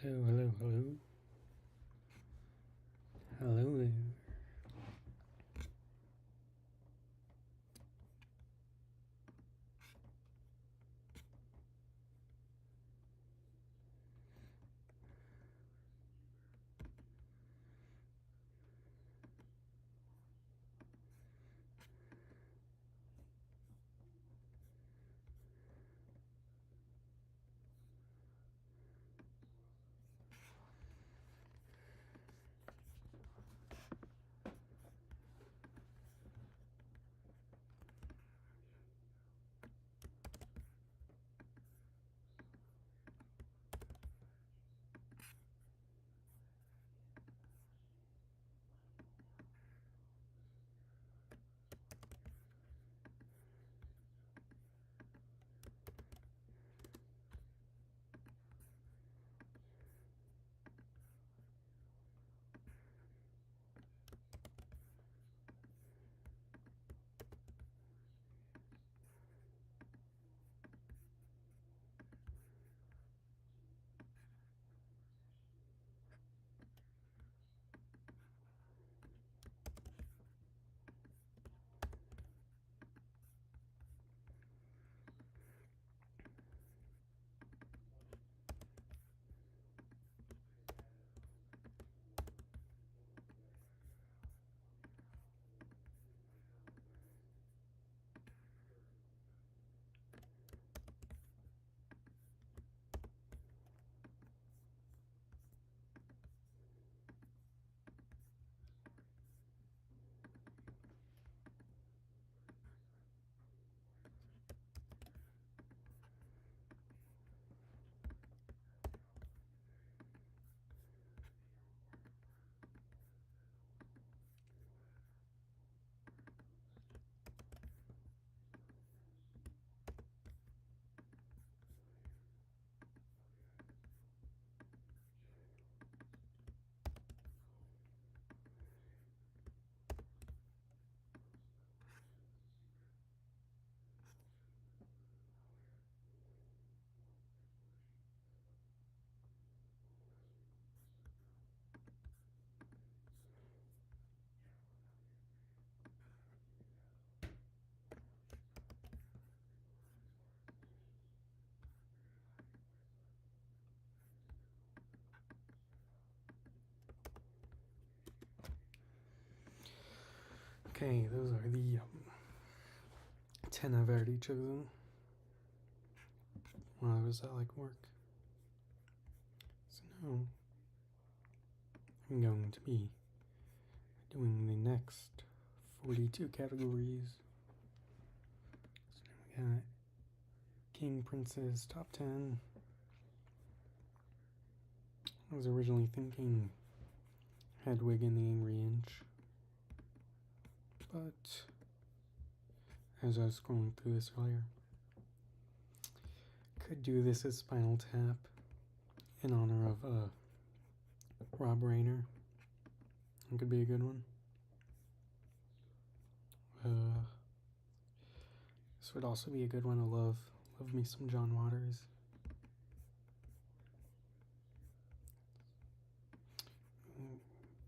Hello, hello, hello. Hello there. Okay, those are the 10 I've already chosen. Well, how does that like work? So now I'm going to be doing the next 42 categories. So now we got King, Princess, Top 10. I was originally thinking Hedwig and the Angry Inch, but as I was scrolling through this earlier, could do this as Spinal Tap in honor of Rob Reiner. It could be a good one. This would also be a good one to love me some John Waters.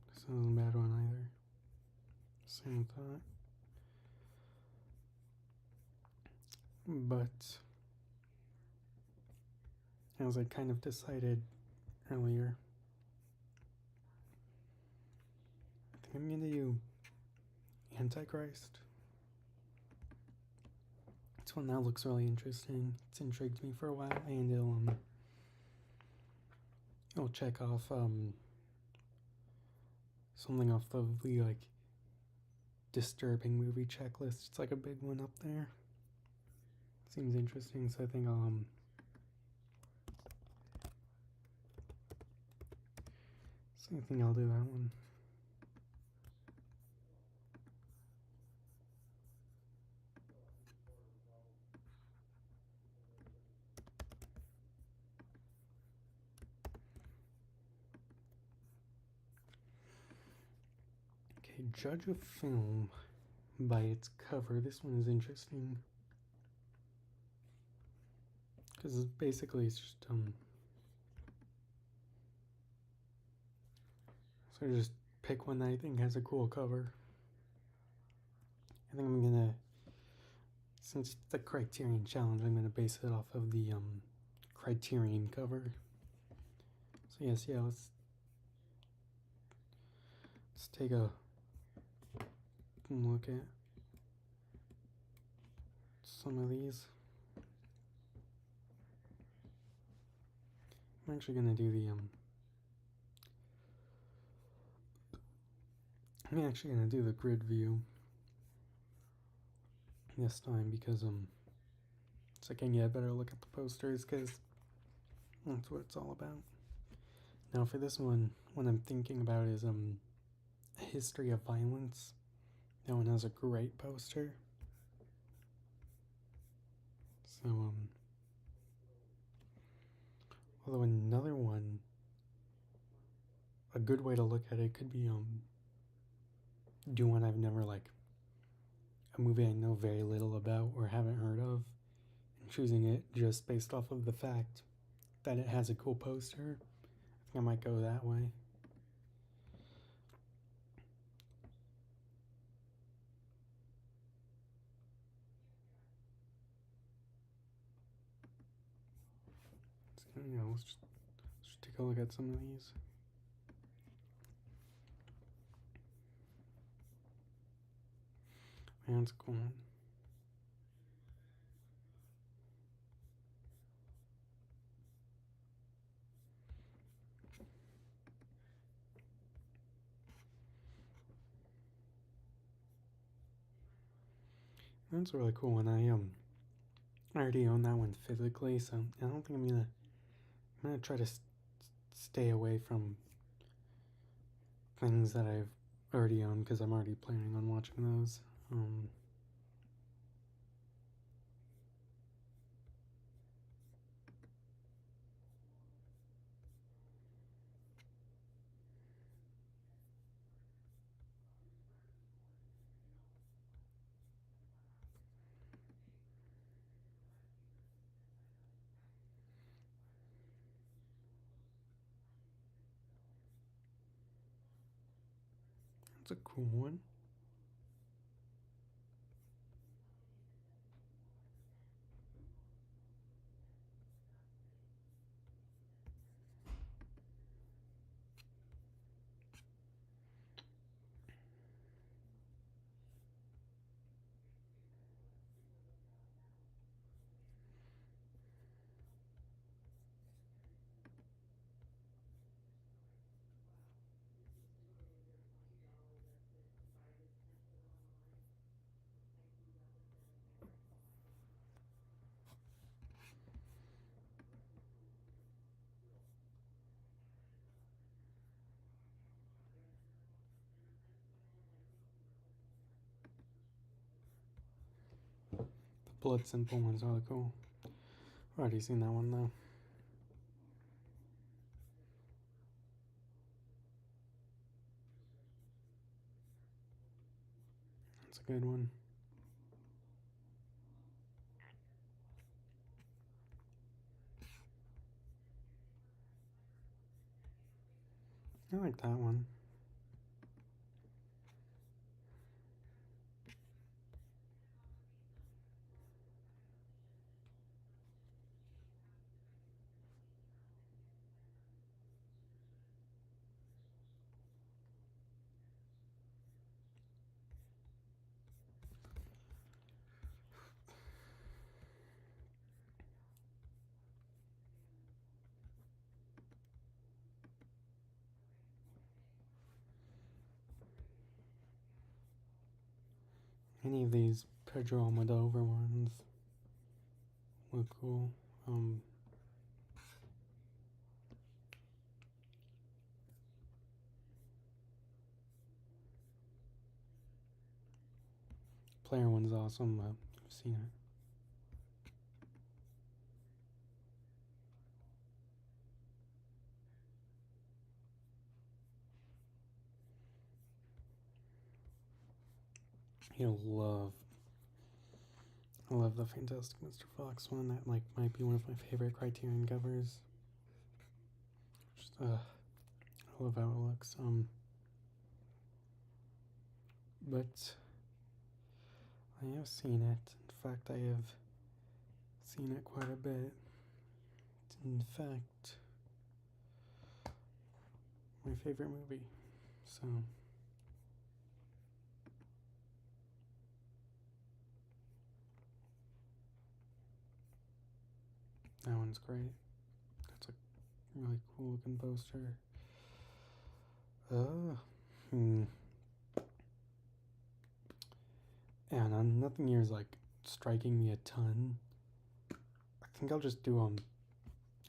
This isn't a bad one either. Same thought. But as I kind of decided earlier, think I'm gonna do Antichrist. It's one that looks really interesting. It's intrigued me for a while, and it'll check off something off of the like disturbing movie checklist. It's like a big one up there. Seems interesting, so I think I'll do that one. Okay, judge a film by its cover. This one is interesting because basically it's just so just pick one that I think has a cool cover. I think I'm gonna, since it's the Criterion challenge, I'm gonna base it off of the Criterion cover. So yes, yeah, let's take a look at some of these. I'm actually gonna do the I'm actually gonna do the grid view this time because so I can get a better look at the posters because that's what it's all about. Now for this one, what I'm thinking about is a history of violence. That one has a great poster. So although another one, a good way to look at it could be do one I've never like, a movie I know very little about or haven't heard of, and choosing it just based off of the fact that it has a cool poster. I think I might go that way. So, let's just take a look at some of these. Man, that's a cool one. That's a really cool one. I already own that one physically, so I don't think I'm gonna try to stay away from things that I've already owned because I'm already planning on watching those. That's a cool one. The Blood Simple one's really cool. I've already seen that one though. That's a good one. I like that one. Any of these Pedro Almodovar ones look cool. Player one's awesome. I've seen it. I love the Fantastic Mr. Fox one. That like might be one of my favorite Criterion covers. Just, I love how it looks. But I have seen it. In fact, I have seen it quite a bit. It's in fact my favorite movie. So that one's great. That's a really cool looking poster. And nothing here is like striking me a ton. I think I'll just do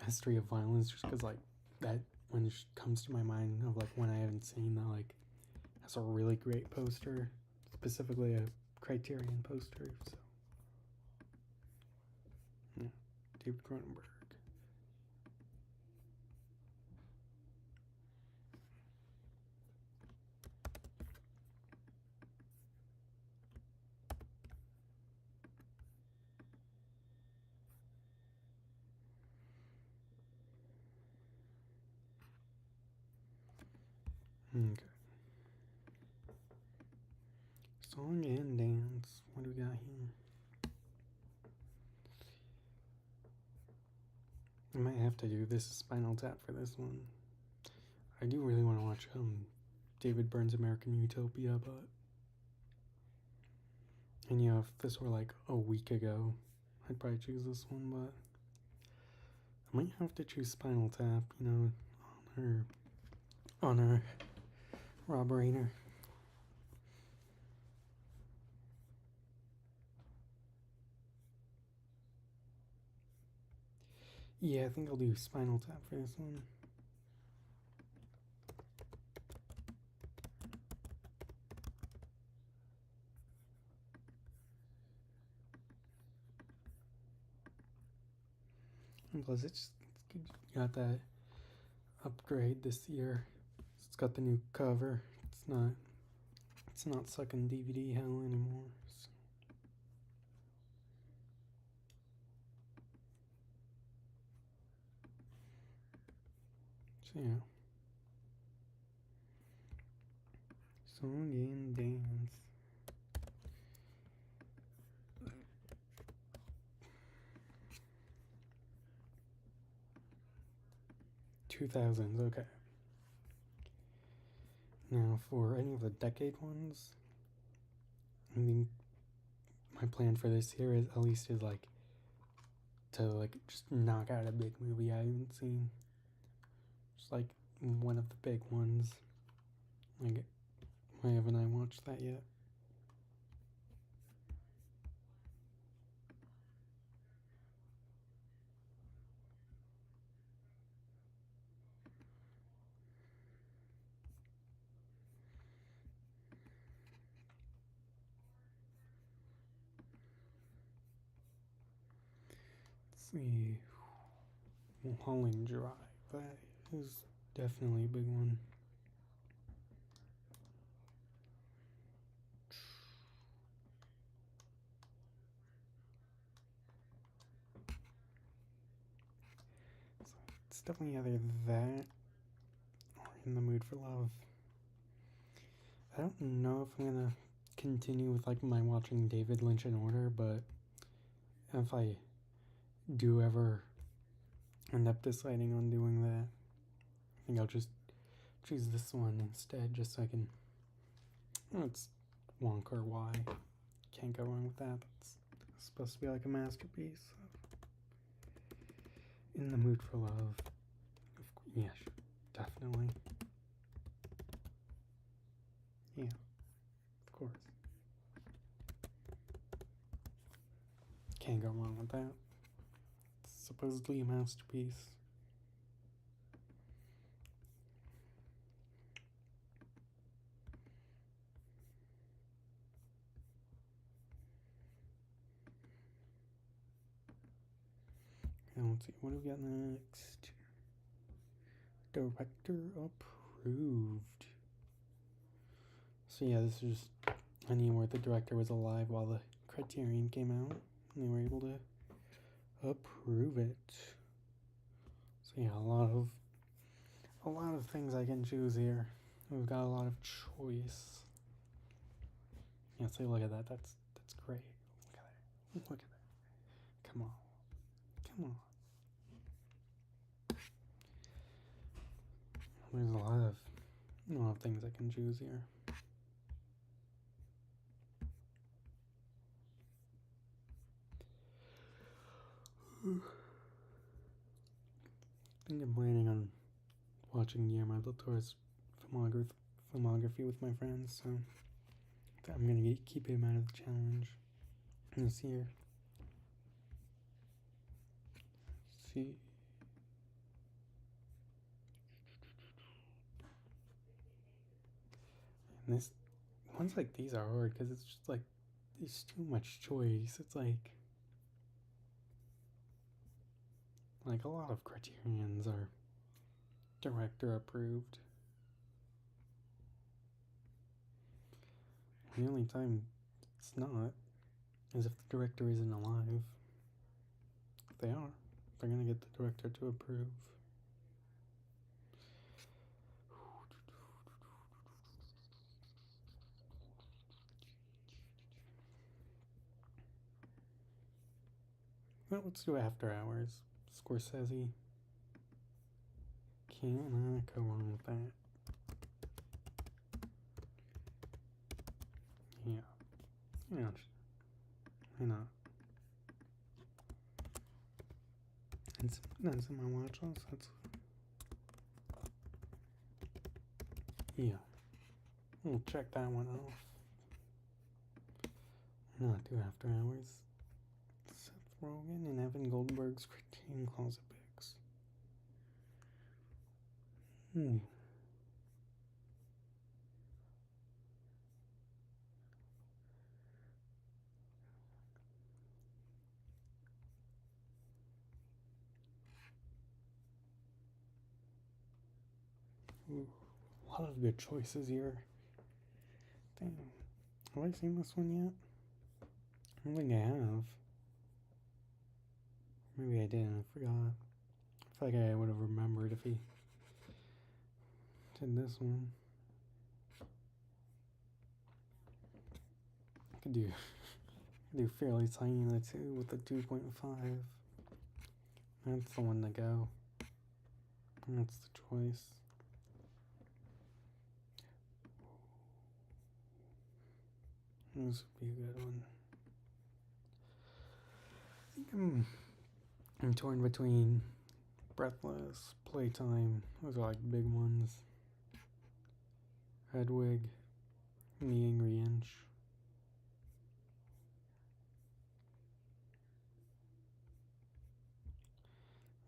History of Violence, just because like that one comes to my mind of like one I haven't seen that like has a really great poster, specifically a Criterion poster. So yeah, David Cronenberg. Okay. Song and dance. What do we got here? I might have to do this Spinal Tap for this one. I do really want to watch David Byrne's American Utopia, but and yeah, if this were like a week ago, I'd probably choose this one, but I might have to choose Spinal Tap, you know, on our Rob Reiner. Yeah, I think I'll do Spinal Tap for this one. And plus, it's got that upgrade this year. It's got the new cover. It's not sucking DVD hell anymore. So yeah. Song and dance. 2000s, okay. Now for any of the decade ones, I mean, my plan for this year is at least is like to like just knock out a big movie I haven't seen. Just like one of the big ones. Like, why haven't I watched that yet? Let's see. Mulholland Drive. That is definitely a big one. So it's definitely either that or In the Mood for Love. I don't know if I'm gonna continue with like my watching David Lynch in order, but if I do ever end up deciding on doing that, I think I'll just choose this one instead, just so I can. Oh, it's Wonka Y. Can't go wrong with that. That's supposed to be like a masterpiece. In the Mood for Love. Yes, definitely. Yeah, of course. Can't go wrong with that. It's supposedly a masterpiece. Okay, let's see. What do we got next? Director approved. So yeah, this is just anywhere the director was alive while the Criterion came out, and they were able to approve it. So yeah, a lot of things I can choose here. We've got a lot of choice. Yeah, see, look at that. That's great. Look at that. Look at that. Come on. Come on. There's a lot of things I can choose here. I think I'm planning on watching Guillermo del Toro's filmography with my friends, so I'm gonna keep him out of the challenge this year. Let's see. And this ones like these are hard because it's just like there's too much choice. It's like a lot of Criterions are director approved. The only time it's not is if the director isn't alive. If they are, they're gonna get the director to approve. Well, let's do After Hours. Scorsese. Cannot go wrong with that. Yeah. Yeah. Why not? That's in my watch list. Yeah. We'll check that one off. Not do After Hours. Seth Rogen and Evan Goldberg's Criterion Closet picks. Ooh, a lot of good choices here. Damn. Have I seen this one yet? I don't think I have. Maybe I didn't. I forgot. I feel like I would have remembered if he did this one. I could do Fairly Tiny too with the 2.5. That's the one to go. That's the choice. This would be a good one. I think I'm torn between Breathless, Playtime. Those are like big ones. Hedwig, and The Angry Inch.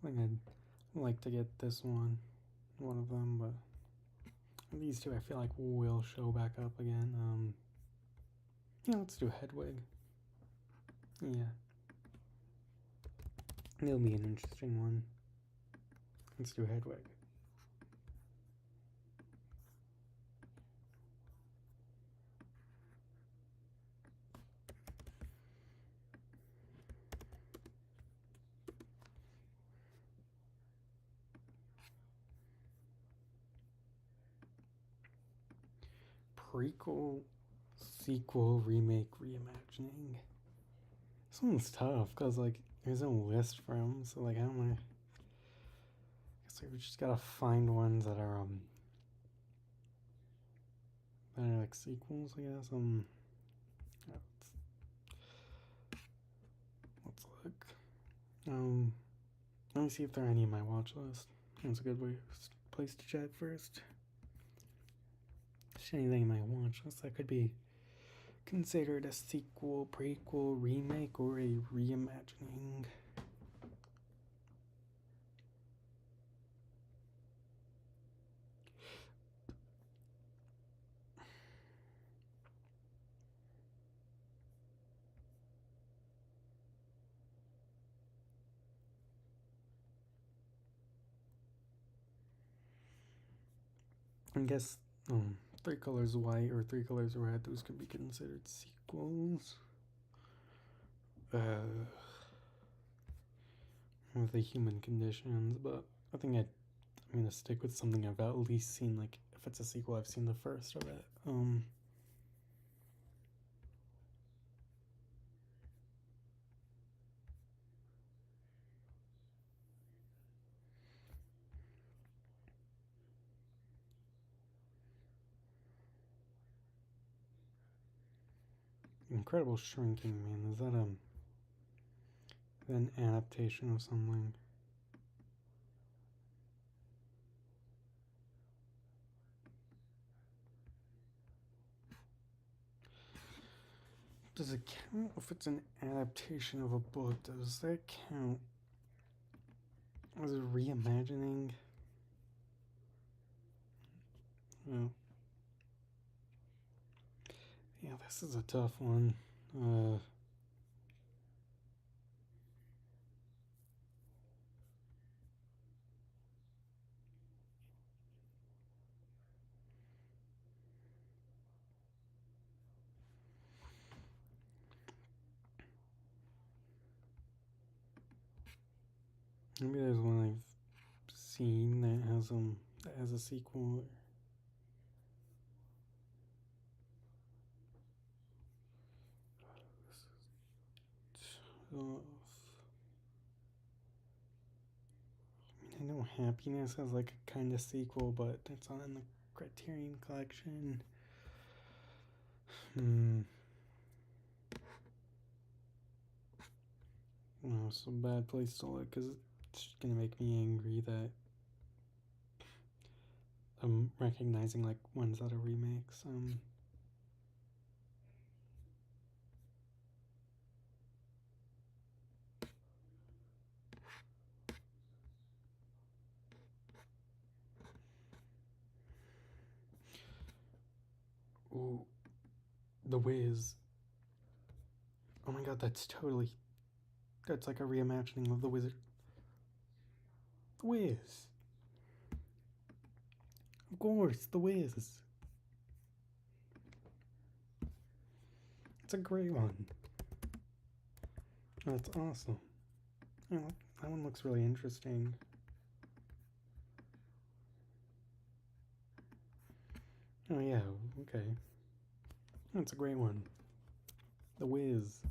I think I'd like to get this one of them, but these two I feel like will show back up again. Yeah, let's do Hedwig. Yeah. It'll be an interesting one. Let's do Hedwig. Prequel, sequel, remake, reimagining. This one's tough because like there's no list for them, so like how am I? Guess we just gotta find ones that are like sequels, I guess. Let's look. Let me see if there are any in my watch list. That's a good place to check first. Just anything in my watch list that could be considered a sequel, prequel, remake, or a reimagining? I guess Three Colors White or Three Colors Red, those could be considered sequels. With the Human Conditions, but I think I'm gonna stick with something I've at least seen. Like if it's a sequel, I've seen the first of it. Incredible Shrinking Man. Is that an adaptation of something? Does it count if it's an adaptation of a book? Does that count as a reimagining? Oh. Yeah, this is a tough one. Maybe there's one I've seen that has a sequel. Tough. I know Happiness has like a kind of sequel, but it's not in the Criterion collection. Oh, it's a bad place to look because it's gonna make me angry that I'm recognizing like ones that are remakes. Ooh, The Wiz. Oh my god, that's like a reimagining of The Wizard. The Wiz. Of course, The Wiz. It's a great one. That's awesome. Oh, that one looks really interesting. Oh yeah, okay. That's a great one. The Wiz.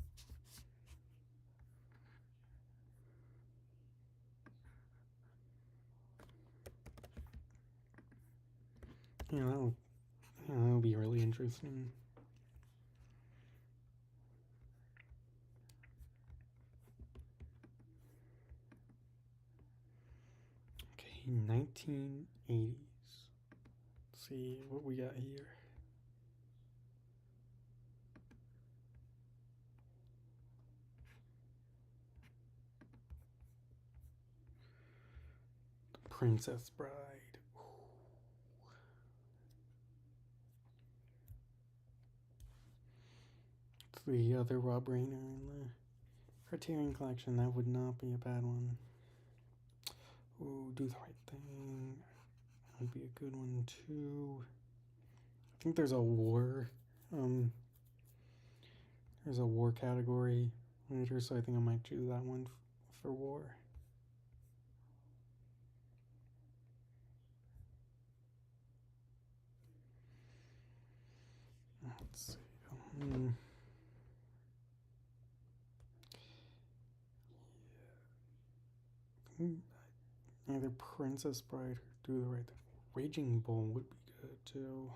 Yeah, that'll be really interesting. Okay, 1980s. Let's see what we got here. The Princess Bride. It's the other Rob Reiner in the Criterion collection. That would not be a bad one. Ooh, Do the Right Thing. That would be a good one too. I think there's a war. There's a war category later, so I think I might choose that one for war. Let's see. Either Princess Bride or Do the Right Thing. Raging Bull would be good too.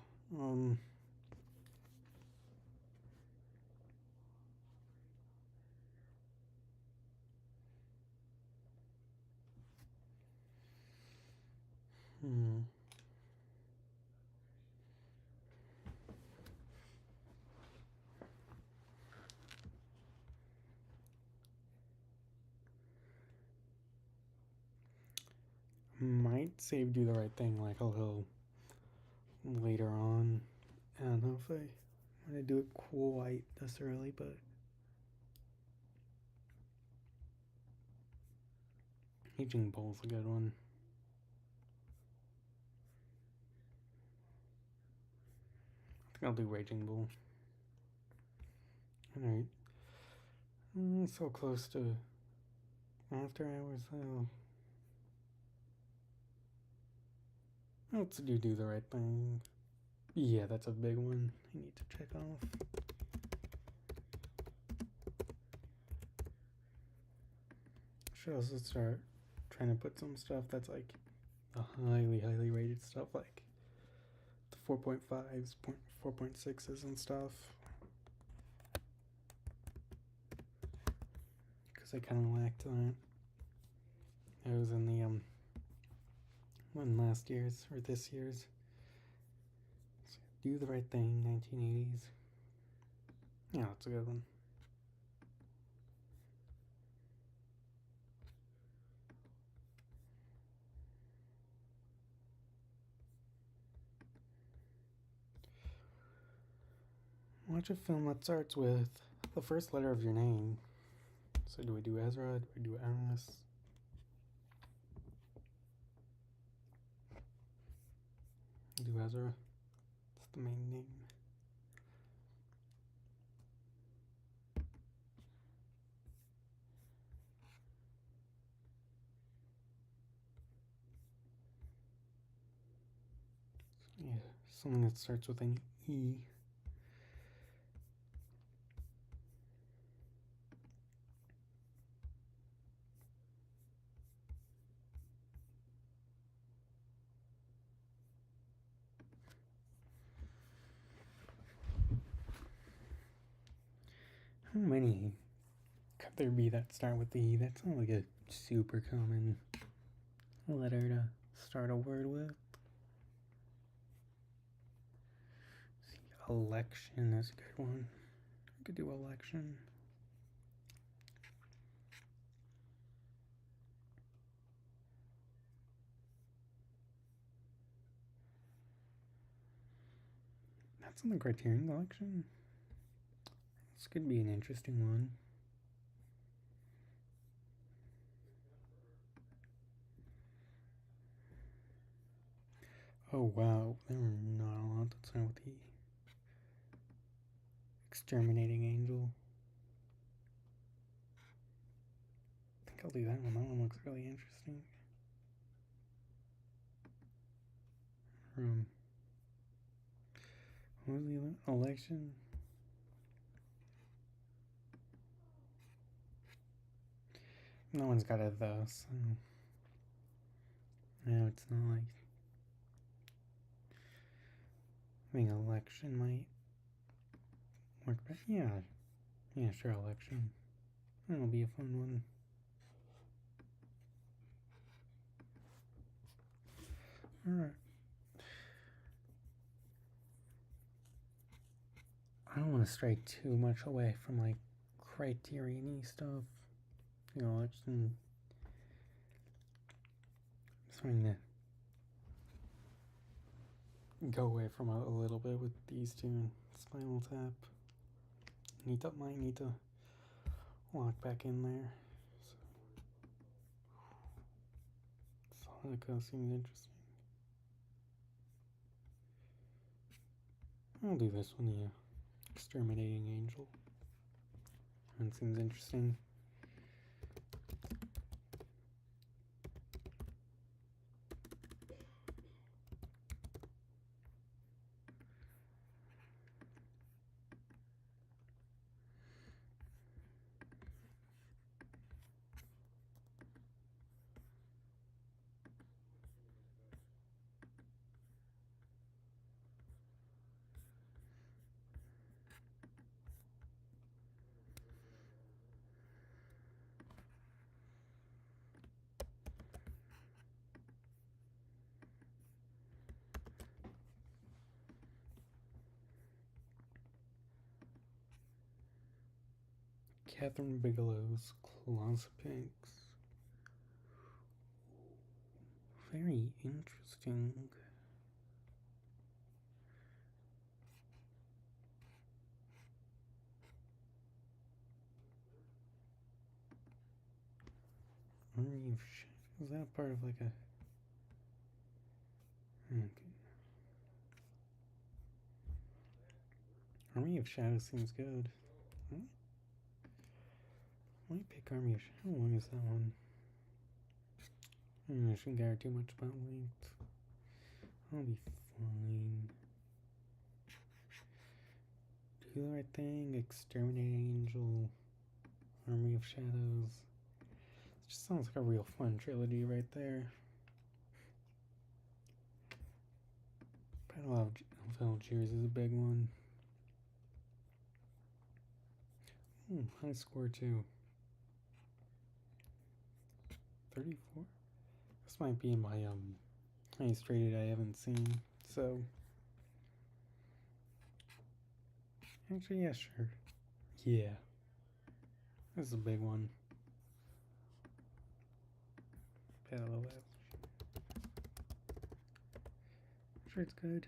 might save Do the Right Thing like a little later on. I don't know if I want to do it quite this early, but Aging Bull's a good one. I think I'll do Raging Bull. Alright. So close to After Hours, though. Let's do the Right Thing. Yeah, that's a big one I need to check off. Should also start trying to put some stuff that's like the highly rated stuff, like the 4.5s, 4.6s and stuff. Because I kind of lacked that. I was in the one last year's or this year's. So Do the Right Thing, 1980s. Yeah, that's a good one. Watch a film that starts with the first letter of your name. So do we do Ezra? Do we do Alice? Do Ezra. That's the main name. Yeah, something that starts with an E. How many could there be that start with the E? That's not like a super common letter to start a word with. See, election is a good one. I could do election. That's in the Criterion collection. This could be an interesting one. Oh wow, there were not a lot that start with the Exterminating Angel. I think I'll do that one. That one looks really interesting. What was the election? No one's got it though, so no, it's not like I think election might work better. Yeah, sure, election. That'll be a fun one. Alright. I don't want to stray too much away from like Criterion-y stuff. You know, it's trying to go away from a little bit with these two and Spinal Tap. Might need to lock back in there. So Hanukkah seems interesting. I'll do this one, yeah. Exterminating Angel. That seems interesting. Catherine Bigelow's Clozapinks. Very interesting. Is that part of like a... Okay. Army of Shadows seems good. Huh? Might pick Army of Shadows. How long is that one? I shouldn't care too much about length. I'll be fine. Do the right thing. Exterminate Angel. Army of Shadows. It just sounds like a real fun trilogy right there. Battle of Algiers is a big one. High score too. 34? This might be my highest rated I haven't seen. So actually, yeah, sure. Yeah. This is a big one. Battle of Algiers. I'm sure it's good.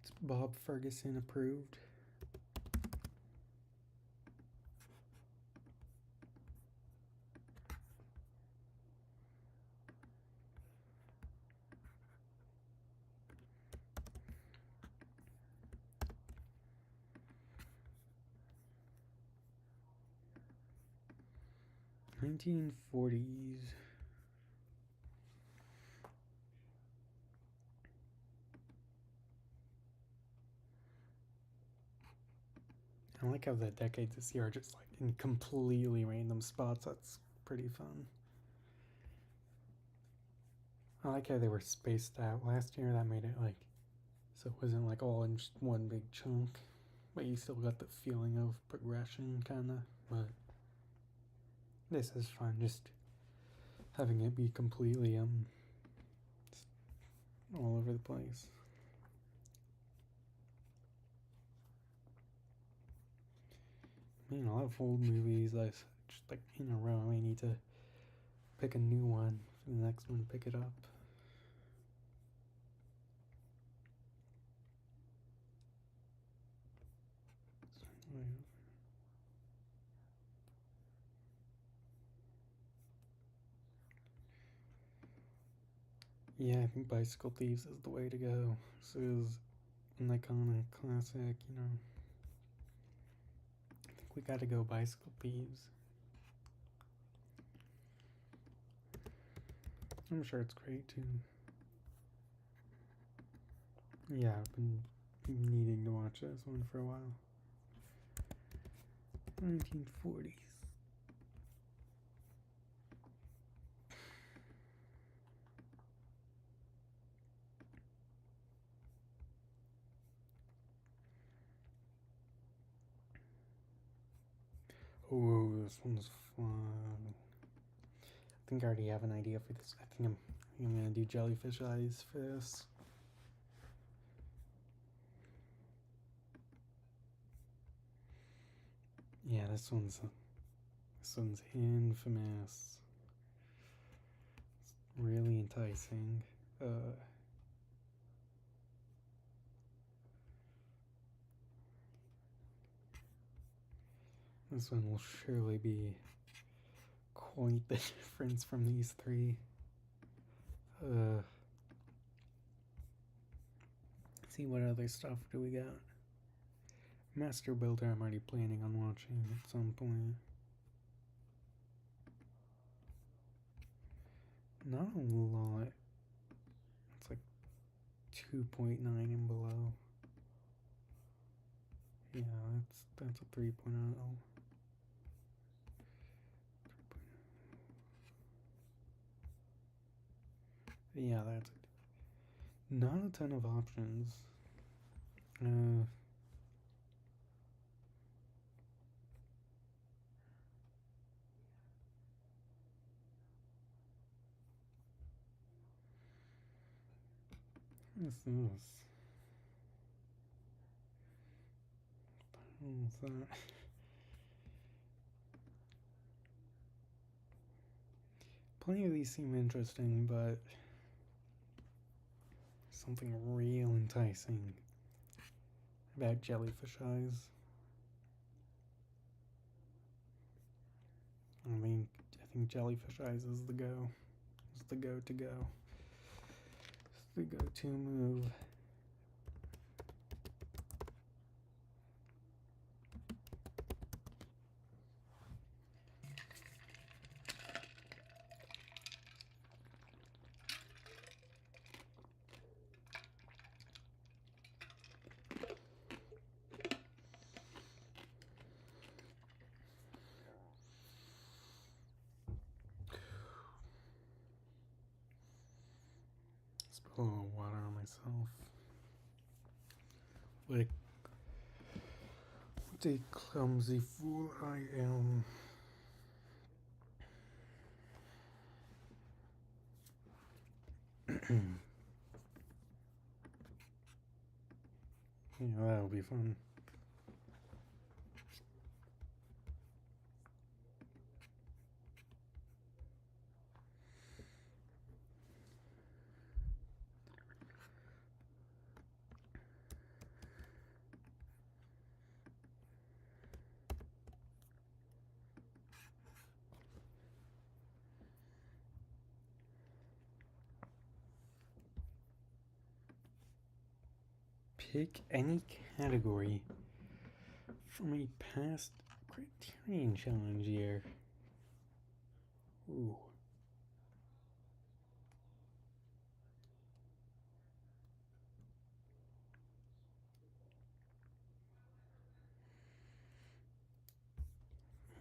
It's Bob Ferguson approved. (1940s). I like how the decades this year are just like in completely random spots. That's pretty fun. I like how they were spaced out last year. That made it like, so it wasn't like all in just one big chunk, but you still got the feeling of progression, kind of. But this is fun, just having it be completely all over the place. Man, a lot of old movies, like just like in a row. I need to pick a new one for the next one. Pick it up. Yeah, I think Bicycle Thieves is the way to go. This is an iconic classic, you know. I think we gotta go Bicycle Thieves. I'm sure it's great too. Yeah, I've been needing to watch this one for a while. 1940s. Oh, this one's fun. I think I already have an idea for this. I think I'm gonna do Jellyfish Eyes for this. Yeah, this one's infamous. It's really enticing. This one will surely be quite the difference from these three. Let's see, what other stuff do we got? Master Builder I'm already planning on watching at some point. Not a lot. It's like 2.9 and below. Yeah, that's a 3.0. Yeah, that's it. Not a ton of options. What's this? What's that? Plenty of these seem interesting, but something real enticing about jellyfish eyes. I think jellyfish eyes is the go. It's the go to go. It's the go-to move. Spill a little water on myself. What a clumsy fool I am. Yeah, that'll be fun. Pick any category from a past Criterion challenge year. Ooh.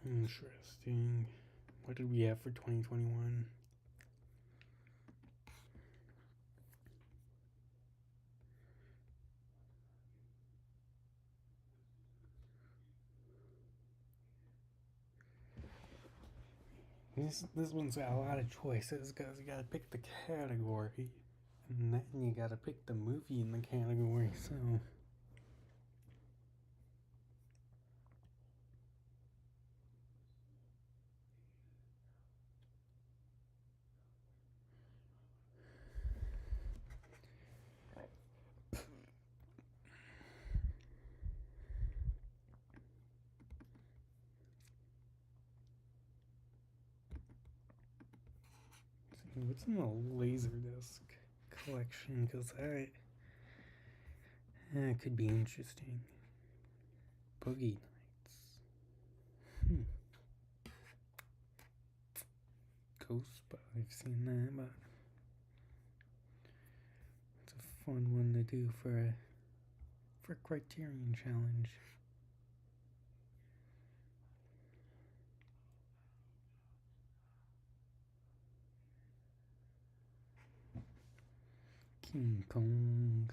Interesting. What did we have for 2021? This one's got a lot of choices because you gotta pick the category, and then you gotta pick the movie in the category, so. What's in the Laserdisc collection? Because that could be interesting. Boogie Nights. Ghost, but I've seen that, but it's a fun one to do for a Criterion challenge. King Kong.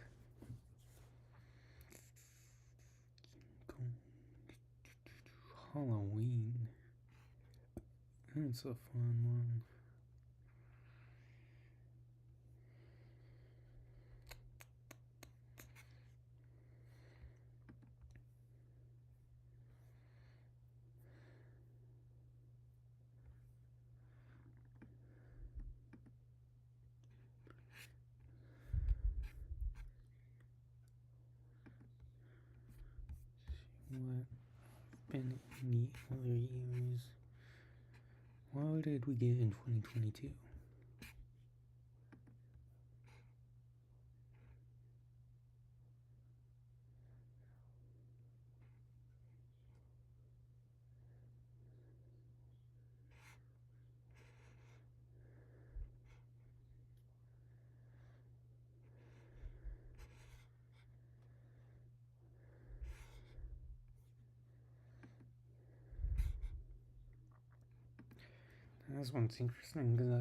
Halloween. That's a fun one. What been in the other years? What did we get in 2022? This one's interesting because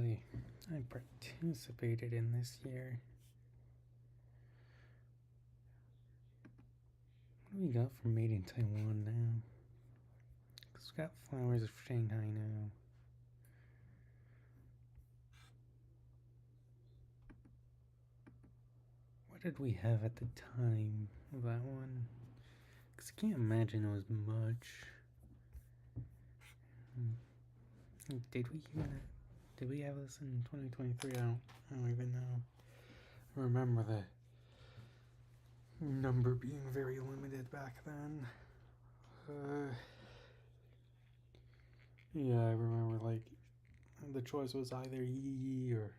I participated in this year. What do we got for Made in Taiwan now? Because we got Flowers of Shanghai now. What did we have at the time of that one? Because I can't imagine it was much. Did we have this in 2023? I don't even know. I remember number being very limited back then. Yeah, I remember like the choice was either Yee or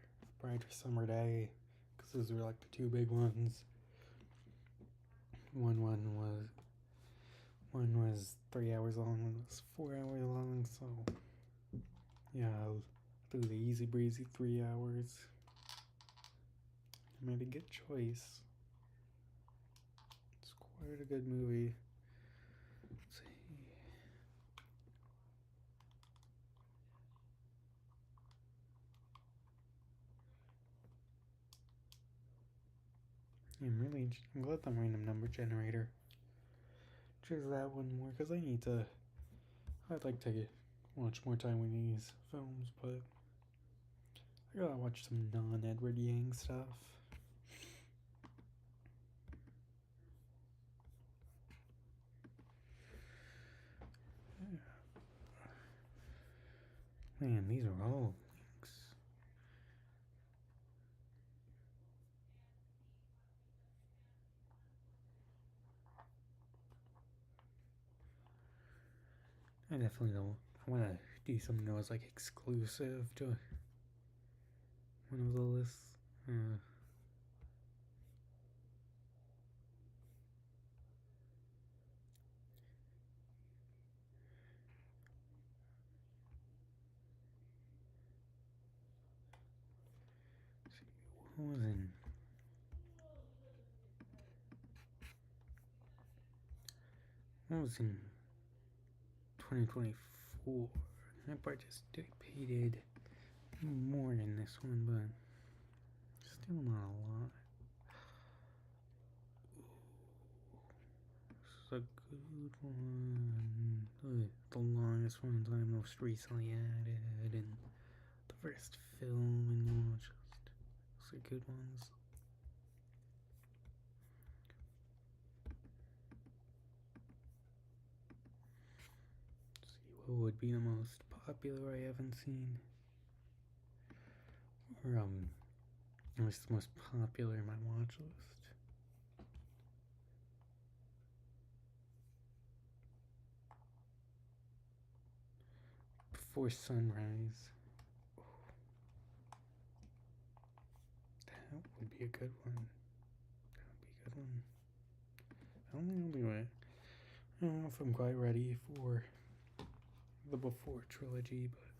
Brighter Summer Day, because those were like the two big ones. One was 3 hours long, one was 4 hours long. So yeah, I'll do the easy breezy 3 hours. I made a good choice. It's quite a good movie. Let's see. I'm glad the random number generator choose that one more, because I'd like to watch more time with these films, but I gotta watch some non-Edward Yang stuff. Man, these are all links. I definitely don't. I want to do something that was like exclusive to one of the lists. What was in? What was in 2024? I participated more than this one, but still not a lot. This is a good one. The longest ones I most recently added, and the first film, and those are good ones. Let's see what would be the most popular I haven't seen, or at least the most popular in my watch list. Before Sunrise. That would be a good one. I don't think I'll be right. I don't know if I'm quite ready for the Before trilogy, but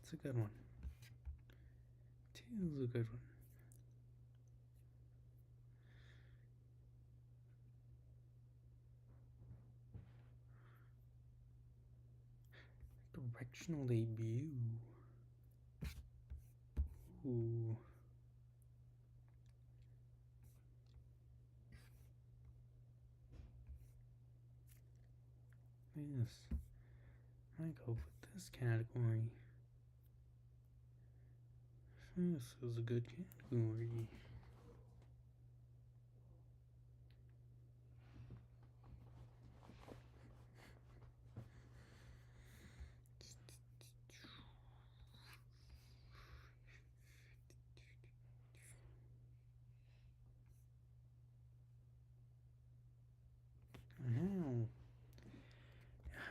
it's a good one. 2 is a good one. Directional debut. Ooh. Yes. I go with this category. This is a good category.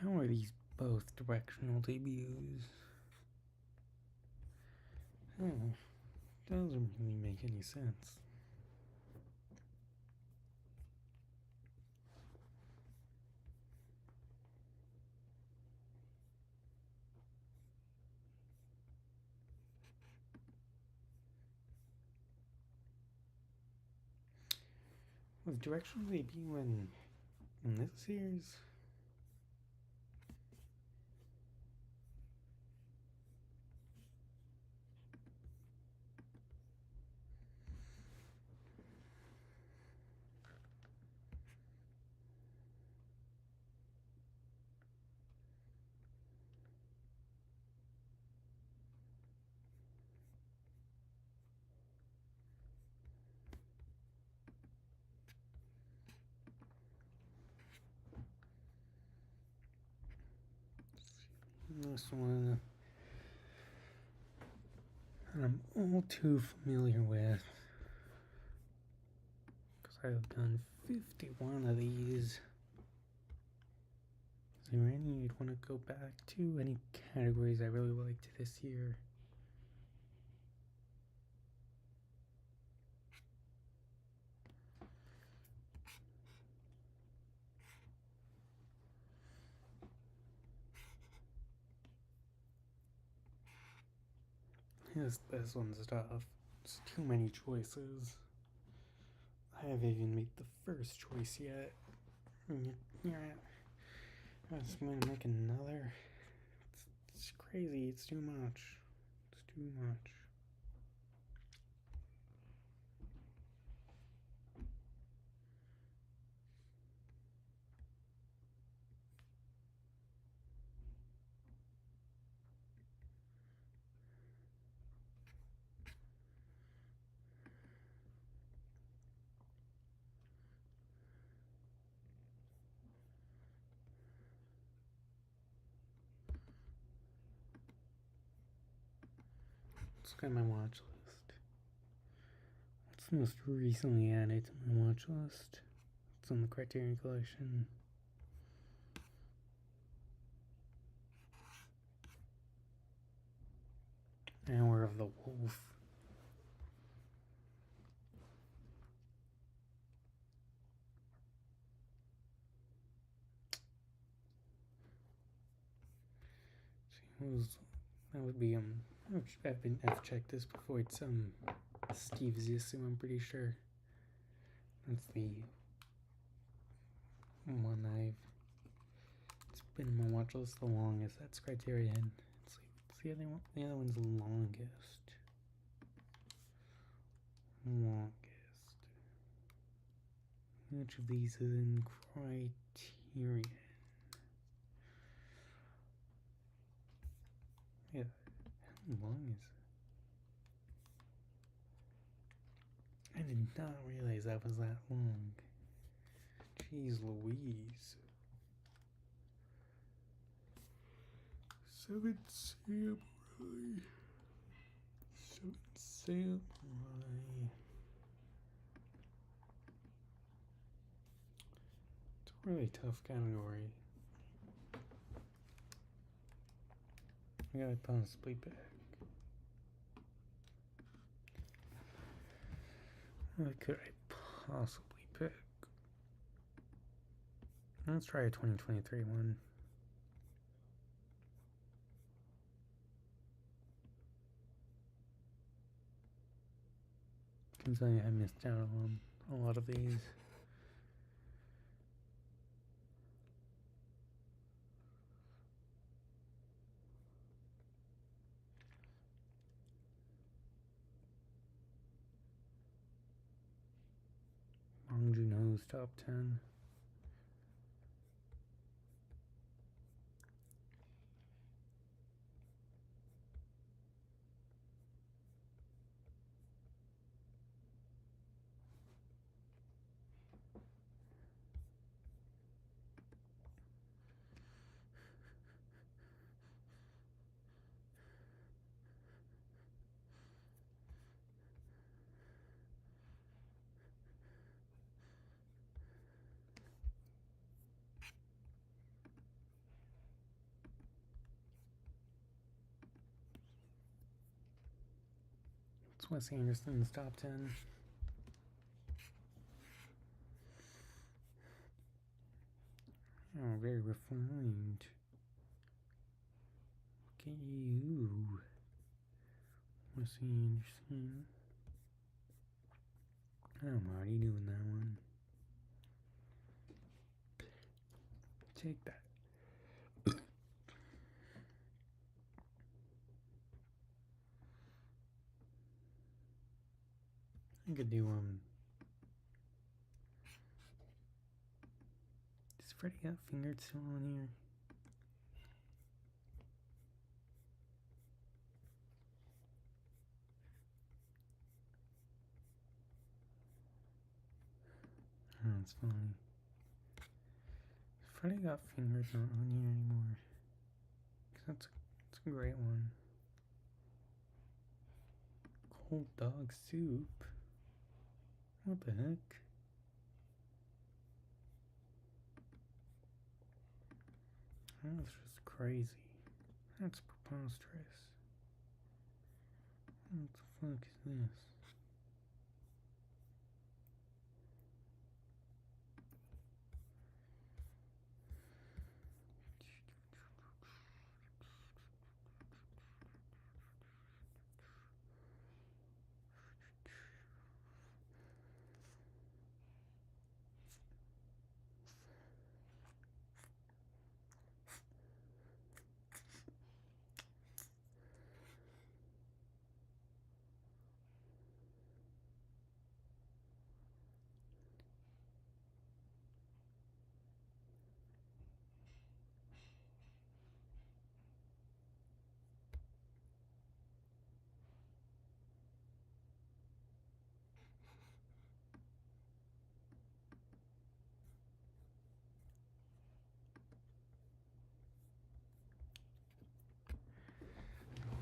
How are these both directional debuts? Oh, doesn't really make any sense. Was directional debut in this series? This one I'm all too familiar with. So I've done 51 of these. Is there any you'd want to go back to? Any categories I really liked this year? This one's tough. It's too many choices. I haven't even made the first choice yet. Yeah, I'm just gonna make another. It's crazy. It's too much. It's too much. Let's look at my watch list. What's the most recently added to my watch list? It's on the Criterion collection. Hour of the Wolf. That would be I've checked this before. It's Steve Zissou, I'm pretty sure. That's the one it's been in my watch list the longest. That's Criterion. It's the other one. The other one's the longest. Which of these is in Criterion? Yeah. How long is it? I did not realize that was that long. Jeez Louise. 7 Samurai. 7 Samurai. It's a really tough category. I gotta possibly pick. What could I possibly pick? Let's try a 2023 one. I can tell you I missed out on a lot of these. Bong Joon-ho's top 10. It's Wes Anderson's top 10. Oh, very refined. Look at you. Wes Anderson. I'm already doing that one. Take that. I could do Does Freddy got fingered still on here? Oh, that's funny. Freddy Got Fingered not on here anymore. Cause that's a great one. Cold dog soup. What the heck? That's just crazy. That's preposterous. What the fuck is this?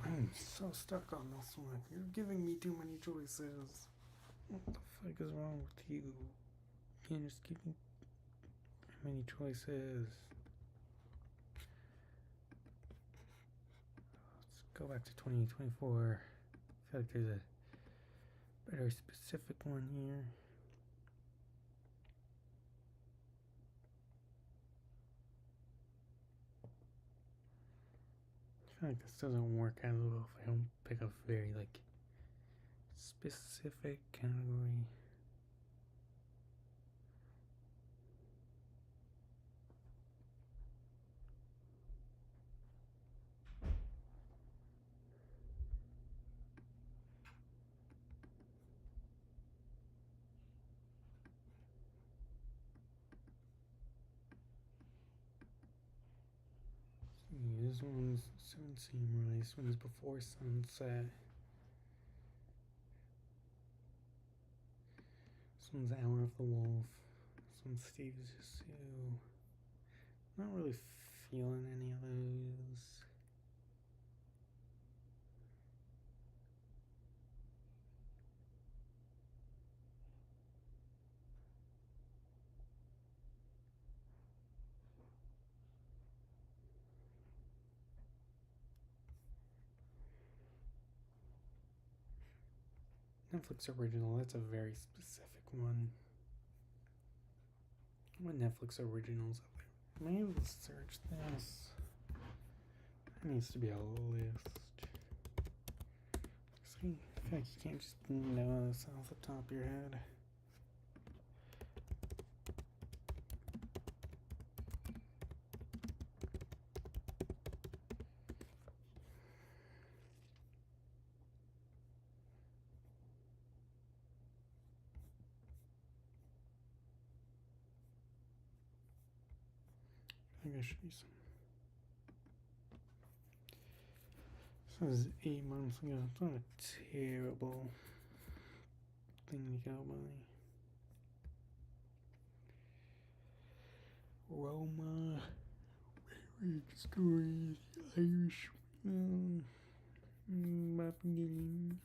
I'm so stuck on this one. You're giving me too many choices. What the fuck is wrong with you? You're just giving many choices. Let's go back to 2024. I feel like there's a better specific one here. I feel like this doesn't work as well if I don't pick a very like specific category. This one's Seven Samurai. This one's Before Sunset. This one's Hour of the Wolf. This one's Steve Zissou. Not really feeling any of those. Netflix original, that's a very specific one. What Netflix originals out there? Maybe we'll search this. There needs to be a list. See, I feel like you can't just know this off the top of your head. I think there should be some. This was 8 months ago. It's not a terrible thing to go by. Roma, Marriage Story, Irishman, Bobby,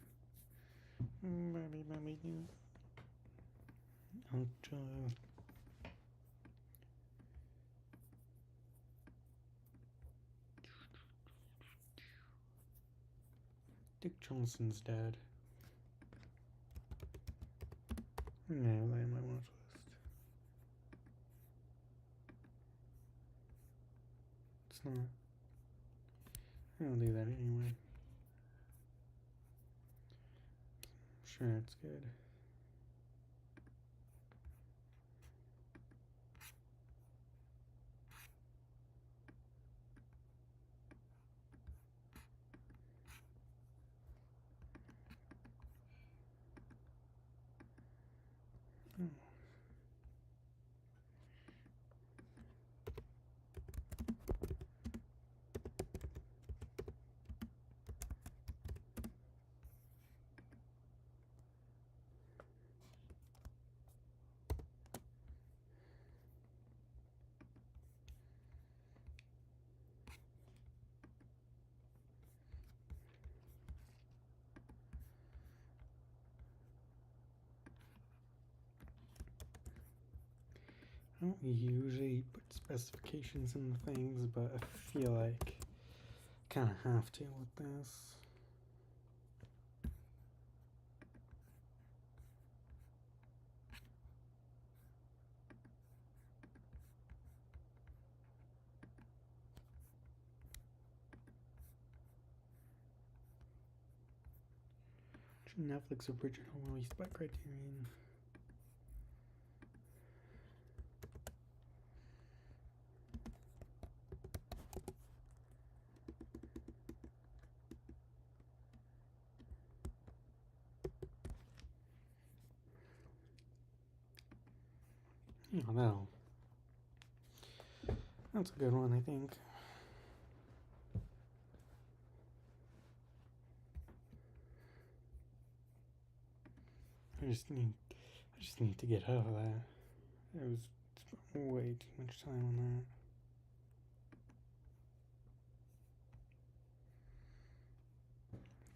Dick Johnson's dead. No, that in my watch list. It's not. I don't do that anyway. Sure, it's good. I don't usually put specifications in things, but I feel like I kind of have to with this. Netflix original released by Criterion. Yeah, no. That's a good one, I think. I just need to get out of that. There was way too much time on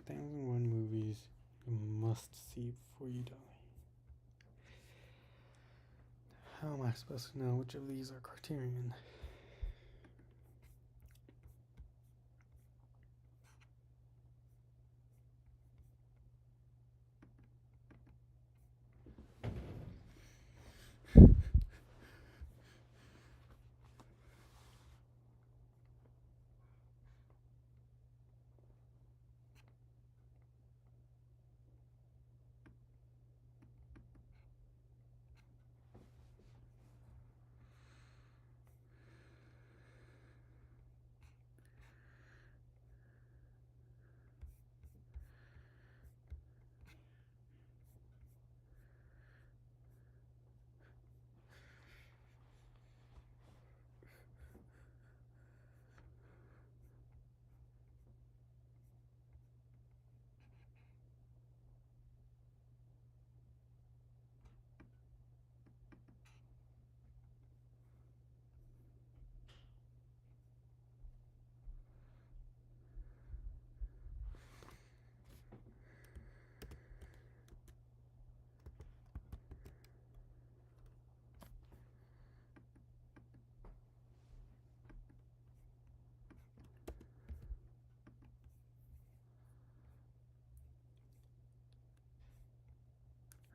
that. 1,001 movies you must see before you die. How am I supposed to know which of these are Criterion?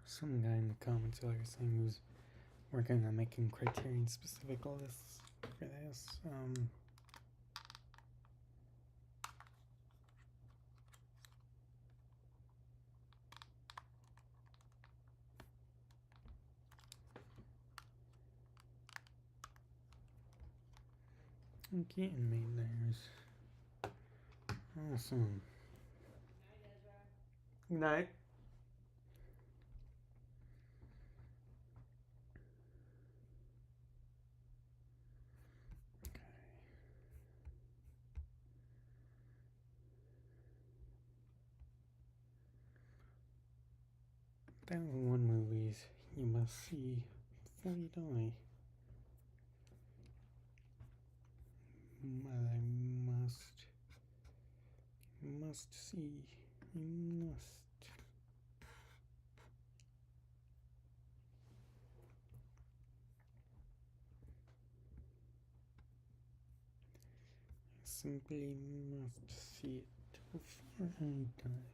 Some guy in the comments earlier saying he was working on making Criterion specific lists for this. Keaton made theirs. Awesome. Good night. Okay. 1,001 movies you must see before you die. I must see. You must. Simply must see it before I die.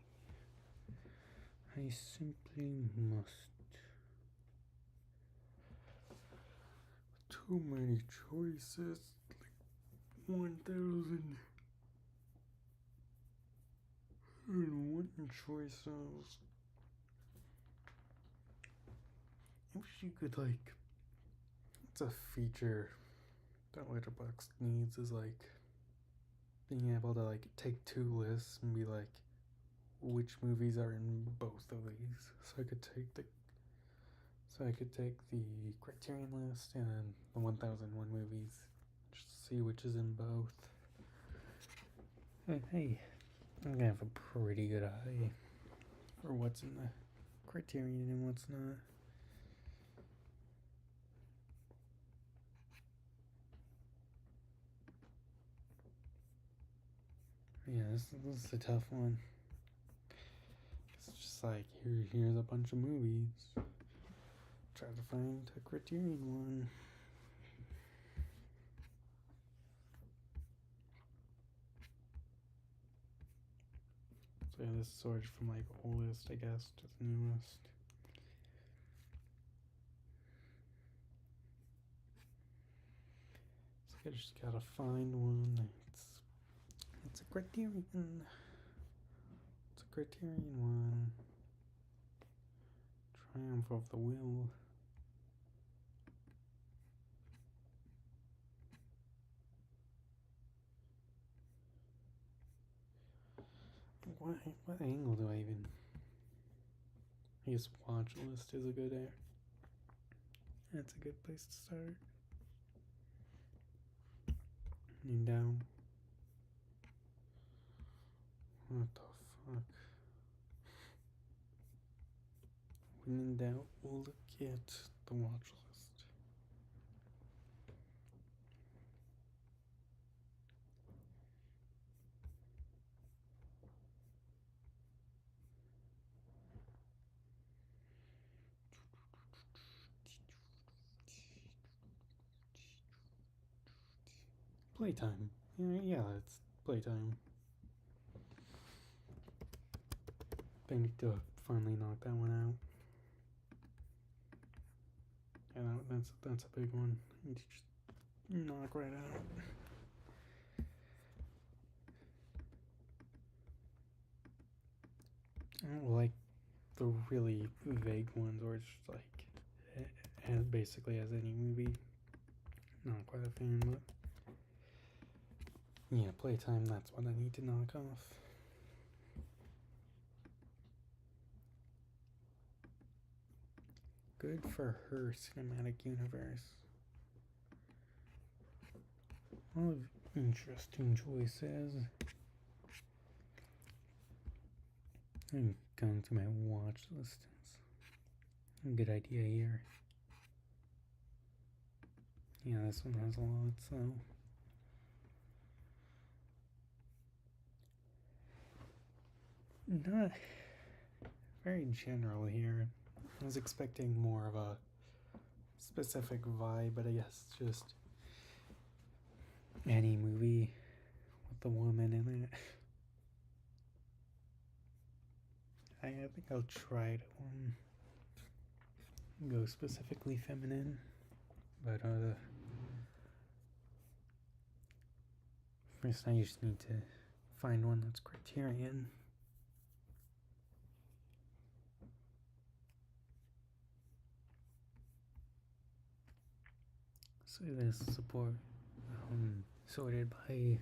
I simply must. Too many choices. Like 1,001 choices. I wish you could, like, it's a feature that Letterboxd needs, is like being able to like take two lists and be like, which movies are in both of these. So I could take the Criterion list and the 1,001 movies, just see which is in both. And hey, I'm gonna have a pretty good eye for what's in the Criterion and what's not. Yeah, this is a tough one. It's just like, here's a bunch of movies. Try to find a Criterion one. So yeah, this is sort of from like oldest, I guess, to the newest. So I just gotta find one. It's a Criterion. It's a Criterion one. Triumph of the Will. What angle do I even? I guess watch list is a good that's a good place to start. And down. What the fuck? When in doubt, we'll look at the watch list. Playtime. Yeah, it's playtime. I need to finally knock that one out. Yeah, that's a big one. I need to just knock right out. I don't like the really vague ones where it's just like as basically as any movie. Not quite a fan, but yeah, playtime, that's what I need to knock off. Good for her cinematic universe. All of interesting choices. I'm going to my watch list. It's a good idea here. Yeah, this one has a lot, so. Not very general here. I was expecting more of a specific vibe, but I guess just any movie with a woman in it. I think I'll try to go specifically feminine, but first I just need to find one that's Criterion. So this support sorted by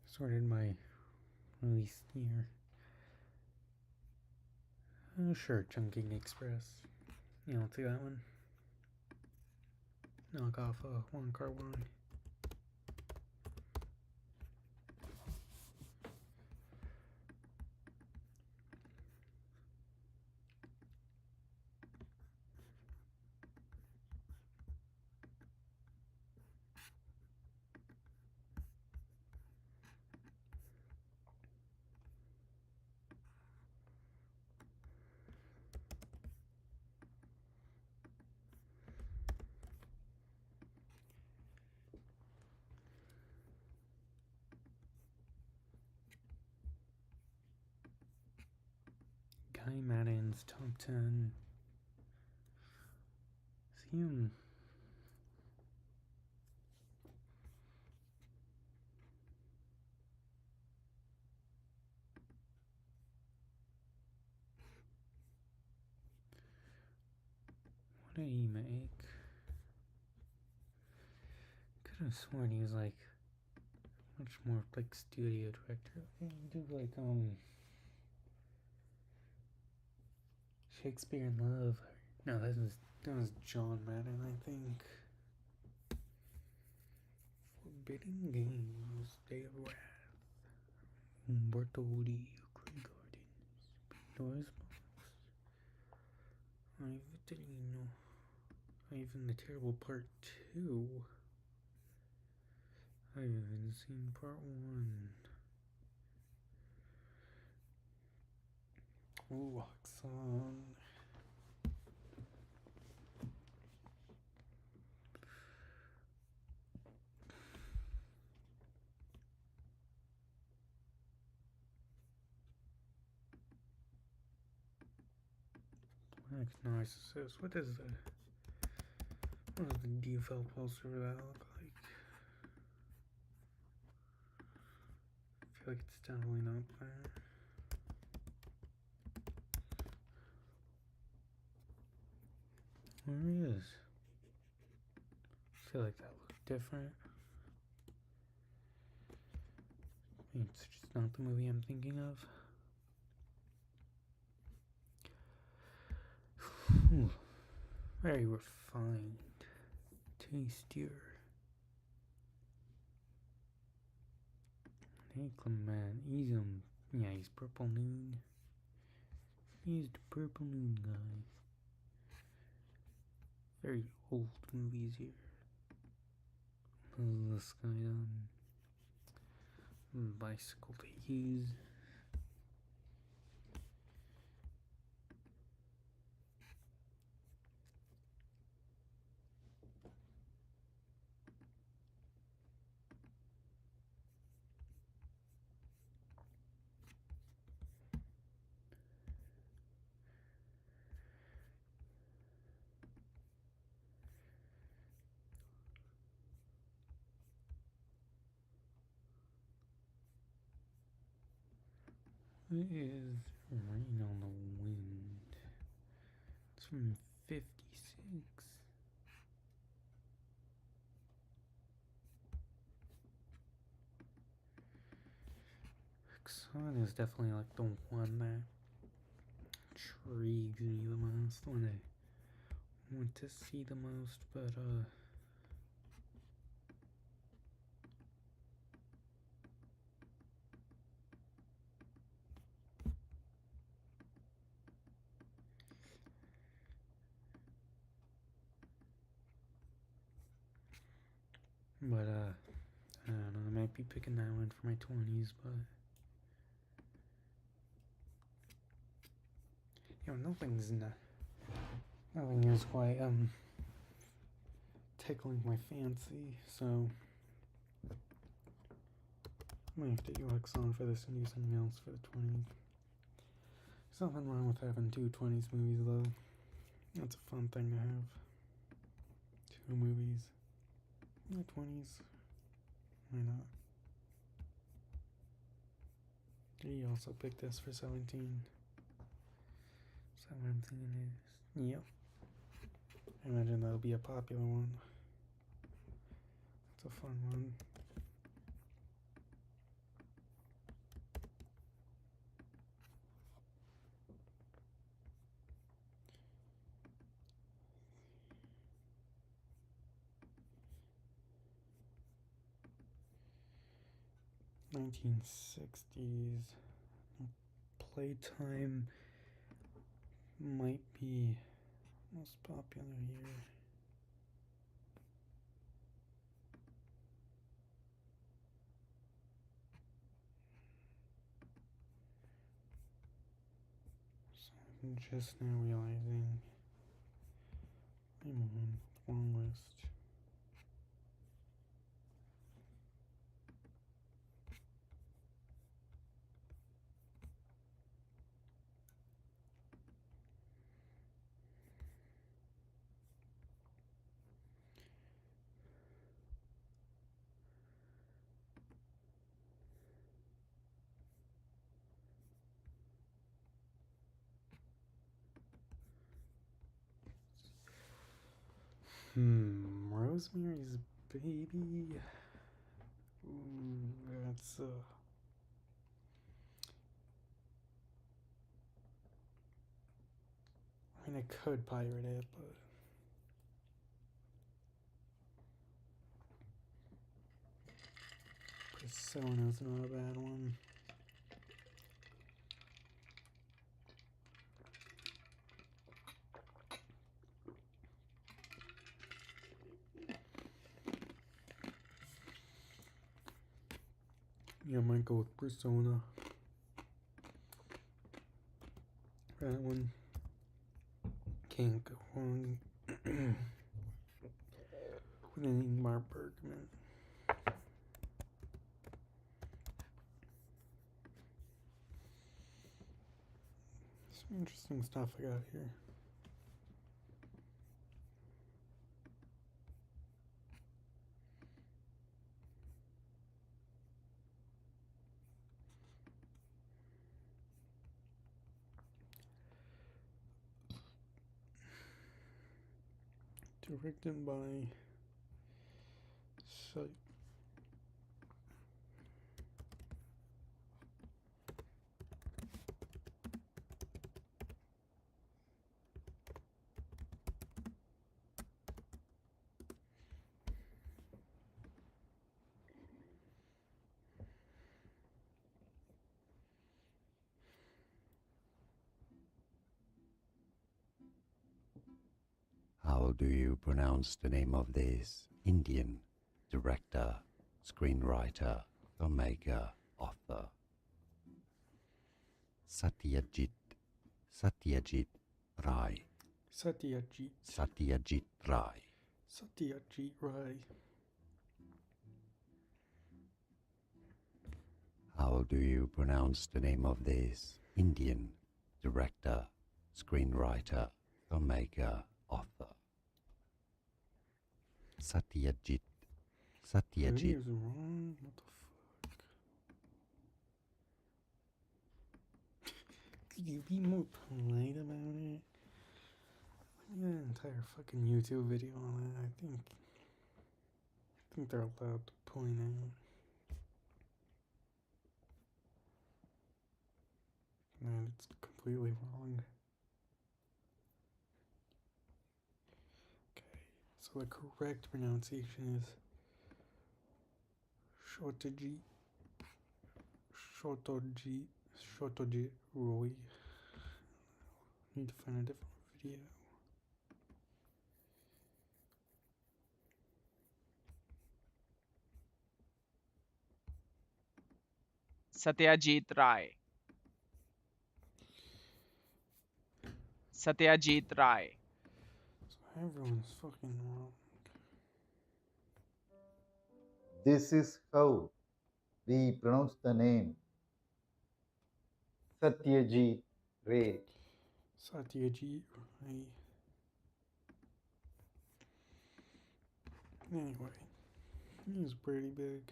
sorted by release year. Oh sure, Chunking Express. Yeah, I'll take that one. Knock off a one car one. Guy Madden's top 10. See him. What did he make? Could have sworn he was like much more like studio director. He do like Shakespeare in Love. No, that was John Madden, I think. Forbidden Games, Day of Wrath, Umberto Di Grey Gardens, Pandora's Box, Ivan the Terrible Part 2. I haven't seen Part 1. Ooh, Oxon. Next narcissist. What does the default poster of that look like? I feel like it's definitely not there. Where is? I feel like that looks different. It's just not the movie I'm thinking of. Very refined. Tastier. Hey Clement, he's Purple Moon. He's the Purple Moon guy. Very old movies here. This guy bicycle to use. It is Rain on the Wind. It's from 56. Sun is definitely like the one that intrigues me the most, the one I want to see the most, but I don't know, I might be picking that one for my 20s, but nothing is quite tickling my fancy, so I might have to UX on for this and do something else for the 20s. There's nothing wrong with having two 20s movies though. That's a fun thing to have. Two movies in the 20s. Why not? Did he also pick this for 17? Is that what I'm thinking it is? Yep. I imagine that'll be a popular one. It's a fun one. $1960s. Playtime might be most popular here. So I'm just now realizing I'm on the wrong list. Rosemary's Baby. That's I mean, I could pirate it, but Persona's not a bad one. Yeah, I might go with Persona. That one can't go wrong with Ingmar Bergman. Some interesting stuff I got here. Directed by How do you pronounce the name of this Indian director, screenwriter, filmmaker, author? Satyajit Ray. Satyajit Ray. How do you pronounce the name of this Indian director, screenwriter, filmmaker, author? Satyajit Video's wrong. What the fuck? Could you be more polite about it? An entire fucking YouTube video on it. I think they're allowed to point out. Man, it's completely wrong. Okay, so the correct pronunciation is Shotoji Roy. Need to find a different video. Satyajit Ray. Satyajit Ray. So everyone's fucking wrong. This is how we pronounce the name Satyajit Ray. Satyajit Ray. Anyway, he's pretty big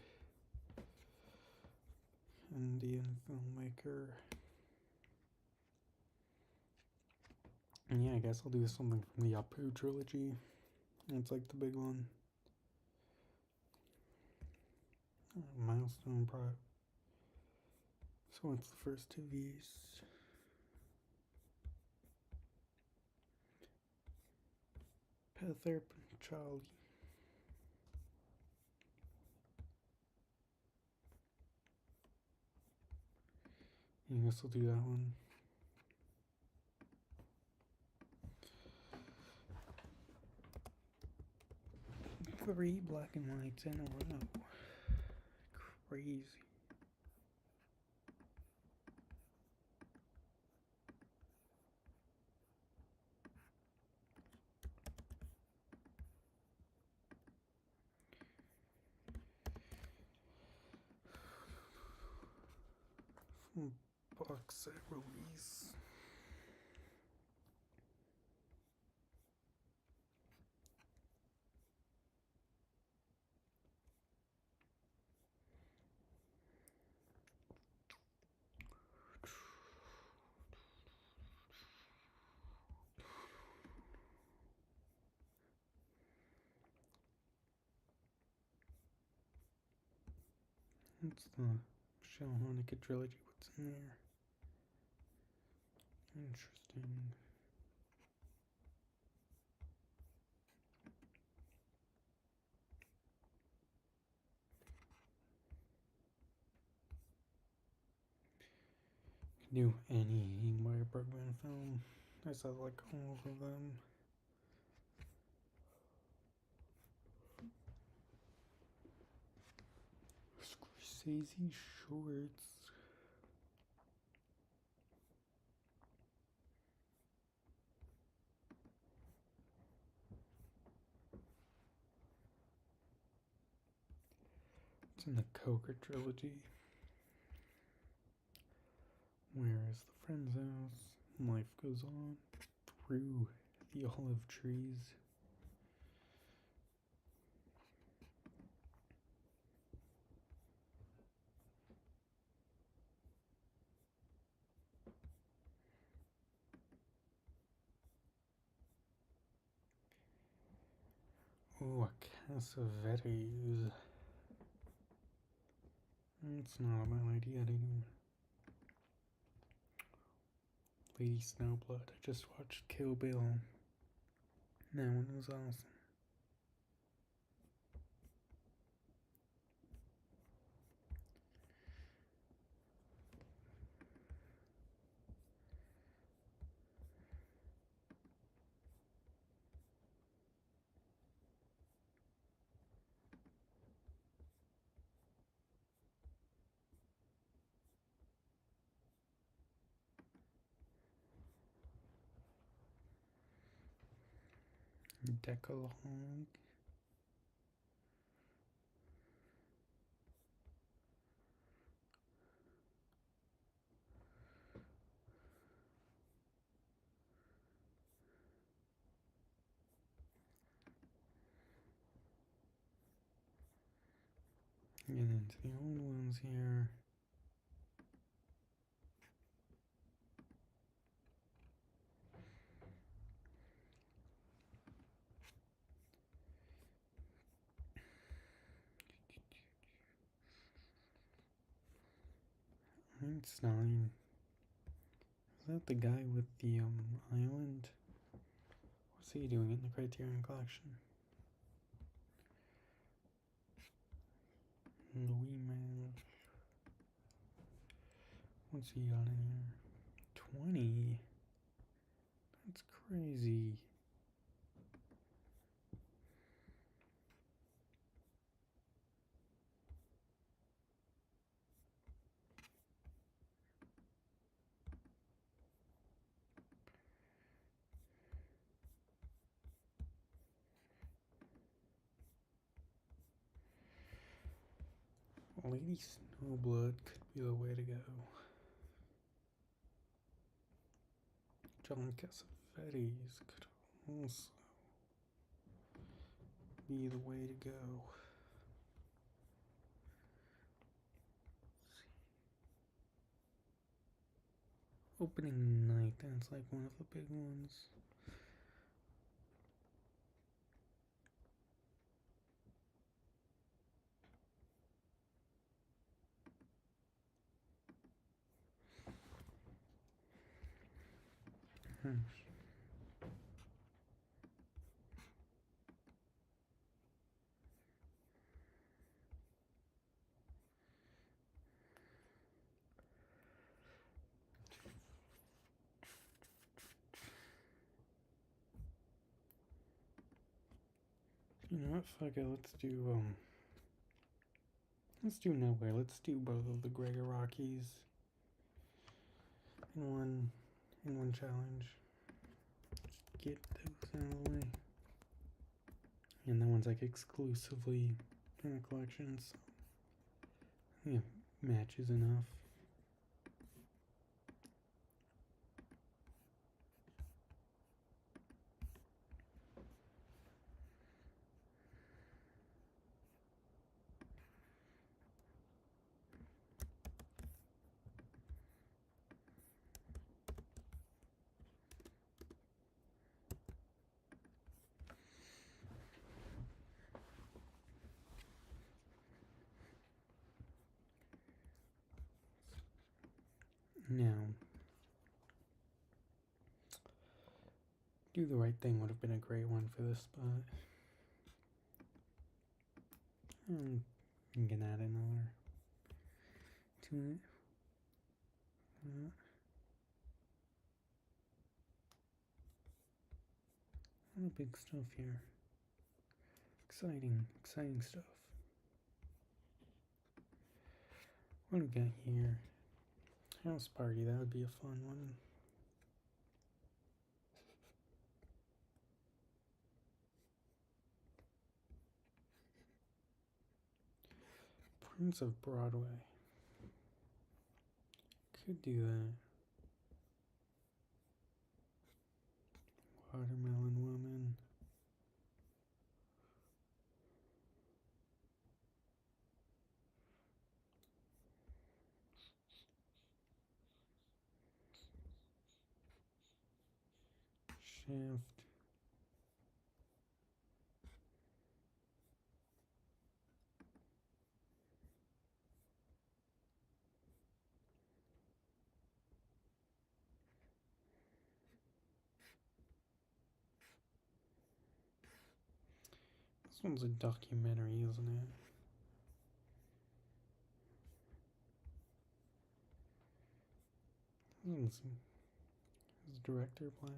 Indian filmmaker. And yeah, I guess I'll do something from the Apu trilogy. It's like the big one. Milestone Pro. So it's the first of these. Pather Charlie. I guess I'll do that one. Three black and whites in a row. Crazy. From box set release. It's the Shell Hanukkah trilogy. What's in there? Interesting. Can do any Ingmar Bergman film. I saw like all of them. Scorsese shorts. It's in the Coker trilogy. Where is the friend's house? Life goes on through the olive trees. Ooh, a Cassavetes. It's not a bad idea to do. Lady Snowblood. I just watched Kill Bill. That one was awesome. Decalogue. Get into the old ones here. Einstein. Is that the guy with the island? What's he doing in the Criterion collection? Louis man. What's he got in here? 20? That's crazy. Lady Snowblood could be the way to go. John Cassavetes could also be the way to go. Opening night, that's like one of the big ones. You know what? Fuck it. Let's do Nowhere. Let's do both of the Gregor Rockies in one challenge. Just get those out of the way. And that one's like exclusively in the collection, so yeah, matches enough. Now, Do the Right Thing would have been a great one for this spot. I'm gonna add another to it. A lot of big stuff here. Exciting stuff. What do we got here? House Party, that would be a fun one. Prince of Broadway. Could do that. Watermelon Woman. Shaft. This one's a documentary, isn't it? Is director black?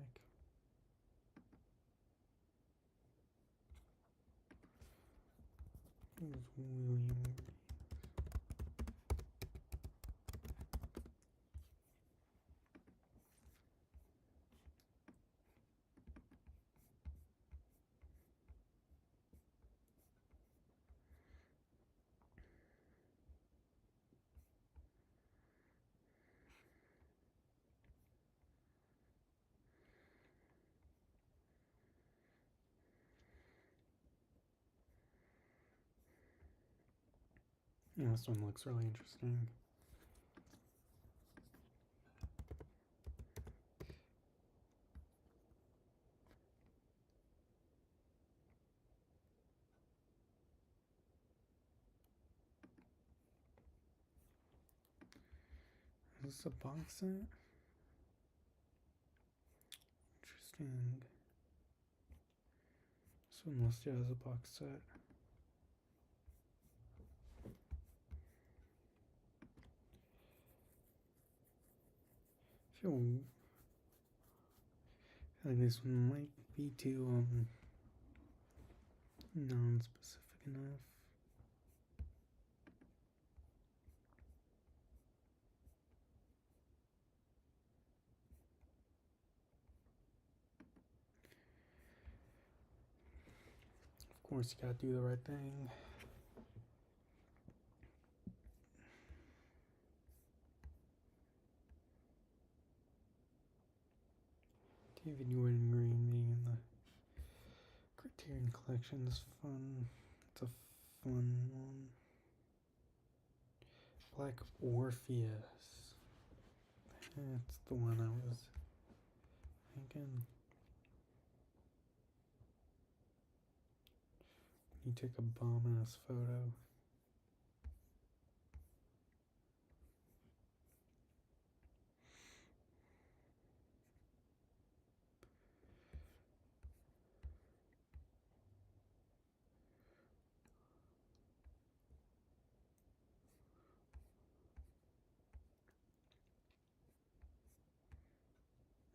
Who's William? Yeah, this one looks really interesting. Is this a box set? Interesting. This one listed as a box set. I feel like this one might be too non-specific enough. Of course, you gotta do the right thing. David Newman Green being in the Criterion collection is fun. It's a fun one. Black Orpheus. That's the one I was thinking. You take a bomb ass photo.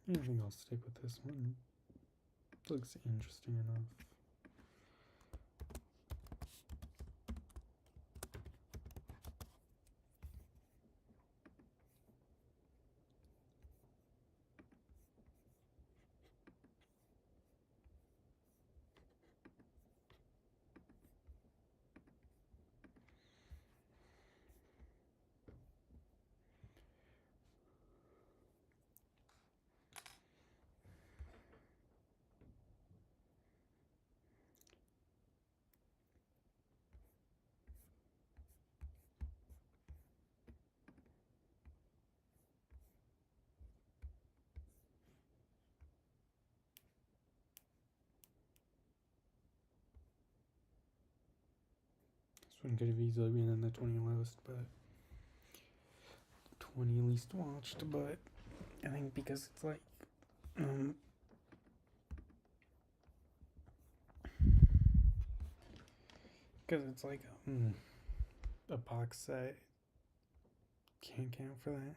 I think I'll stick with this one. Looks interesting enough. This one could have easily been in the 20 lowest, but 20 least watched. But I think because it's like, a box set, can't count for that.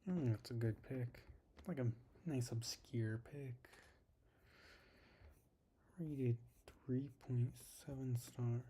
I think that's a good pick. It's like a nice obscure pick. Rated 3.7 stars.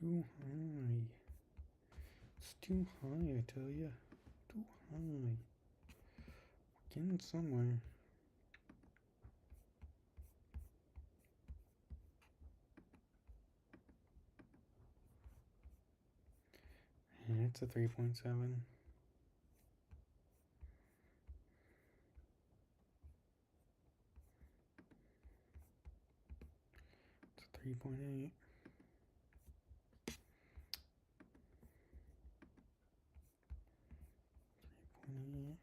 Too high. It's too high, I tell ya. Too high. We're getting somewhere. And it's a 3.7. It's a 3.8. 3.8.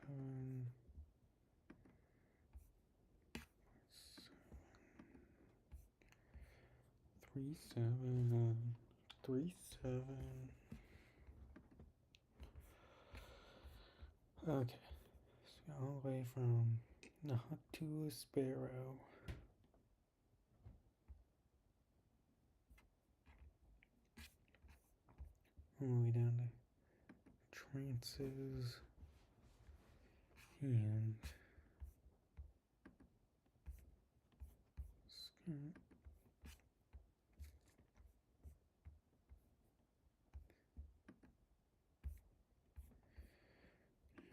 7. 3.7. 3.7. Okay. So all the way from Nut to a Sparrow. All the way down to trances and skirt.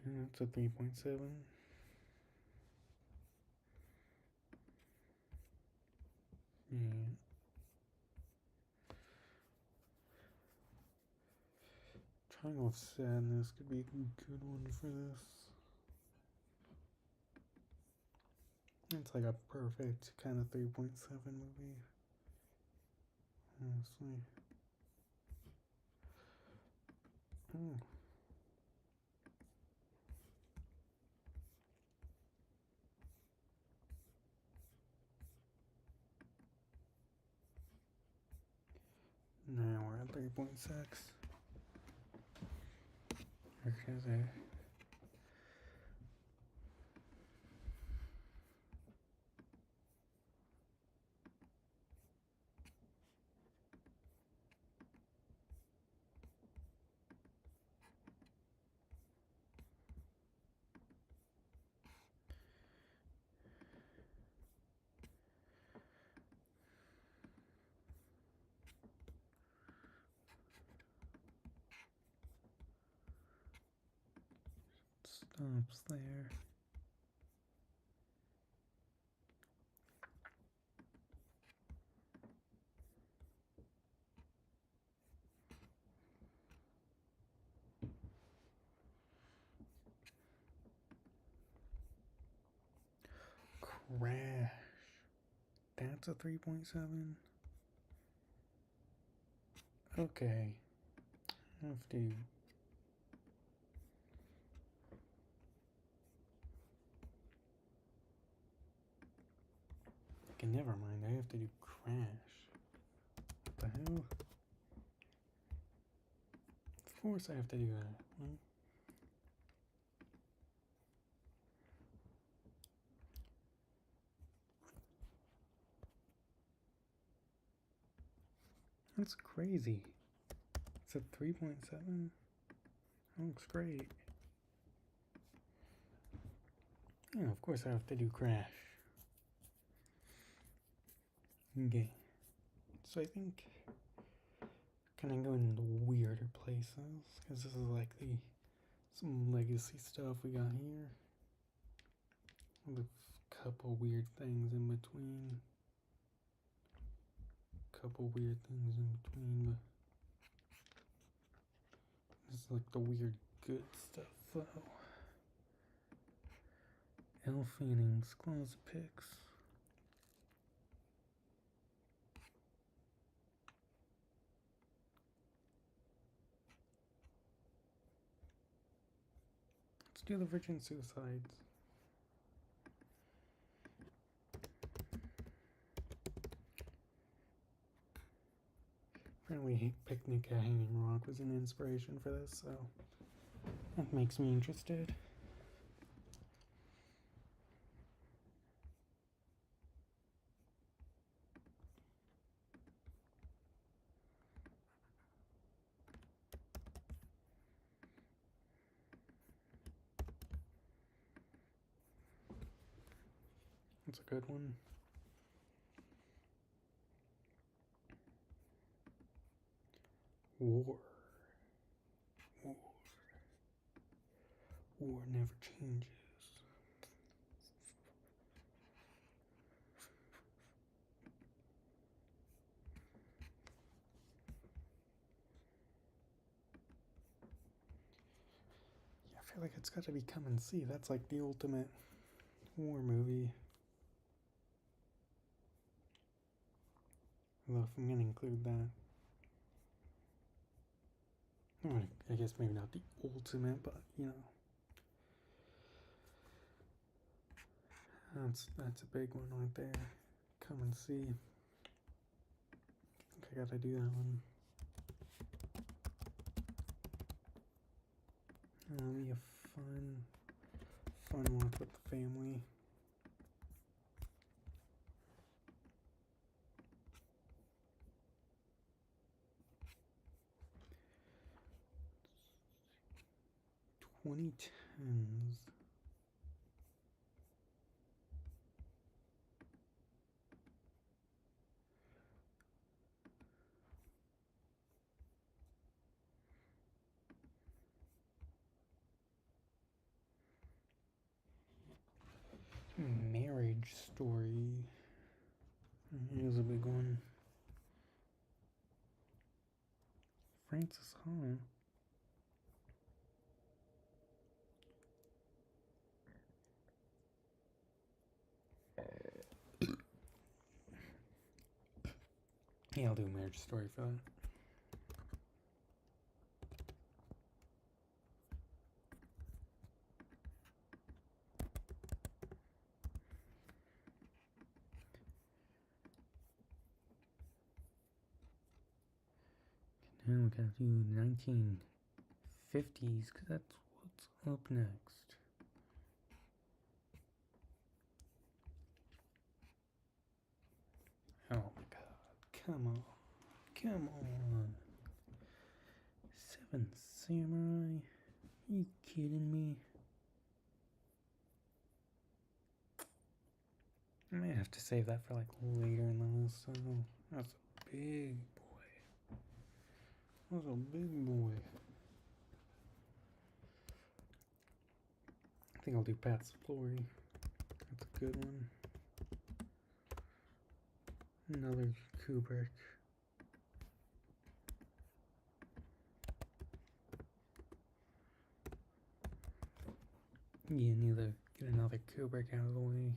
And that's a 3.7. And Triangle of Sadness could be a good one for this. It's like a perfect kind of 3.7 movie, honestly. Oh. Now we're at 3.6. Because stops there. Crash. That's a 3.7. Okay. I have to. Okay, never mind. I have to do Crash. What the hell? Of course I have to do that. Hmm? That's crazy. It's a 3.7. That looks great. Yeah, of course I have to do Crash. Okay. So I think kind of go into weirder places because this is like some legacy stuff we got here. With a couple weird things in between. But this is like the weird good stuff though. Elle Fanning's Closet Picks. Let's do the Virgin Suicides. Apparently Picnic at Hanging Rock was an inspiration for this, so that makes me interested. That's a good one. War. War never changes. feel like it's got to be Come and See. That's like the ultimate war movie. Although if I'm going to include that, I guess maybe not the ultimate, but you know, that's a big one right there. Come and See. I think I gotta do that one. That'll be a fun watch with the family. (2010s). Marriage Story. Here's a big one. Francis Ha. Yeah, I'll do a Marriage Story for that. Now we gotta do 1950s, because that's what's up next. Oh my god, come on. Come on. Seven Samurai? Are you kidding me? I might have to save that for like later in the list. So that's a big boy. That's a big boy. I think I'll do Pat's Flory. That's a good one. Another Kubrick. Yeah, need to get another Kubrick out of the way.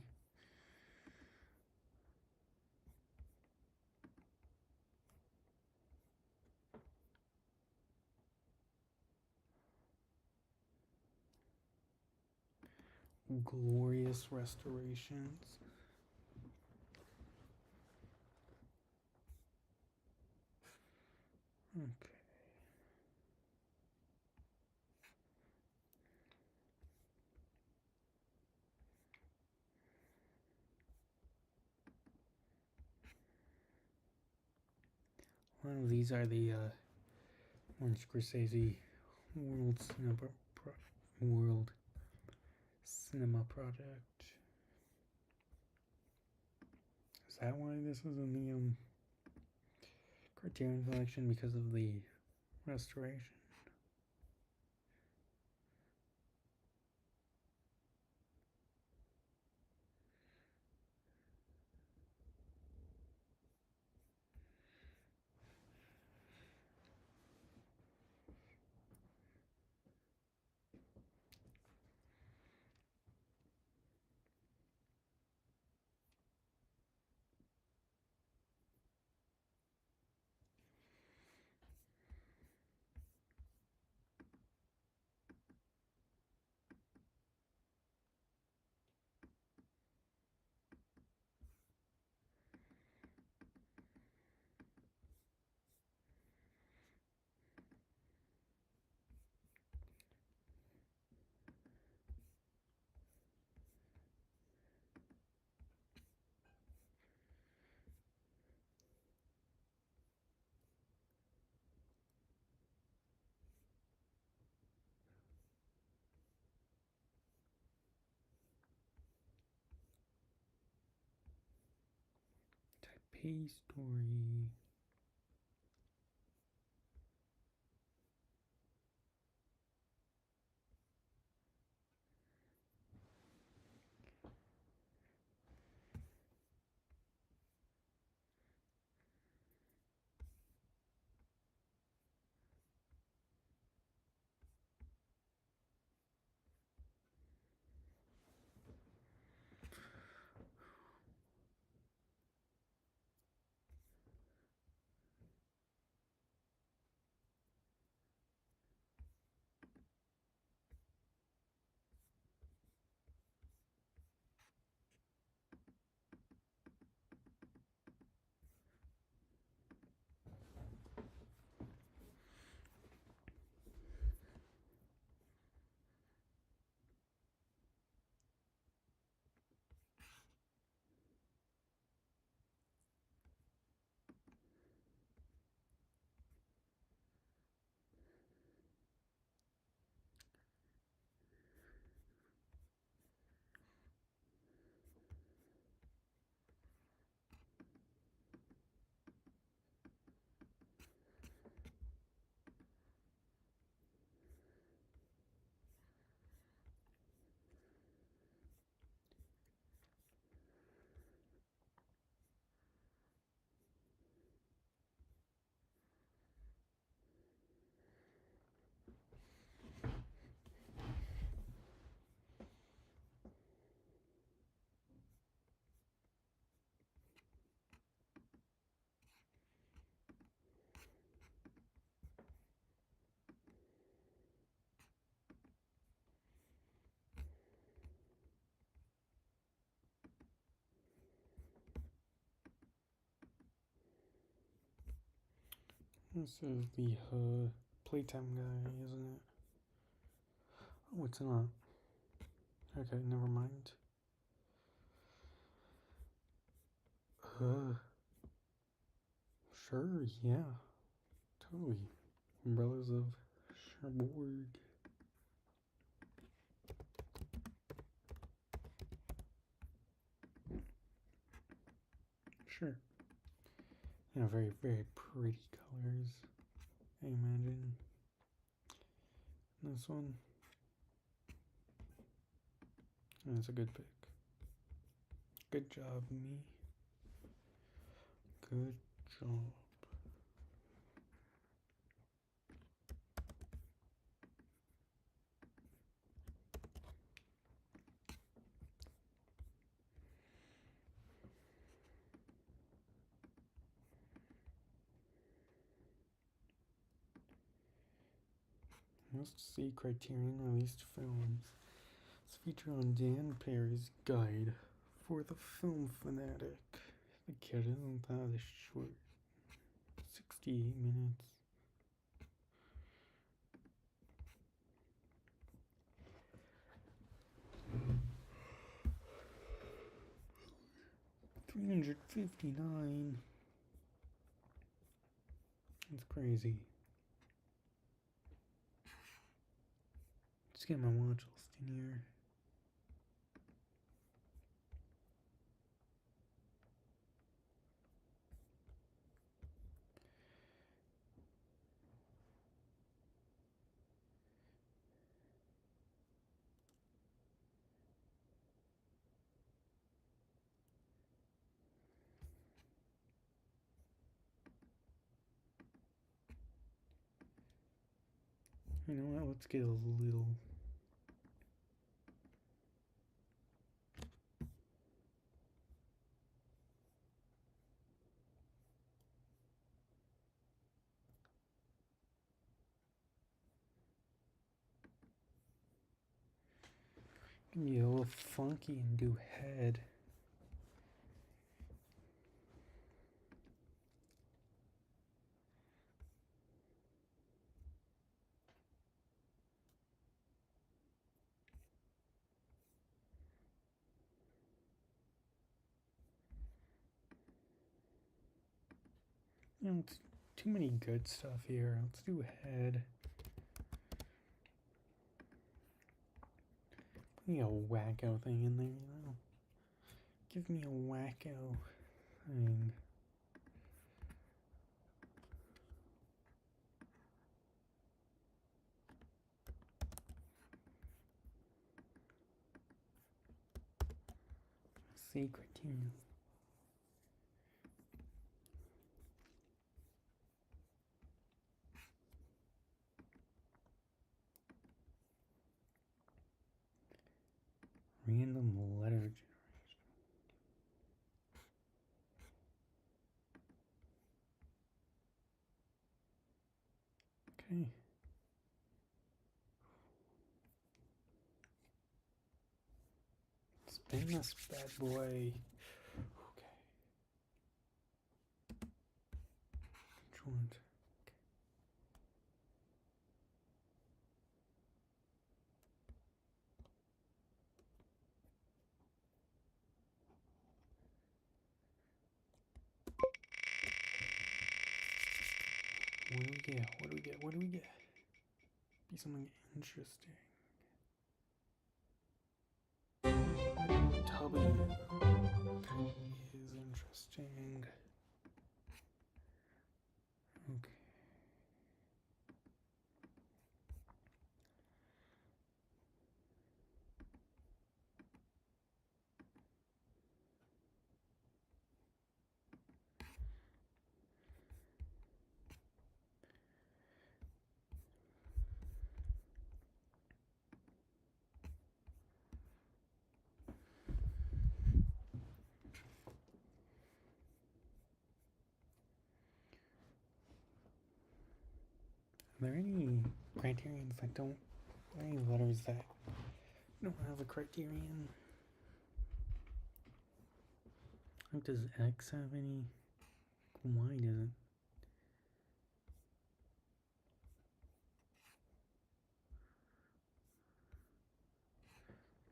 Glorious Restorations. Okay. One of these are the Martin Scorsese World Cinema Project. Is that why this is in the Criterion collection? Because of the restoration? Taipei Story. This is the playtime guy, isn't it? Oh, it's not. Okay, never mind. Sure, yeah. Totally. Umbrellas of Cherbourg. Sure. Yeah, very, very pretty colors, I imagine. This one. That's a good pick. Good job, me. Good job. Must see Criterion released films. It's featured on Dan Perry's Guide for the Film Fanatic. The kid isn't that short. 68 minutes. $359. That's crazy. Just get my watch list in here. You know what? Let's get a little. Be a little funky and do head. You know, it's too many good stuff here. Let's do head. Put a wacko thing in there, you know. Give me a wacko thing. Secret team. Random letter generation. Okay. Spin this bad boy. Okay. Joint. What do we get? What do we get? What do we get? Be something interesting. W is interesting. Okay. Are there any criterions that don't, any letters that don't have a criterion? Like, does X have any? Y doesn't.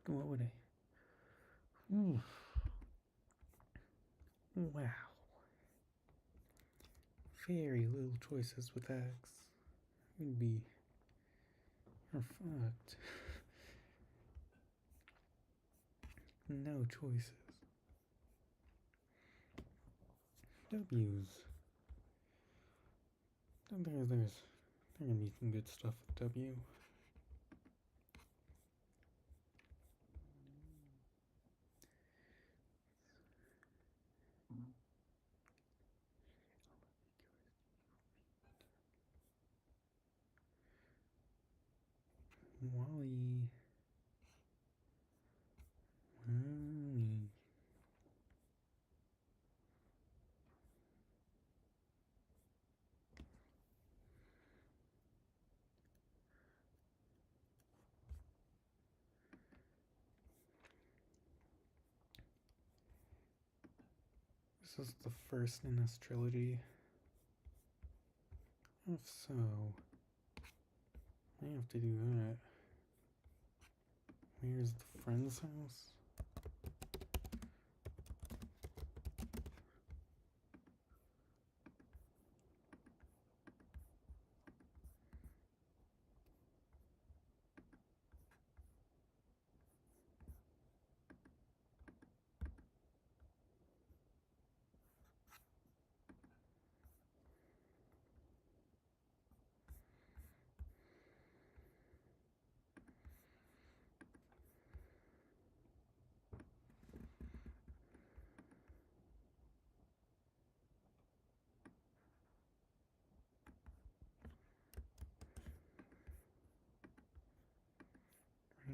What would I? Ooh. Wow. Very little choices with X. Would be. You're fucked. No choices. W's. There's gonna be some good stuff with W. Wally. Wally. This is the first in this trilogy. If so, I have to do that. Where's the friend's house?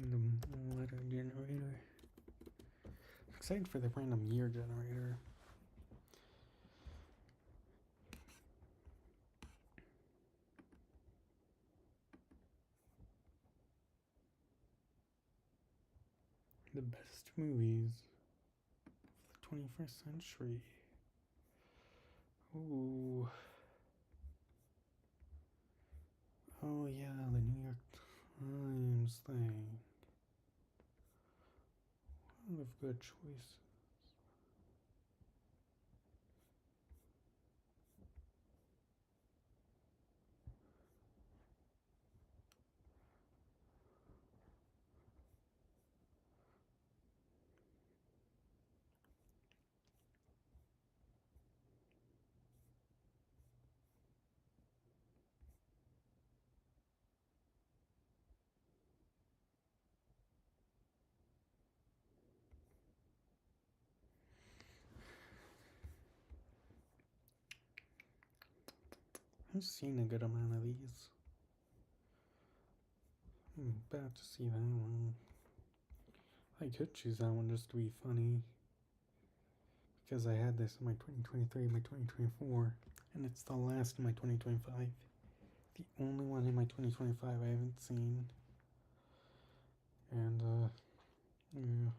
Random letter generator. I'm excited for the random year generator. The best movies of the 21st century. Ooh. Oh yeah, the New York Times thing. A lot of good choices. I've seen a good amount of these. I'm about to see that one. I could choose that one just to be funny. Because I had this in my 2023, my 2024, and it's the last in my 2025. The only one in my 2025 I haven't seen. And, yeah.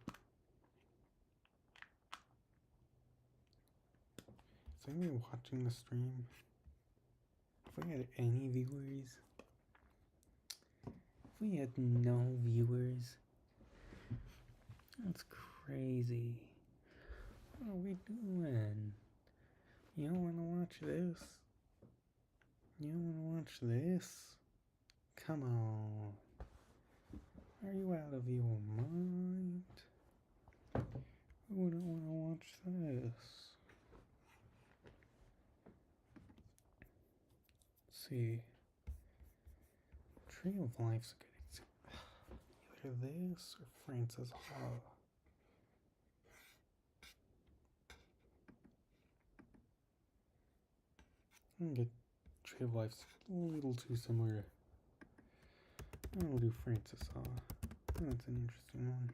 Is anybody watching the stream? If we had any viewers? If we had no viewers? That's crazy. What are we doing? You don't want to watch this? You don't want to watch this? Come on. Are you out of your mind? Who wouldn't want to watch this? Let's see. Tree of Life's a good example. Either this or Francis Ha. I'm gonna get Tree of Life's a little too similar. I'll do Francis Ha. That's an interesting one.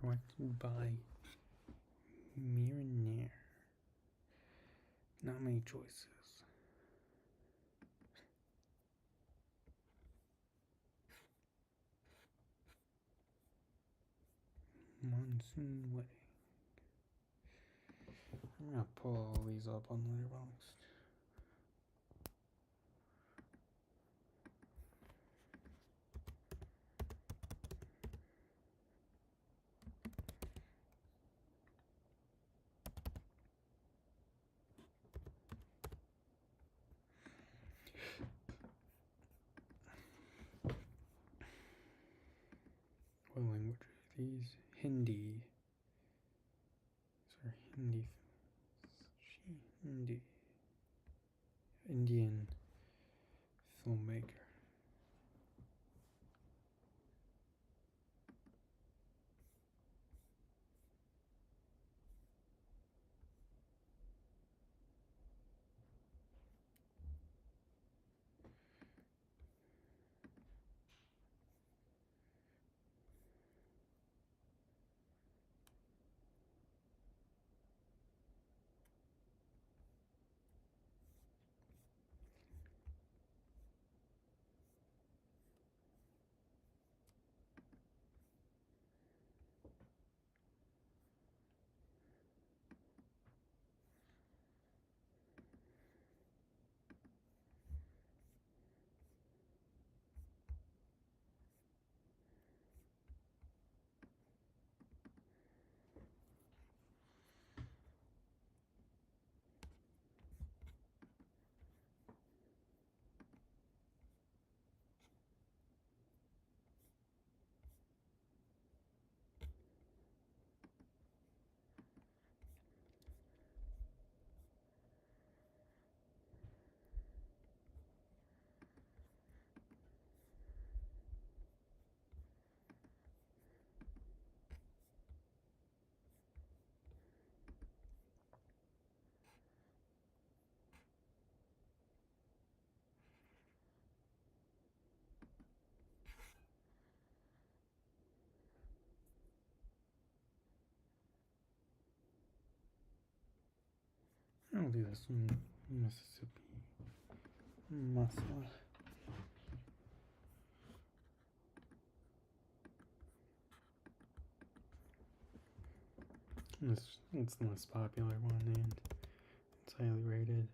Directed by Mirror. Not many choices. Monsoon Wedding. I'm gonna pull all these up on Letterboxd. What language are these? Hindi. These are Hindi. Hindi. Indian filmmaker. I'll do this one. Mississippi Muscle. It's the most popular one and it's highly rated.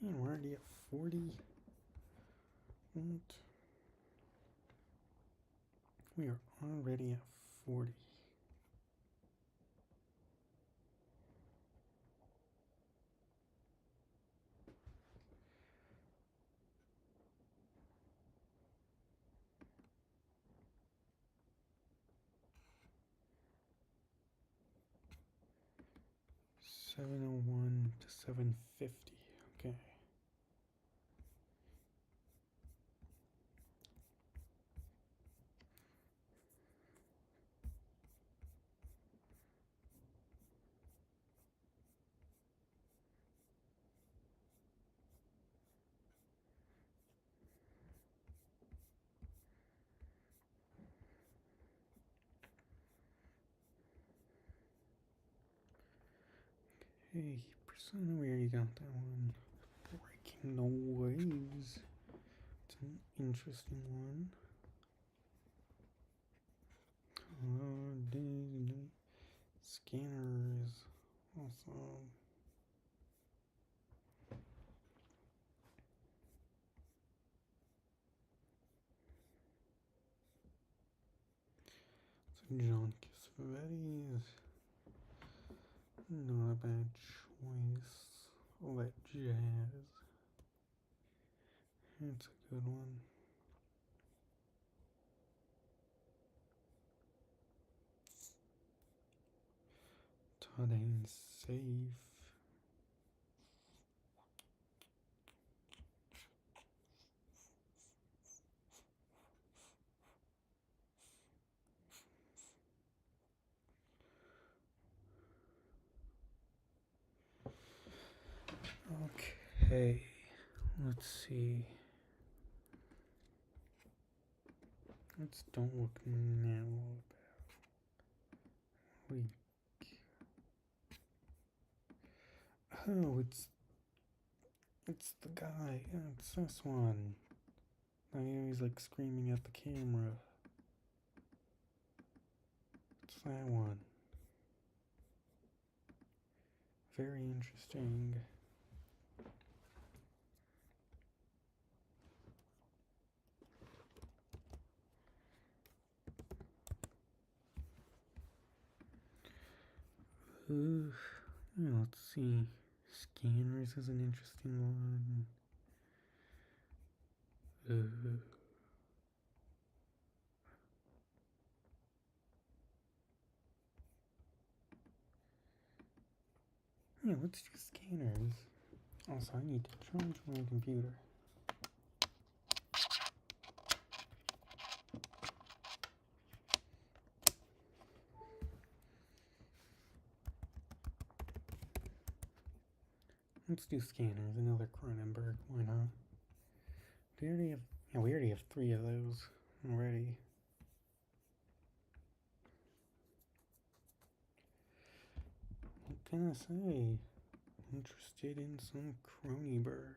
And we're already at 40. What? We are already at 40. $701 to $750. Okay. Hey, Persona, we already got that one. Breaking the Waves. It's an interesting one. Disney Scanners. Awesome. So John Cassavetes. Not a bad choice. All that jazz. It's a good one. Oh, that ain't safe. Okay, let's see. Let's don't look now. Week. Oh, it's the guy. It's this one. I he's like screaming at the camera. It's that one. Very interesting. Let's see. Scanners is an interesting one. Yeah, let's do scanners. Also, I need to charge my computer. Let's do scanners. Another Cronenberg. Why not? We already have 3 of those already. What can I say? Interested in some Cronenberg.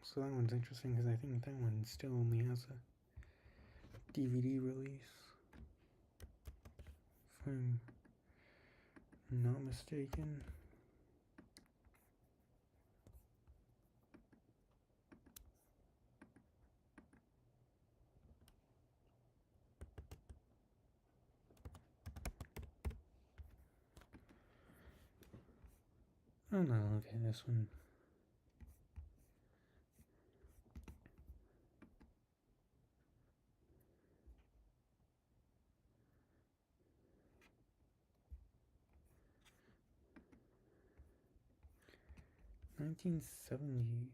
So that one's interesting because I think that one still only has a DVD release. If I'm not mistaken. Oh no, okay, this one. $1970s.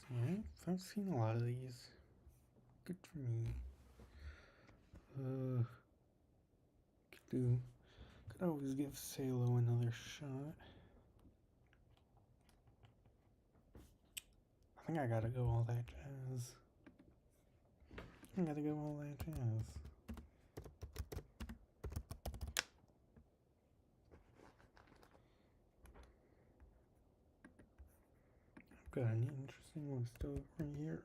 See, I've seen a lot of these. Good for me. Could always give Salo another shot. I think I gotta go all that jazz. I gotta go all that jazz. I've got an interesting one still right here.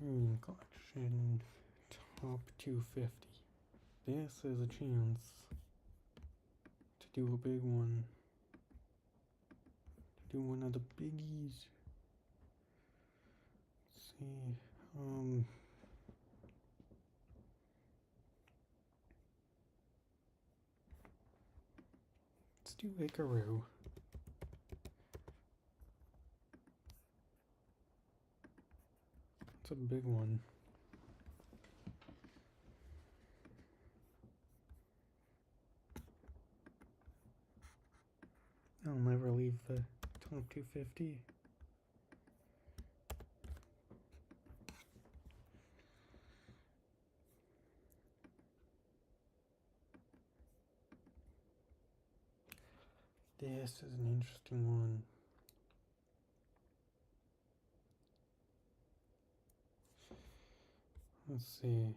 Criterion Collection Top 250. This is a chance to do a big one. To do one of the biggies. Let's see. Let's do Ikaru. It's a big one. I'll never leave the top 250. This is an interesting one. Let's see.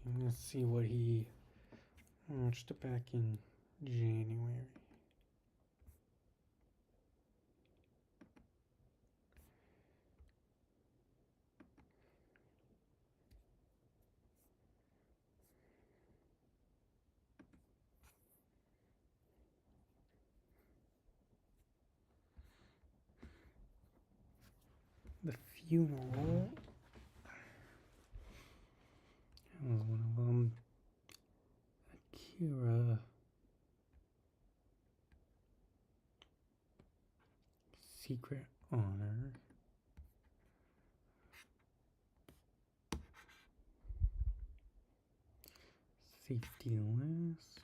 I'm gonna see what he watched it back in January. The Funeral. That was one of them. Akira. Secret Honor. Safety List.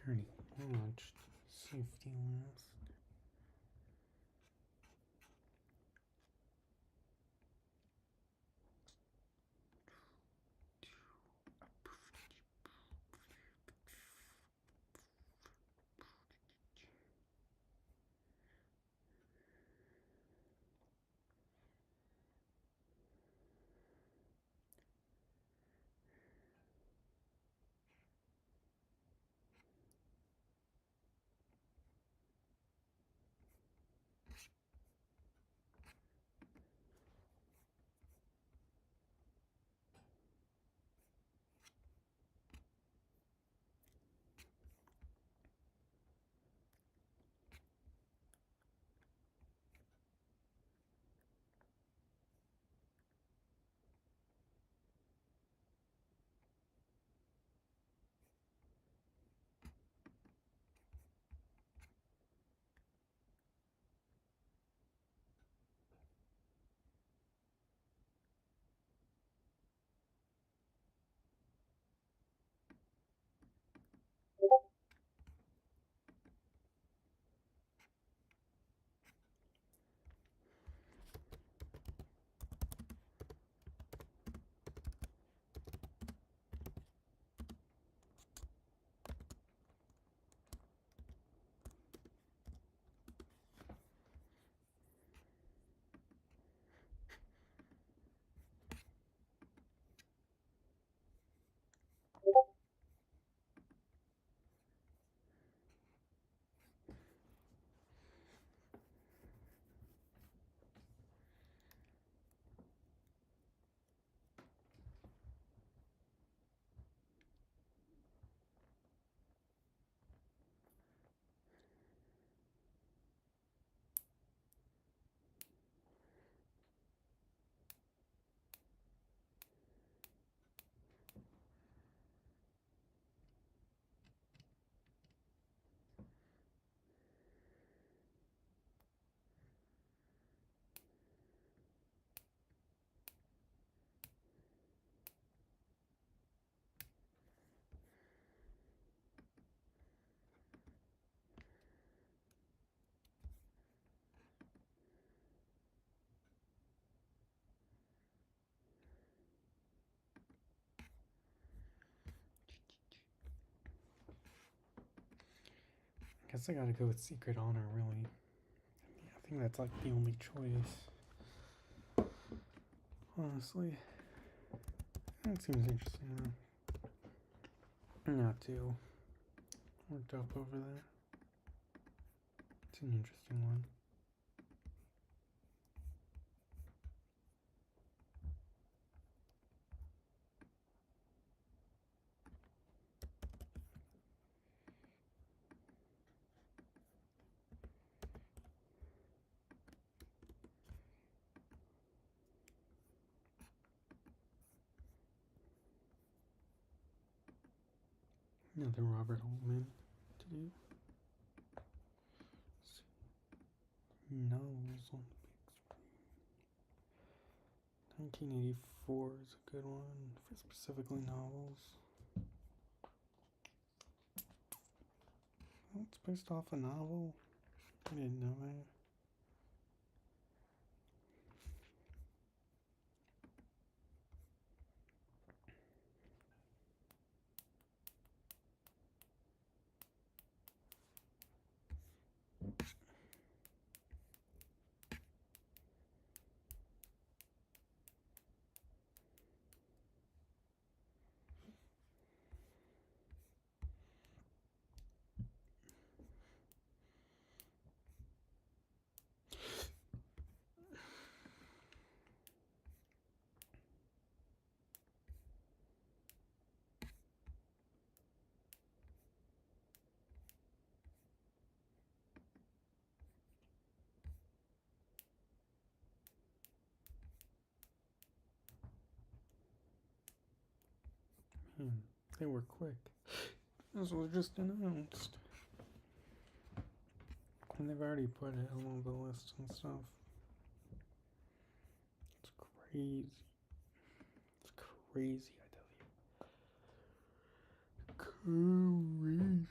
Already watched Safety List. guess I gotta go with Secret Honor, really. I think that's like the only choice. Honestly. That seems interesting though. Not too worked up over that. It's an interesting one. Another Robert Altman to do. Novels on the big screen. 1984 is a good one for specifically novels. Oh, it's based off a novel. I didn't know that. They were quick. This was just announced. And they've already put it on the list and stuff. It's crazy. It's crazy, I tell you. Crazy.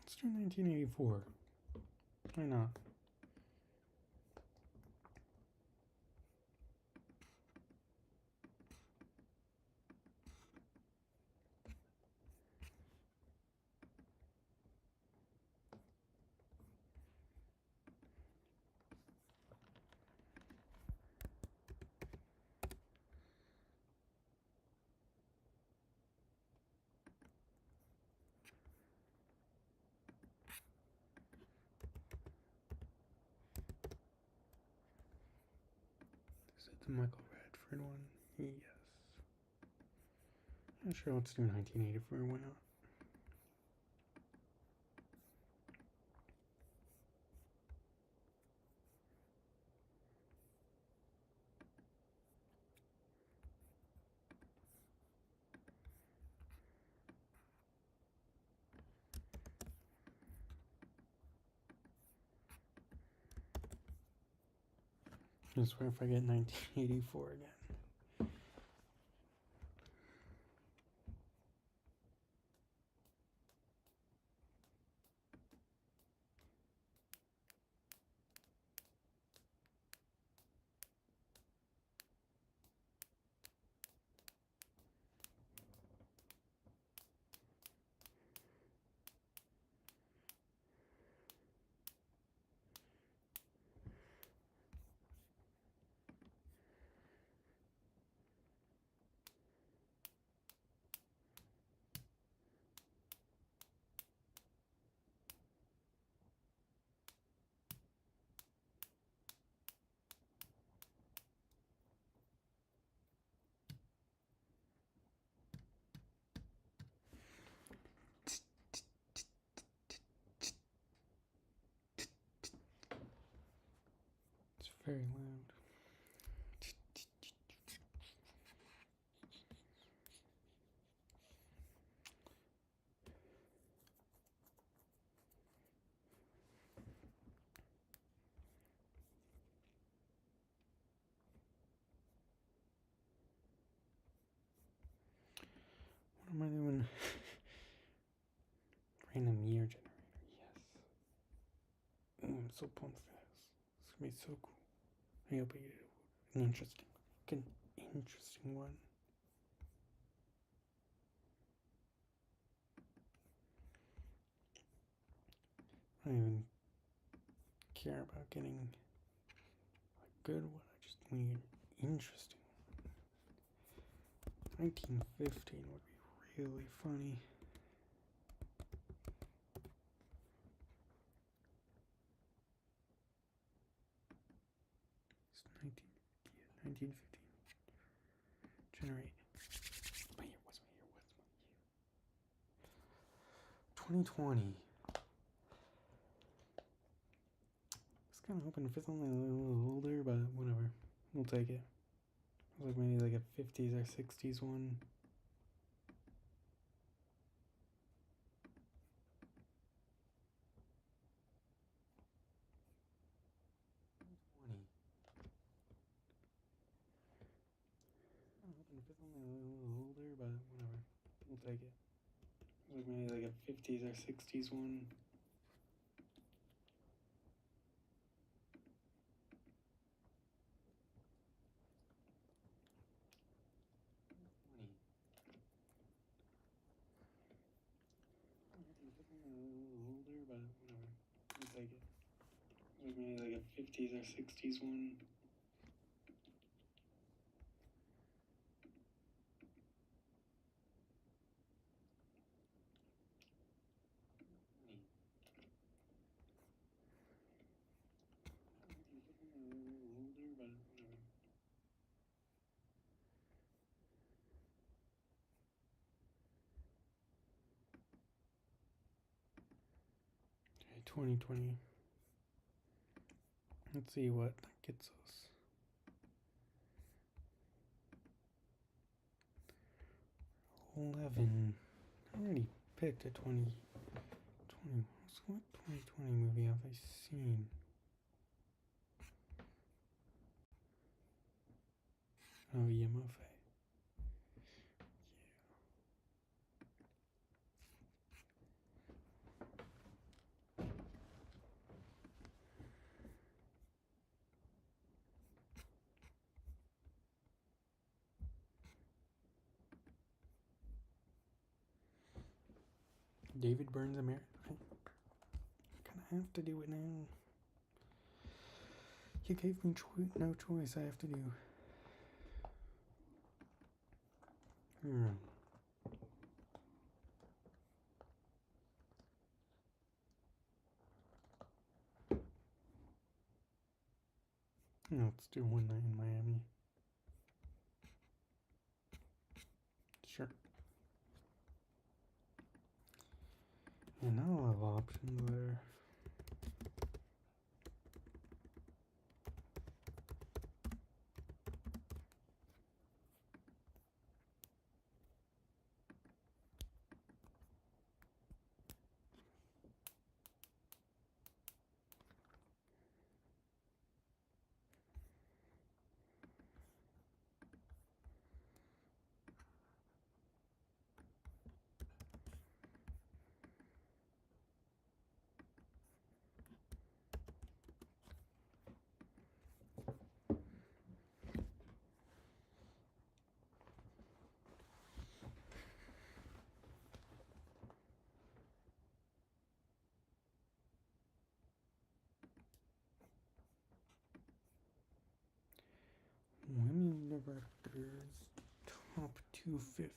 Let's do 1984. Why not? Is it the Michael Radford one? Yes. Yeah, sure, let's do 1984. Why not? I swear if I get 1984 again. very loud. What am I doing? Random year generator, yes. Ooh, I'm so pumped for this. It's gonna be so cool. I hope I get an interesting one. I don't even care about getting a good one. I just need an interesting one. 1915 would be really funny. It's 1915. Generate. What's my year? 2020. I was kind of hoping for something a little older, but whatever. We'll take it. I was like maybe like a 50s or 60s one. I'm hoping for something a little older, but whatever. We'll take it. I was like maybe like a 50s or 60s one. I'm hoping for something a little older, but whatever. We'll take it. Like maybe like a 50s or 60s one. I'm hoping for something a little older, but whatever. Okay, 2020. Let's see what that gets us. 11. I already picked a 2020. What 2020 movie have I seen? Oh, EMFA. David Burns America. I kind of have to do it now. You gave me no choice. I have to do. Let's do One Night in Miami. Sure. Yeah, not a lot of options there. Women directors, top 250.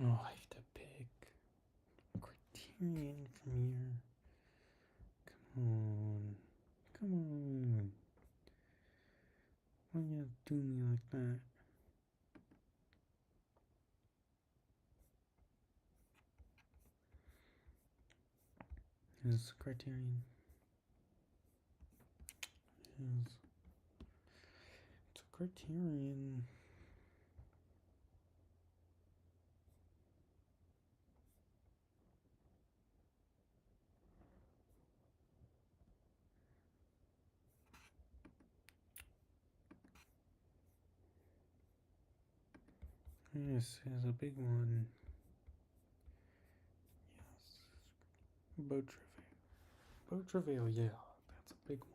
Oh, I have to pick Criterion from here. Come on. Come on. Why you do me like that? This is Criterion. is. It's a Criterion. This is a big one. Yes. Boat travail. Boat travail, yeah. That's a big one.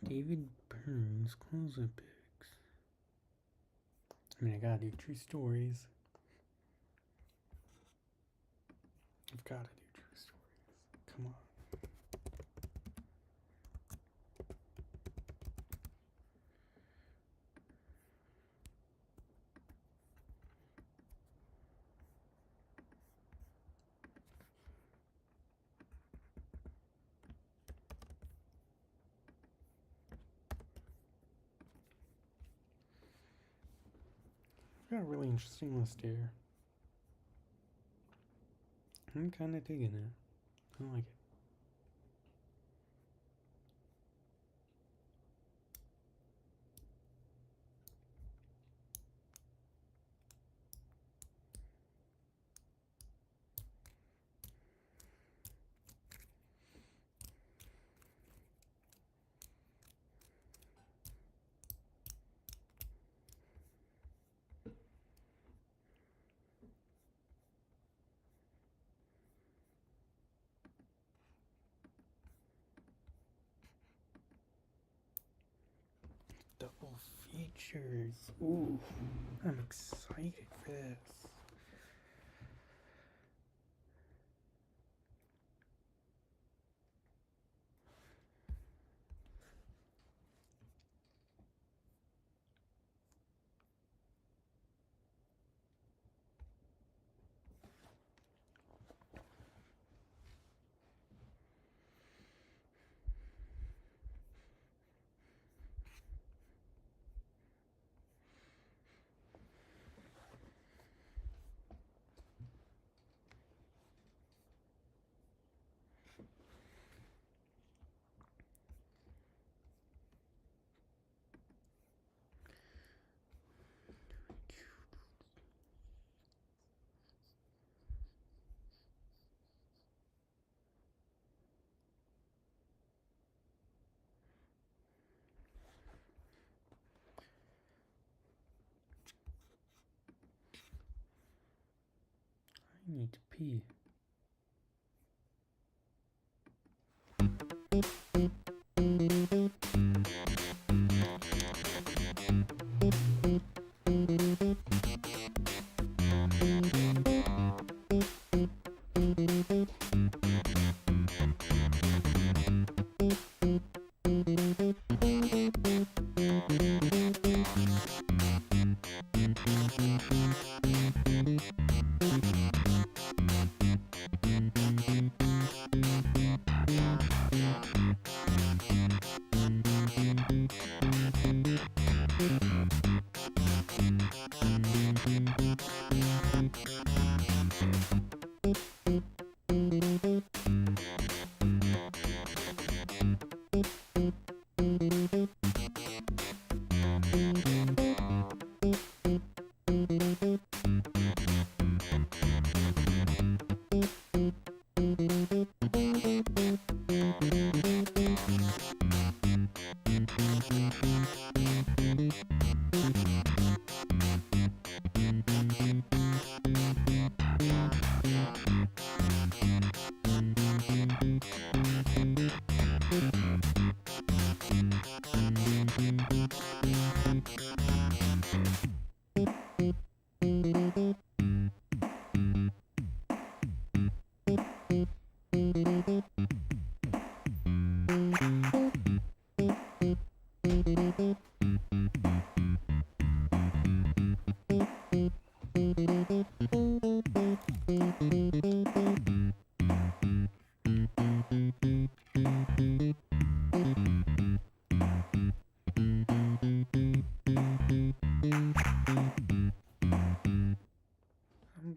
David Burns, closer picks. I mean, I gotta do true stories. I've gotta do true stories. Come on. I've got a really interesting list here. I'm kind of digging it. I like it. Double features. Ooh, I'm excited for this. I need to pee. I'm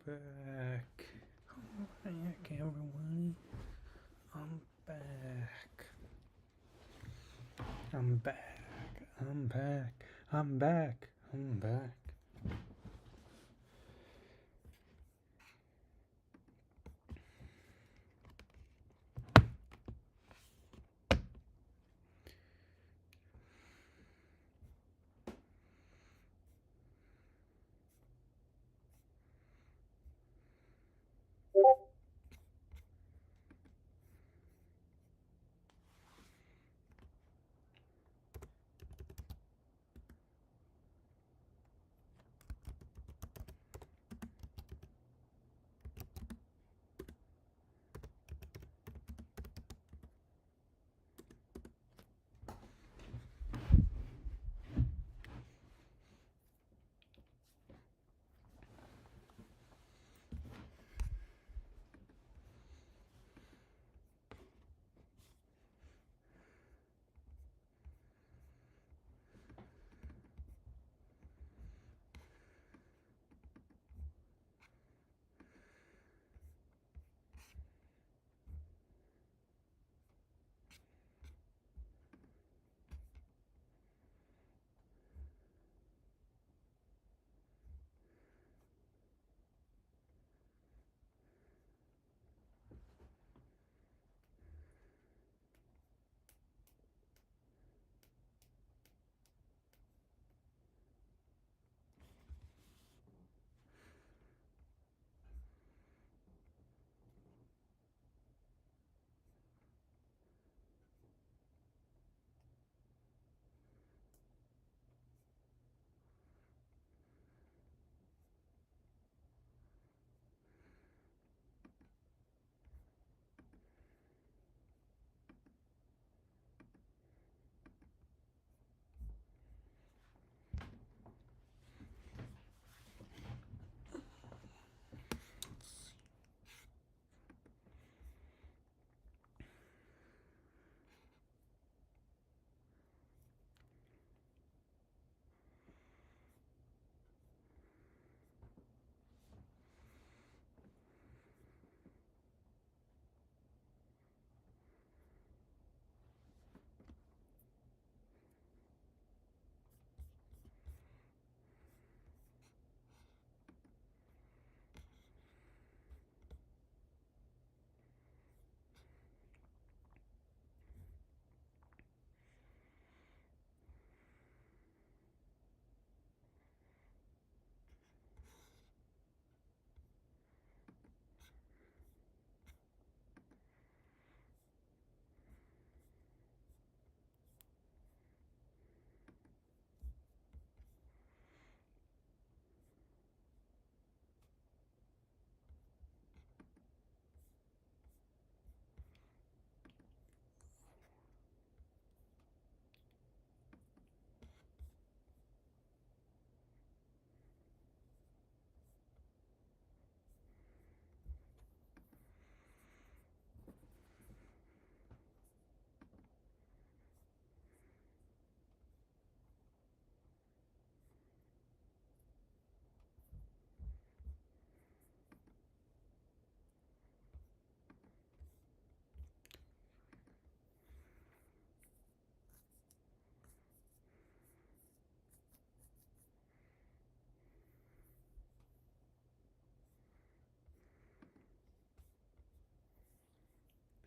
back. I'm back, everyone. I'm back. I'm back. I'm back. I'm back. I'm back.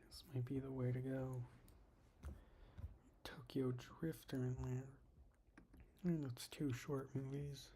This might be the way to go. Tokyo Drifter in there. And it's 2 short movies.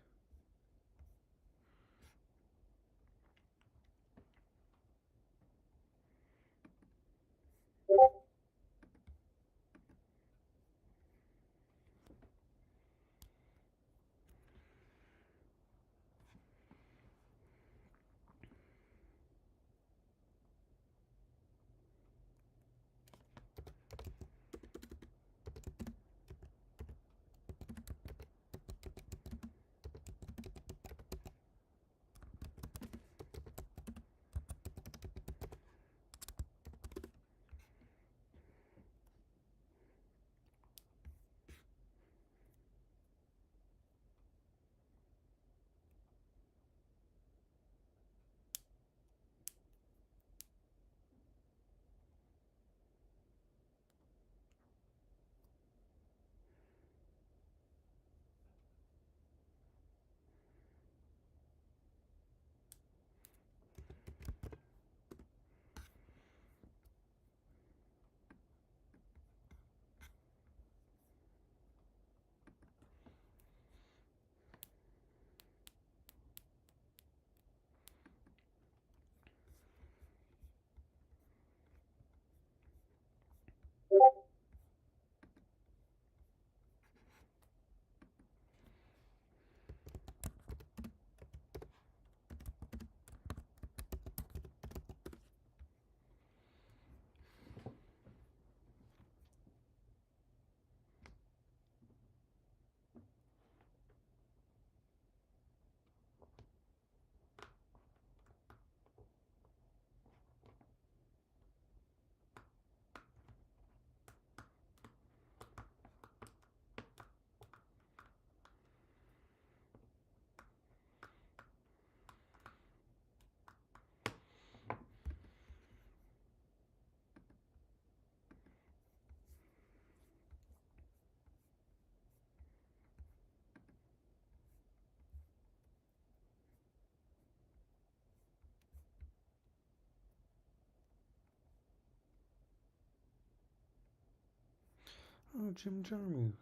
Oh, Jim Jarmusch.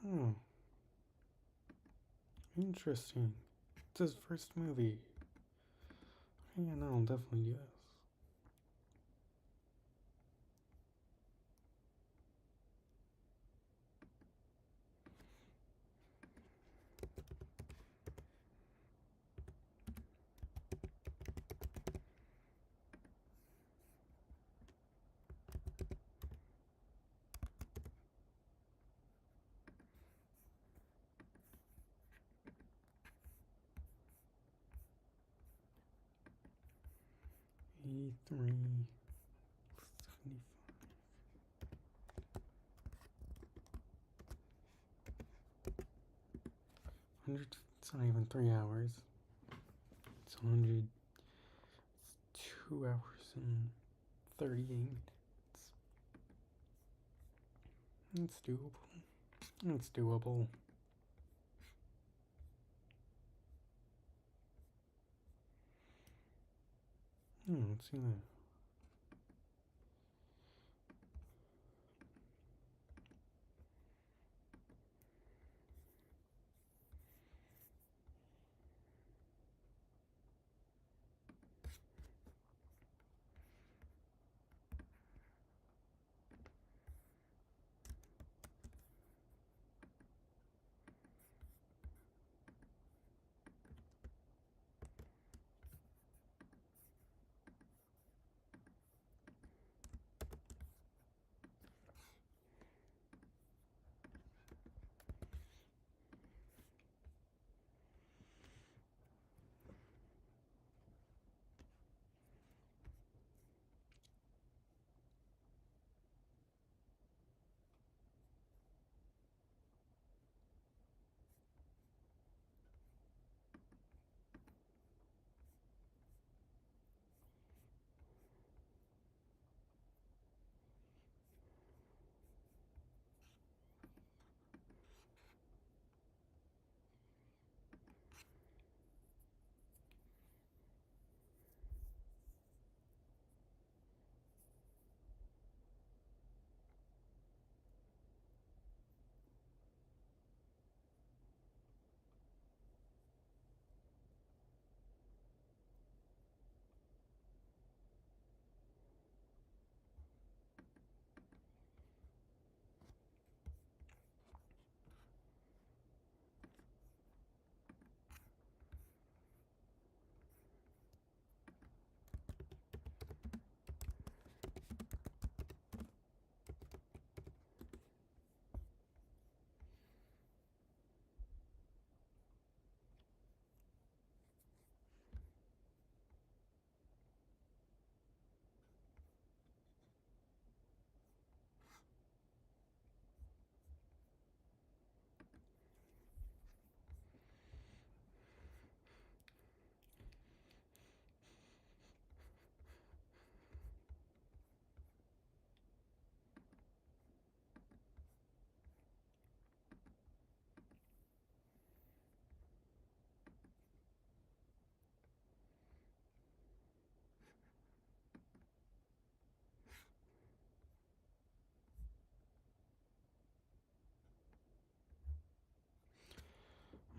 Oh, interesting. It's his first movie. Yeah, no, definitely yes. E3 100. It's not even 3 hours. It's 100. It's 2 hours and 38 minutes. It's doable. It's doable. Let's see that.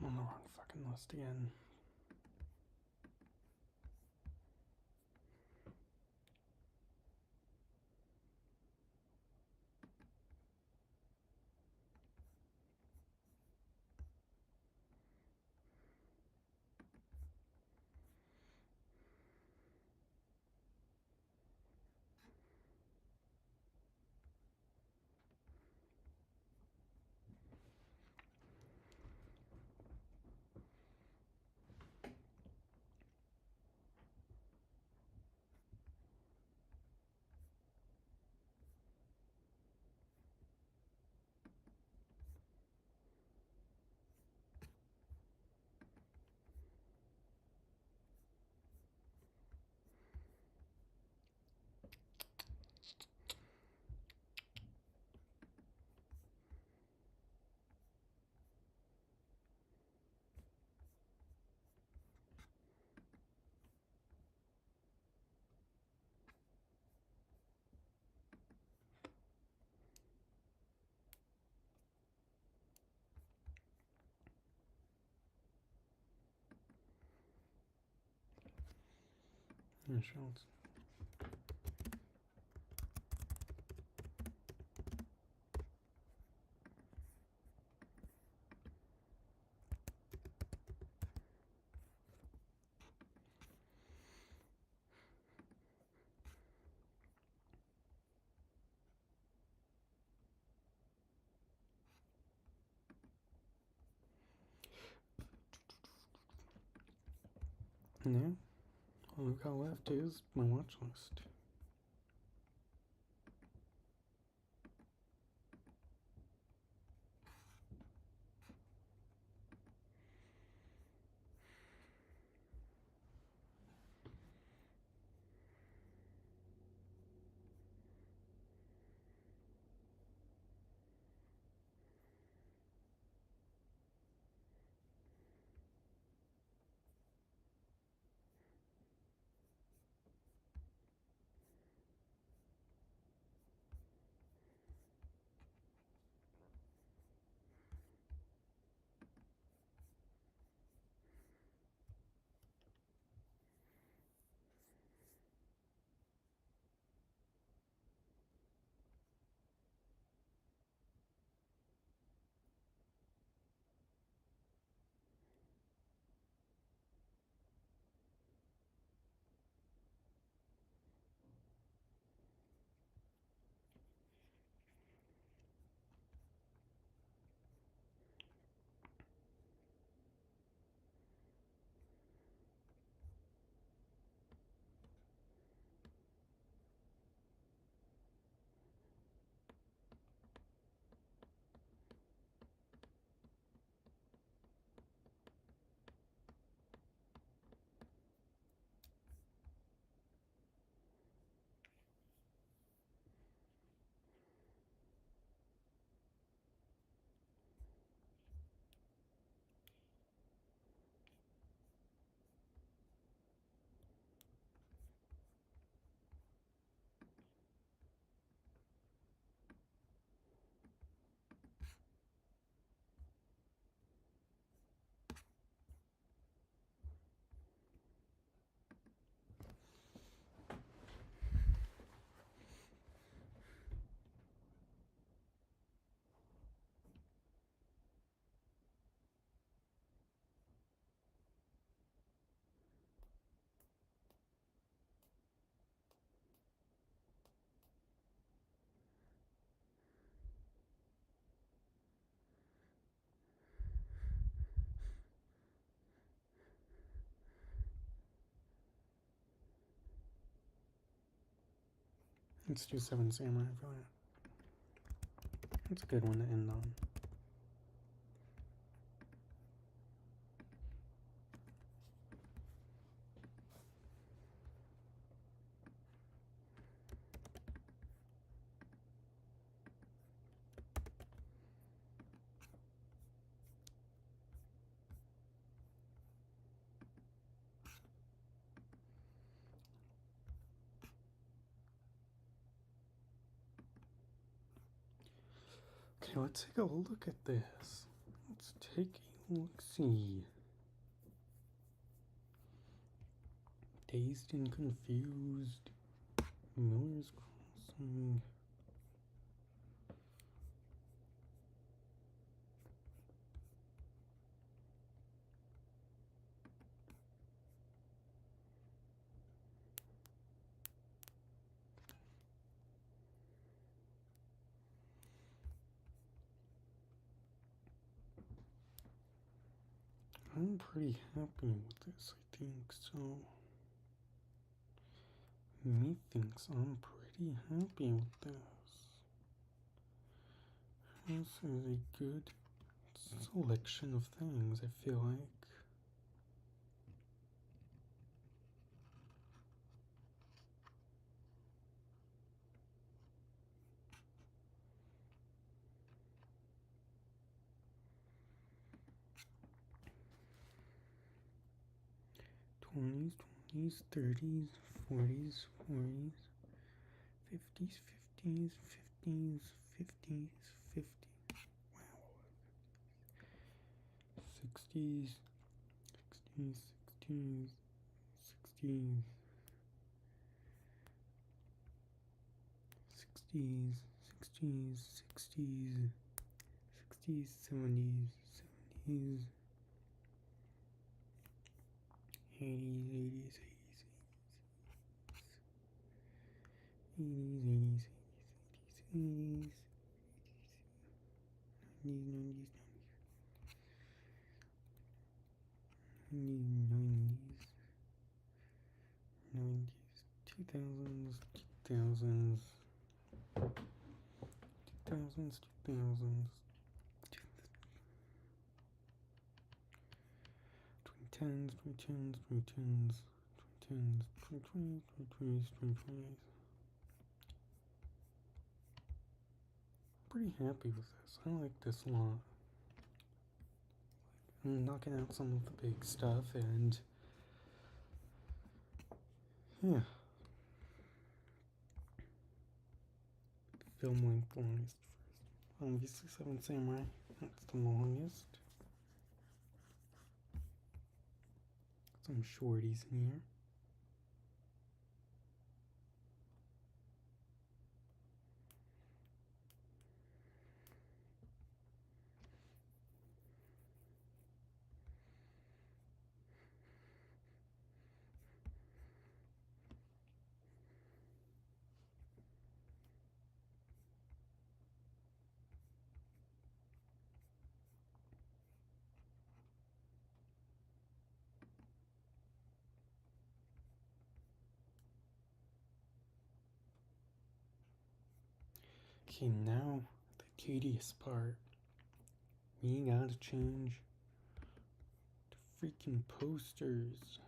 I'm on the wrong fucking list again. Yeah, sure. Let's... And then all we've got left is my watch list. Let's do Seven Samurai for that. That's a good one to end on. Okay, let's take a look at this. Let's take a look-see. Dazed and Confused. Miller's Crossing. I'm pretty happy with this, I think so. Me thinks I'm pretty happy with this. This is a good selection of things, I feel like. '20s, '20s, '30s, '40s, '40s, '50s, '50s, '50s, '50s, '50s. Wow. '60s, '60s, '60s, '60s. 60s, 60s, 60s, 60s, 70s, 70s, 80s, 80s, 80s, 80s, 80s, 80s, 80s, 90s, 90s, 90s, 2000s, 2000s, 2000s, 2000s, 2010s, 2010s, 2010s, 2010s, 2020s, 2020s, 2020s. Pretty happy with this. I like this a lot. I'm knocking out some of the big stuff, and yeah. Film length longest first. Obviously, Seven Samurai. That's the longest. Some shorties in here. Okay, now the tedious part. We gotta change the freaking posters.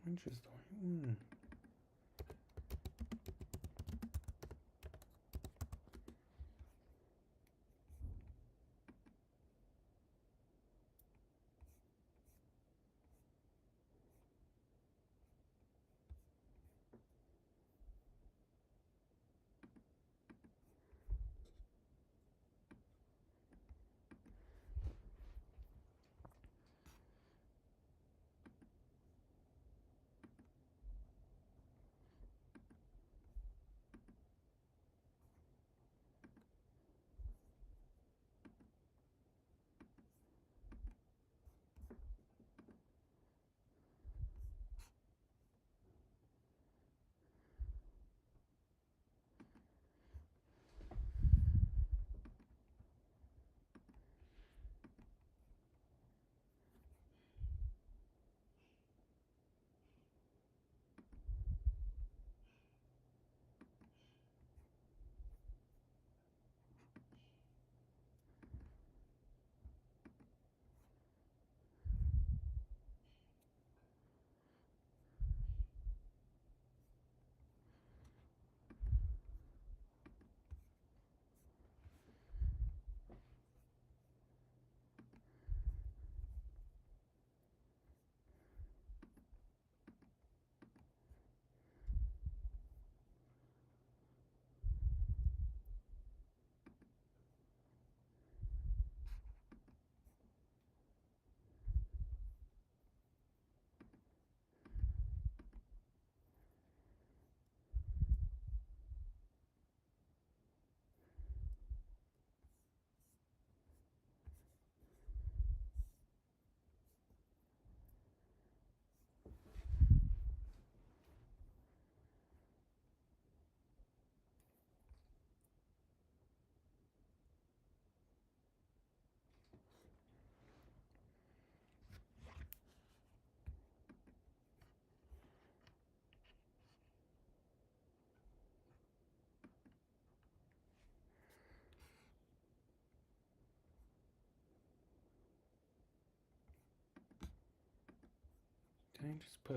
Which is the right one? I just put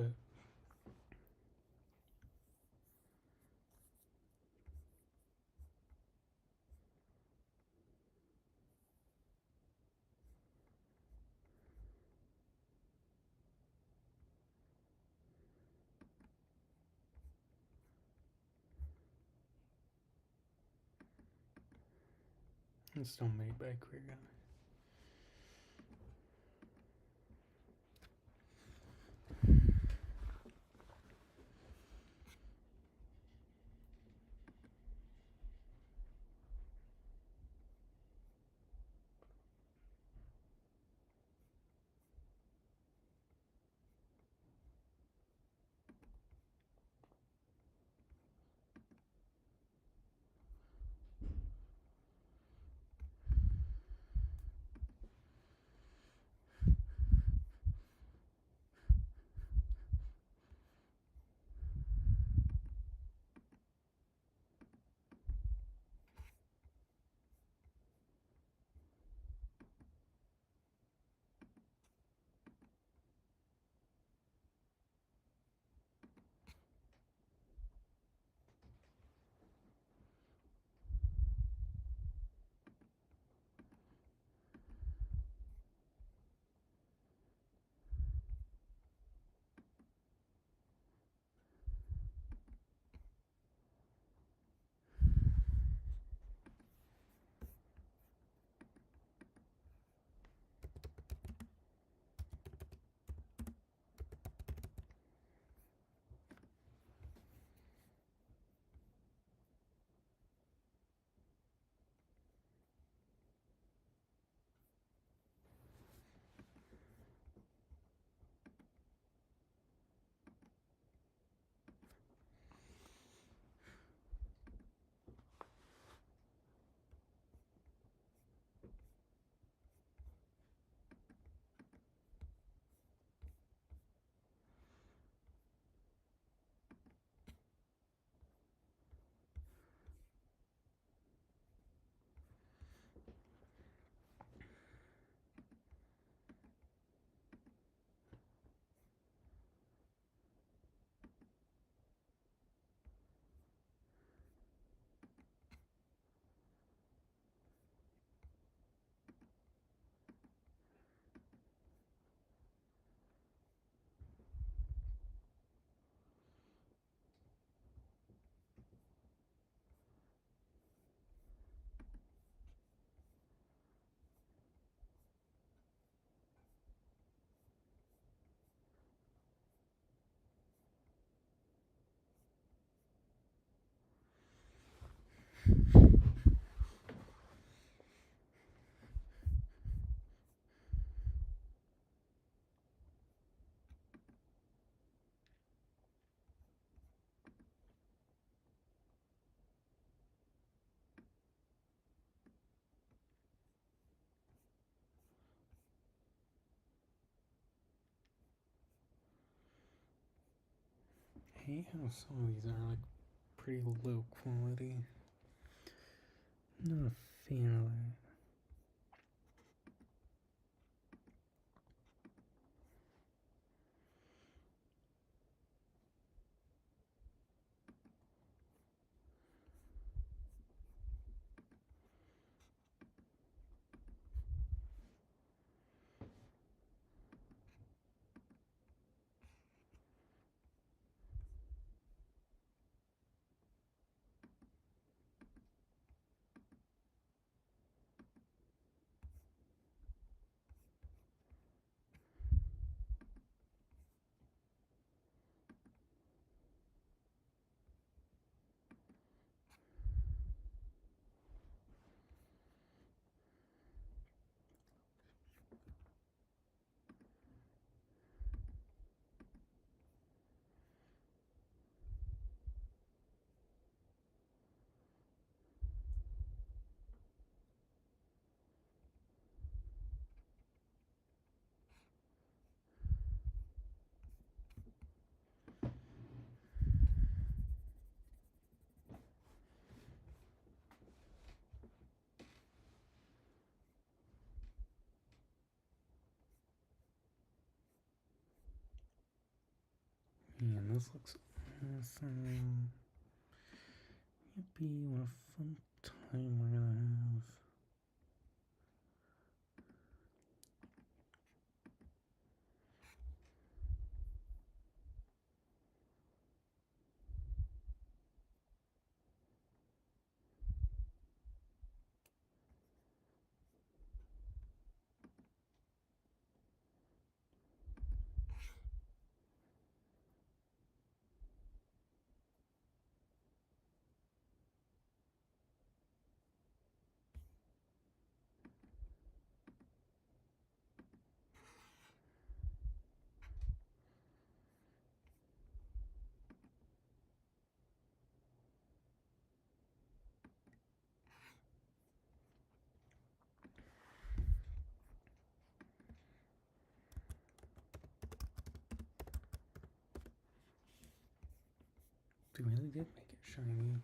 it's still made by Criterion. I hate how some of these are like pretty low quality. Not a fan of that. Man, this looks awesome. Yippee, what a fun time we're gonna have. They really did make it shiny.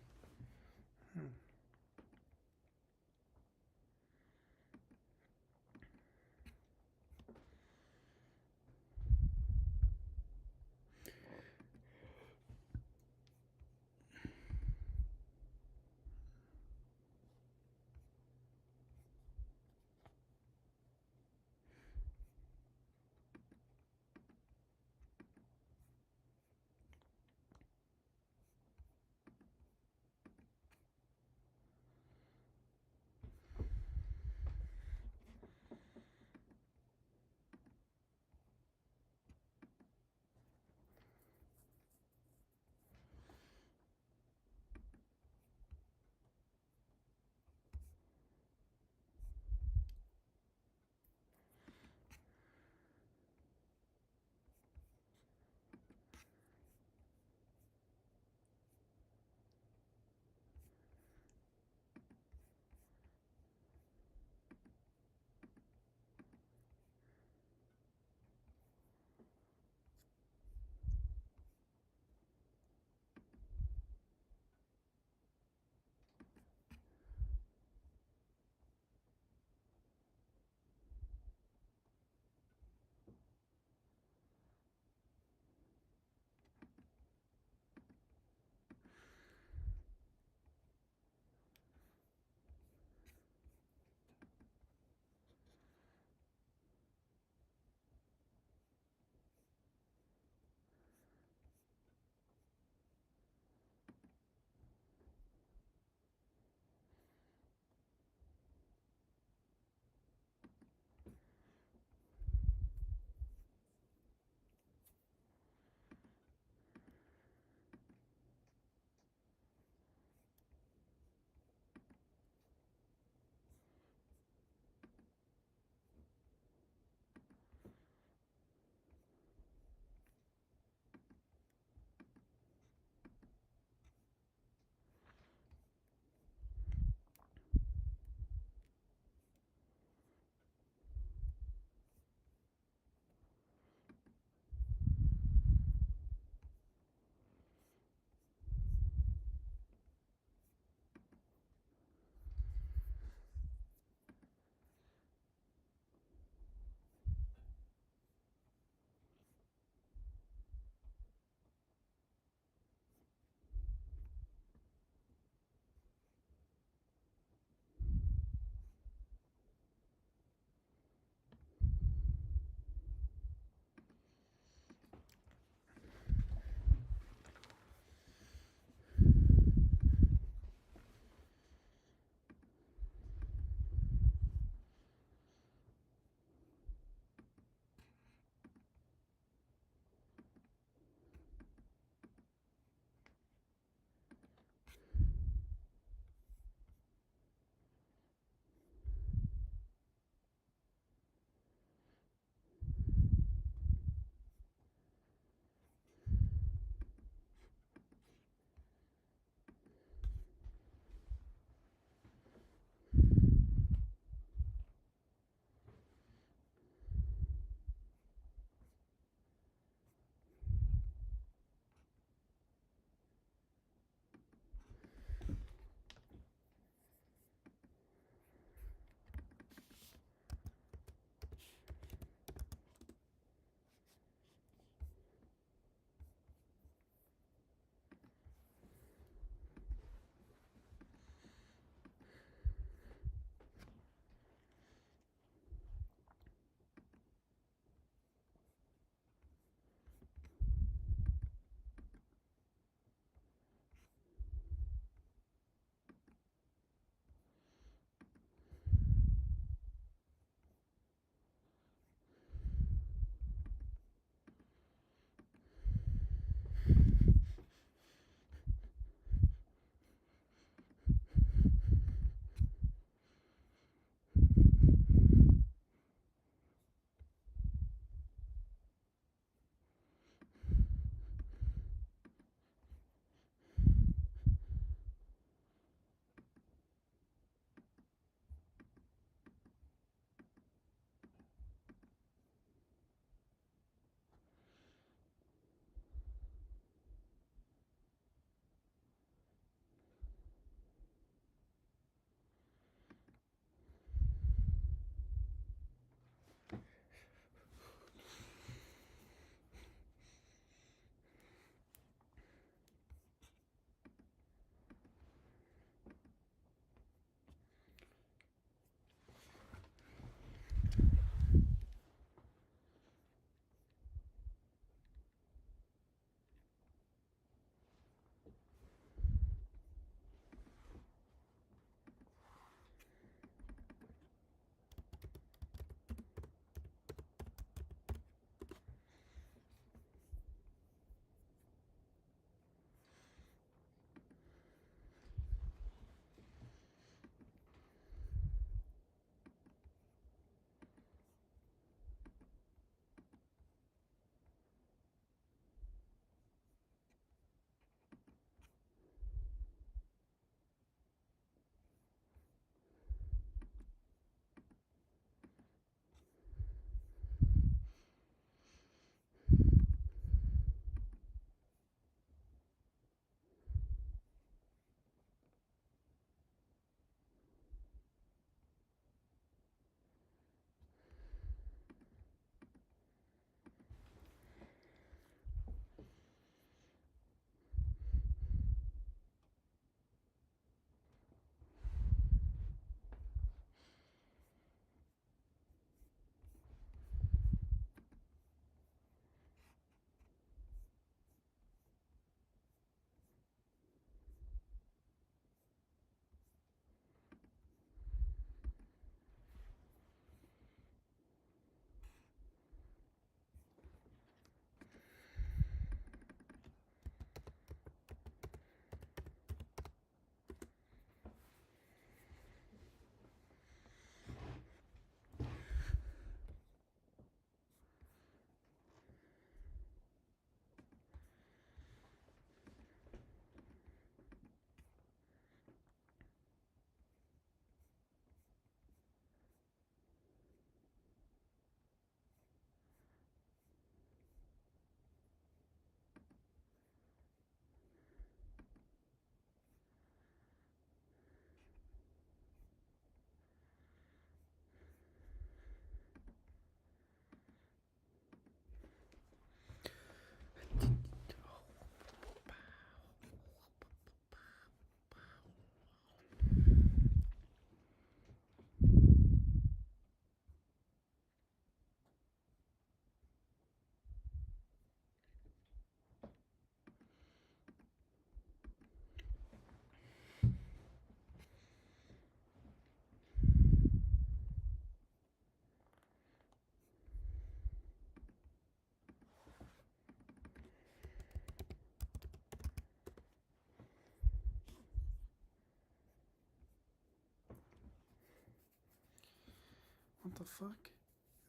What the fuck?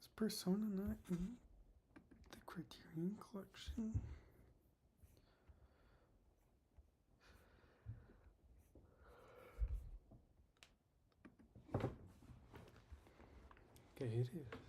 Is Persona not in the Criterion collection? Okay, it is.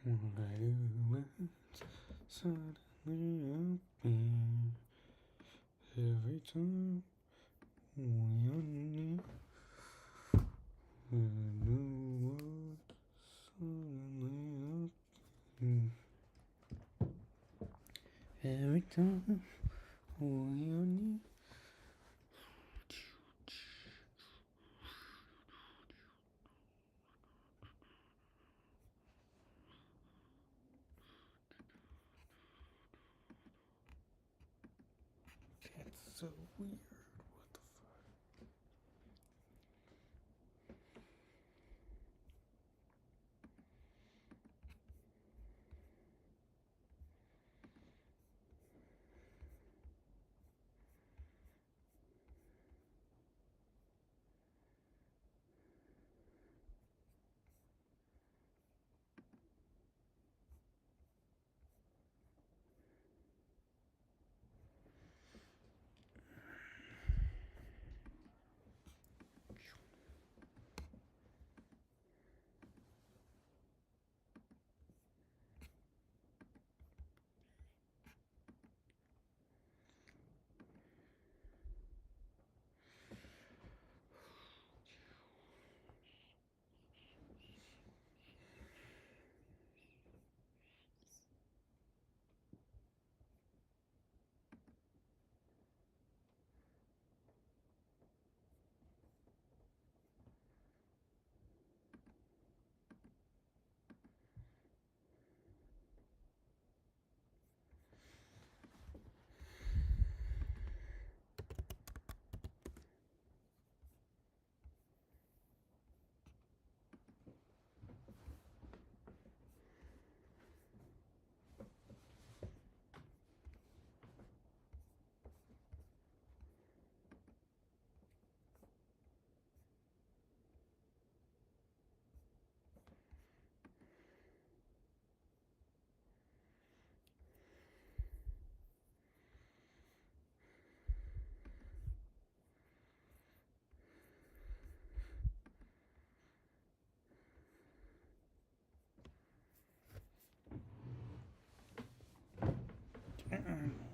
Violence suddenly appear every time we are near. A new world suddenly appear every time we are near. That's so weird. What the fuck?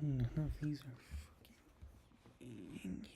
None of these are fucking inherent.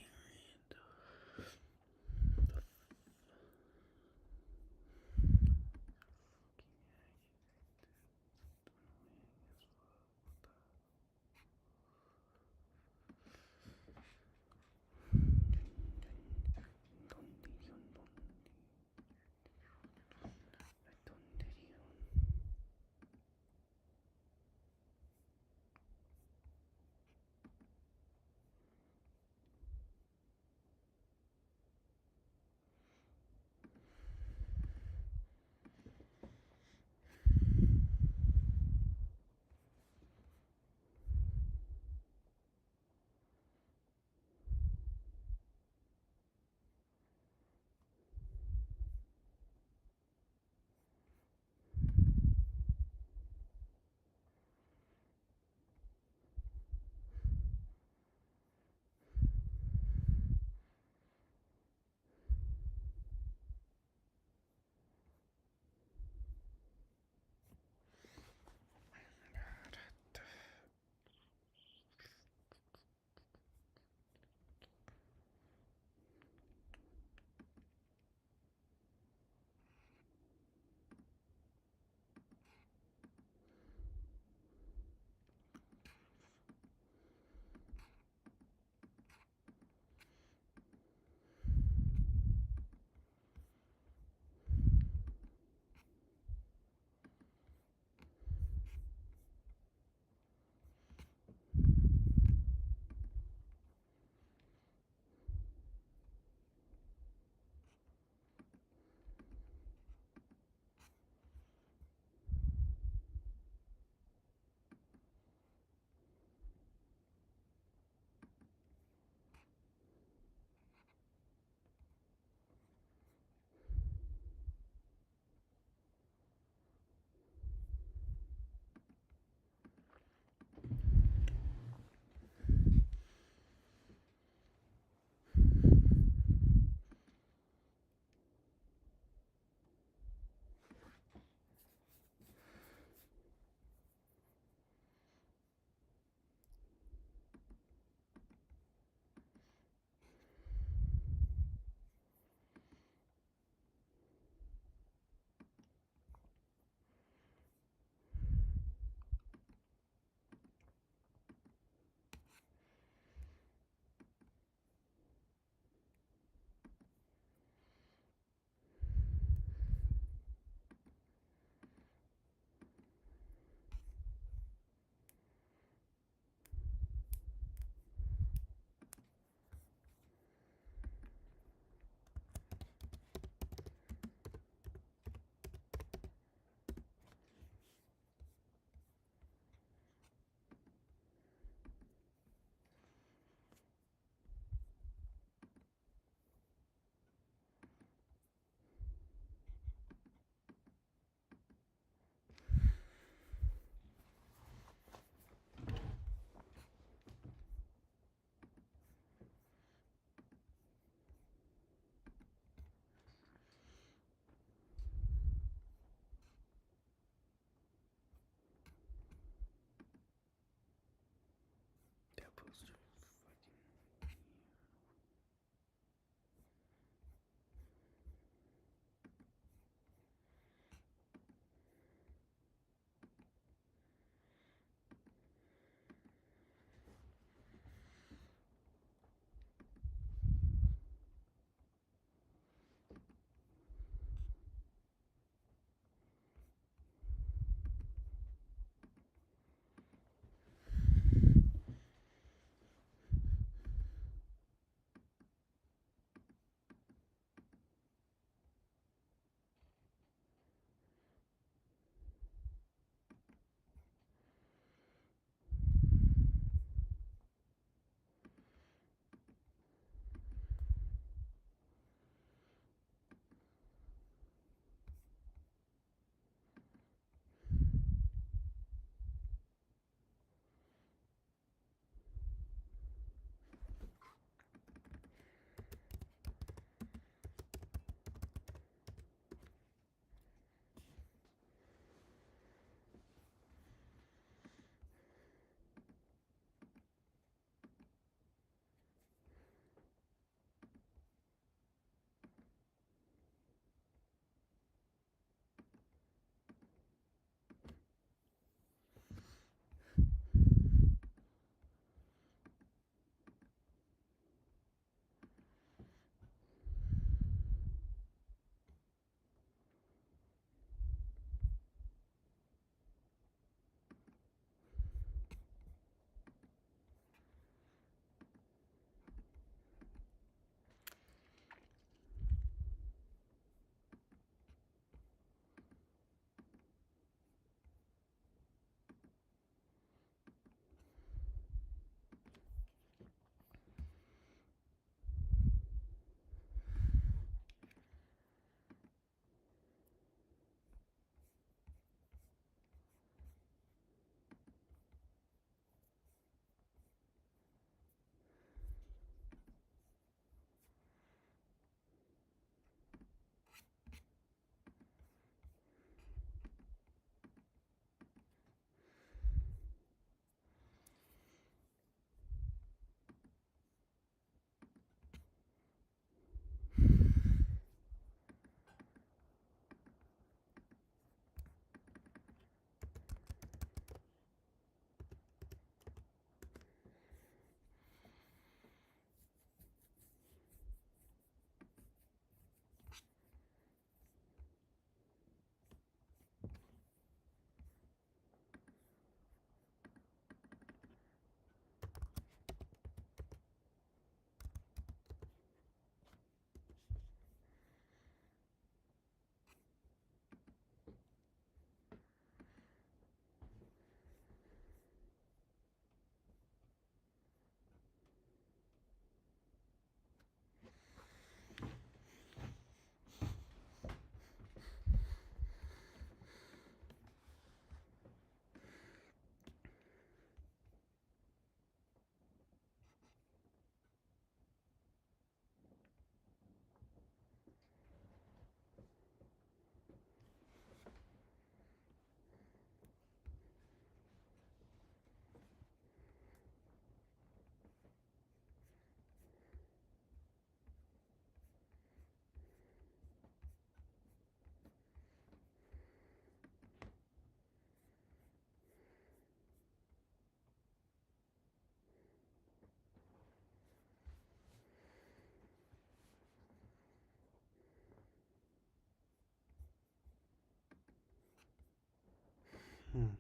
Hmm.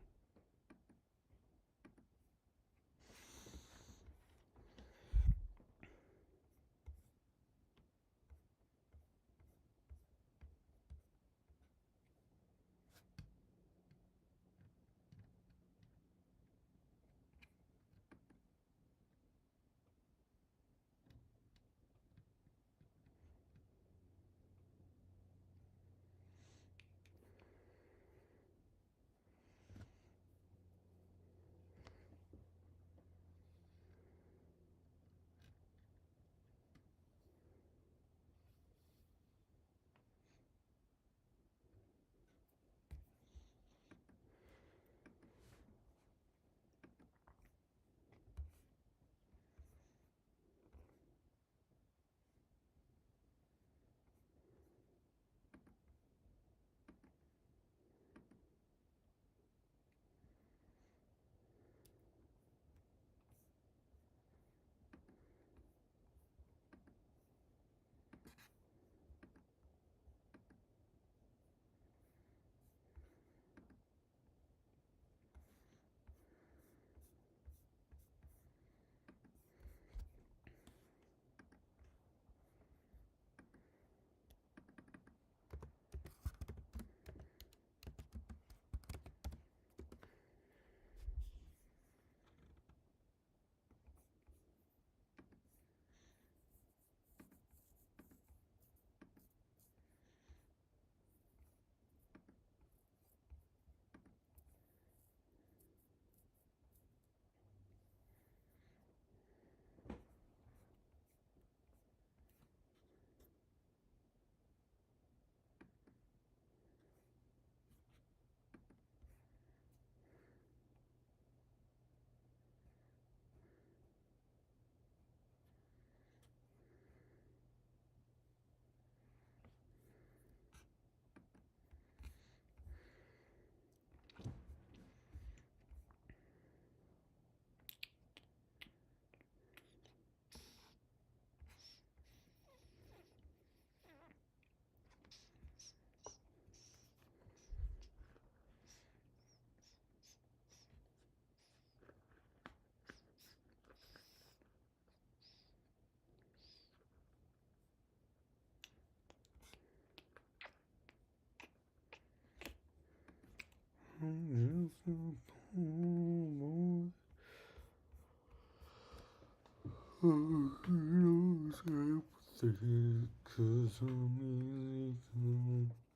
Cause I'm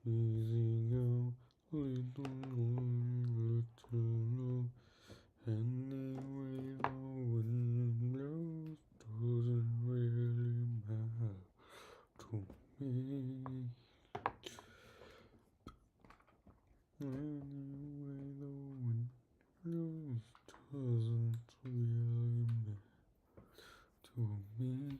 easy go, little anyway, the wind blows doesn't really matter to me. Anyway, the wind blows doesn't really matter to me.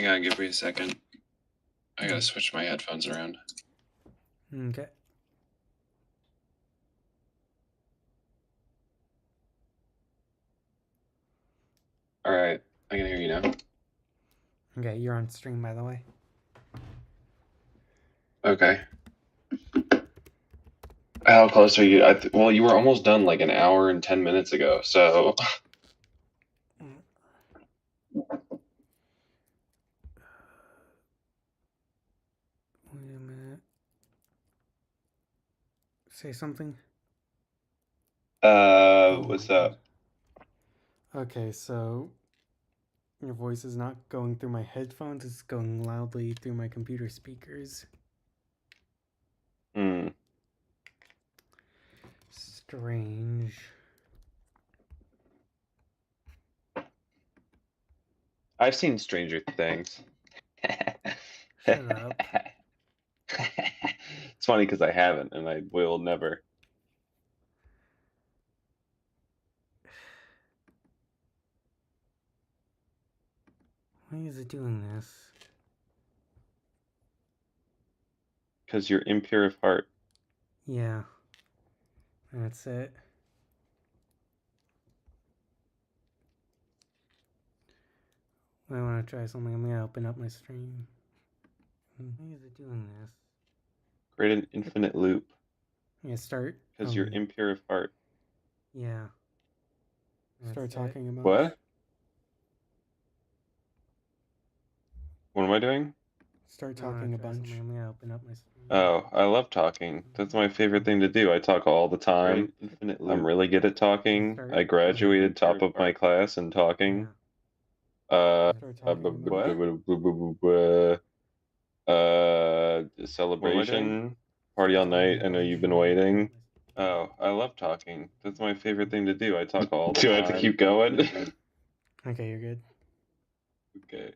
Hang on, give me a second. I gotta switch my headphones around. Okay. All right, I can hear you now. Okay, you're on stream, by the way. Okay. How close are you? Well, you were almost done like an hour and 10 minutes ago, so. Wait a minute. Say something. What's up? Okay, so your voice is not going through my headphones, it's going loudly through my computer speakers. Hmm. Strange. I've seen Stranger Things. Shut up. It's funny because I haven't, and I will never. Why is it doing this? Because you're impure of heart. Yeah. That's it. I want to try something. I'm going to open up my stream. Why is it doing this? Create an infinite loop. Yeah, start. Because you're impure of heart. Yeah. Start talking about. What? What am I doing? Start talking a bunch. I'm going to open up my stream. Oh, I love talking. That's my favorite thing to do. I talk all the time. I'm really good at talking. I graduated top of my class in talking. Celebration, party all night. I know you've been waiting. Oh, I love talking. That's my favorite thing to do. I talk all the time. Do I have to keep going? Okay, you're good. Okay.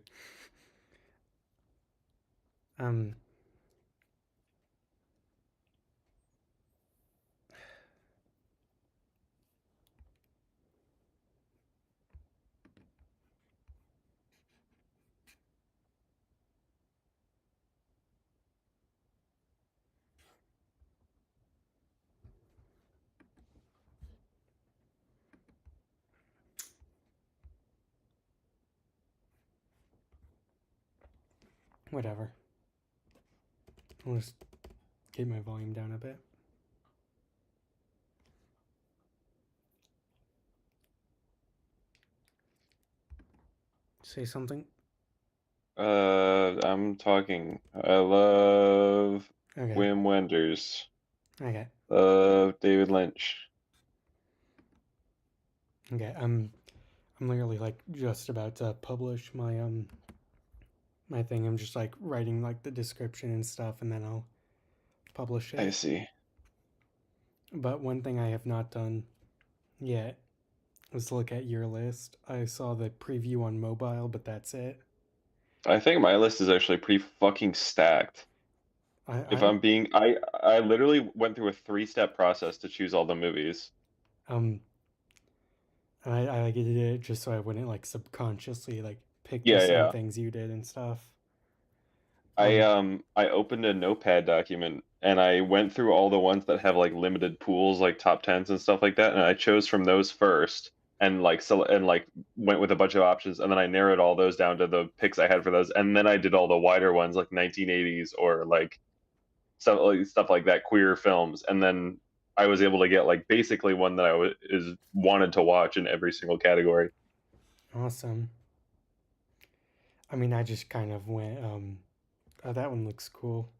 Whatever. I'll just get my volume down a bit. Say something. I'm talking. I love Wim Wenders. Okay. David Lynch. Okay, I'm literally like just about to publish my my thing. I'm just like writing like the description and stuff, and then I'll publish it. I see. But one thing I have not done yet is look at your list. I saw the preview on mobile, but that's it. I think my list is actually pretty fucking stacked. If I'm being, I literally went through a 3-step process to choose all the movies. I did it just so I wouldn't like subconsciously like pick Yeah, the same yeah. things you did and stuff. I opened a notepad document and I went through all the ones that have like limited pools, like top tens and stuff like that, and I chose from those first and like went with a bunch of options, and then I narrowed all those down to the picks I had for those, and then I did all the wider ones like 1980s or like stuff like that, queer films, and then I was able to get like basically one that I wanted to watch in every single category. Awesome. I mean, I just kind of went, oh, that one looks cool.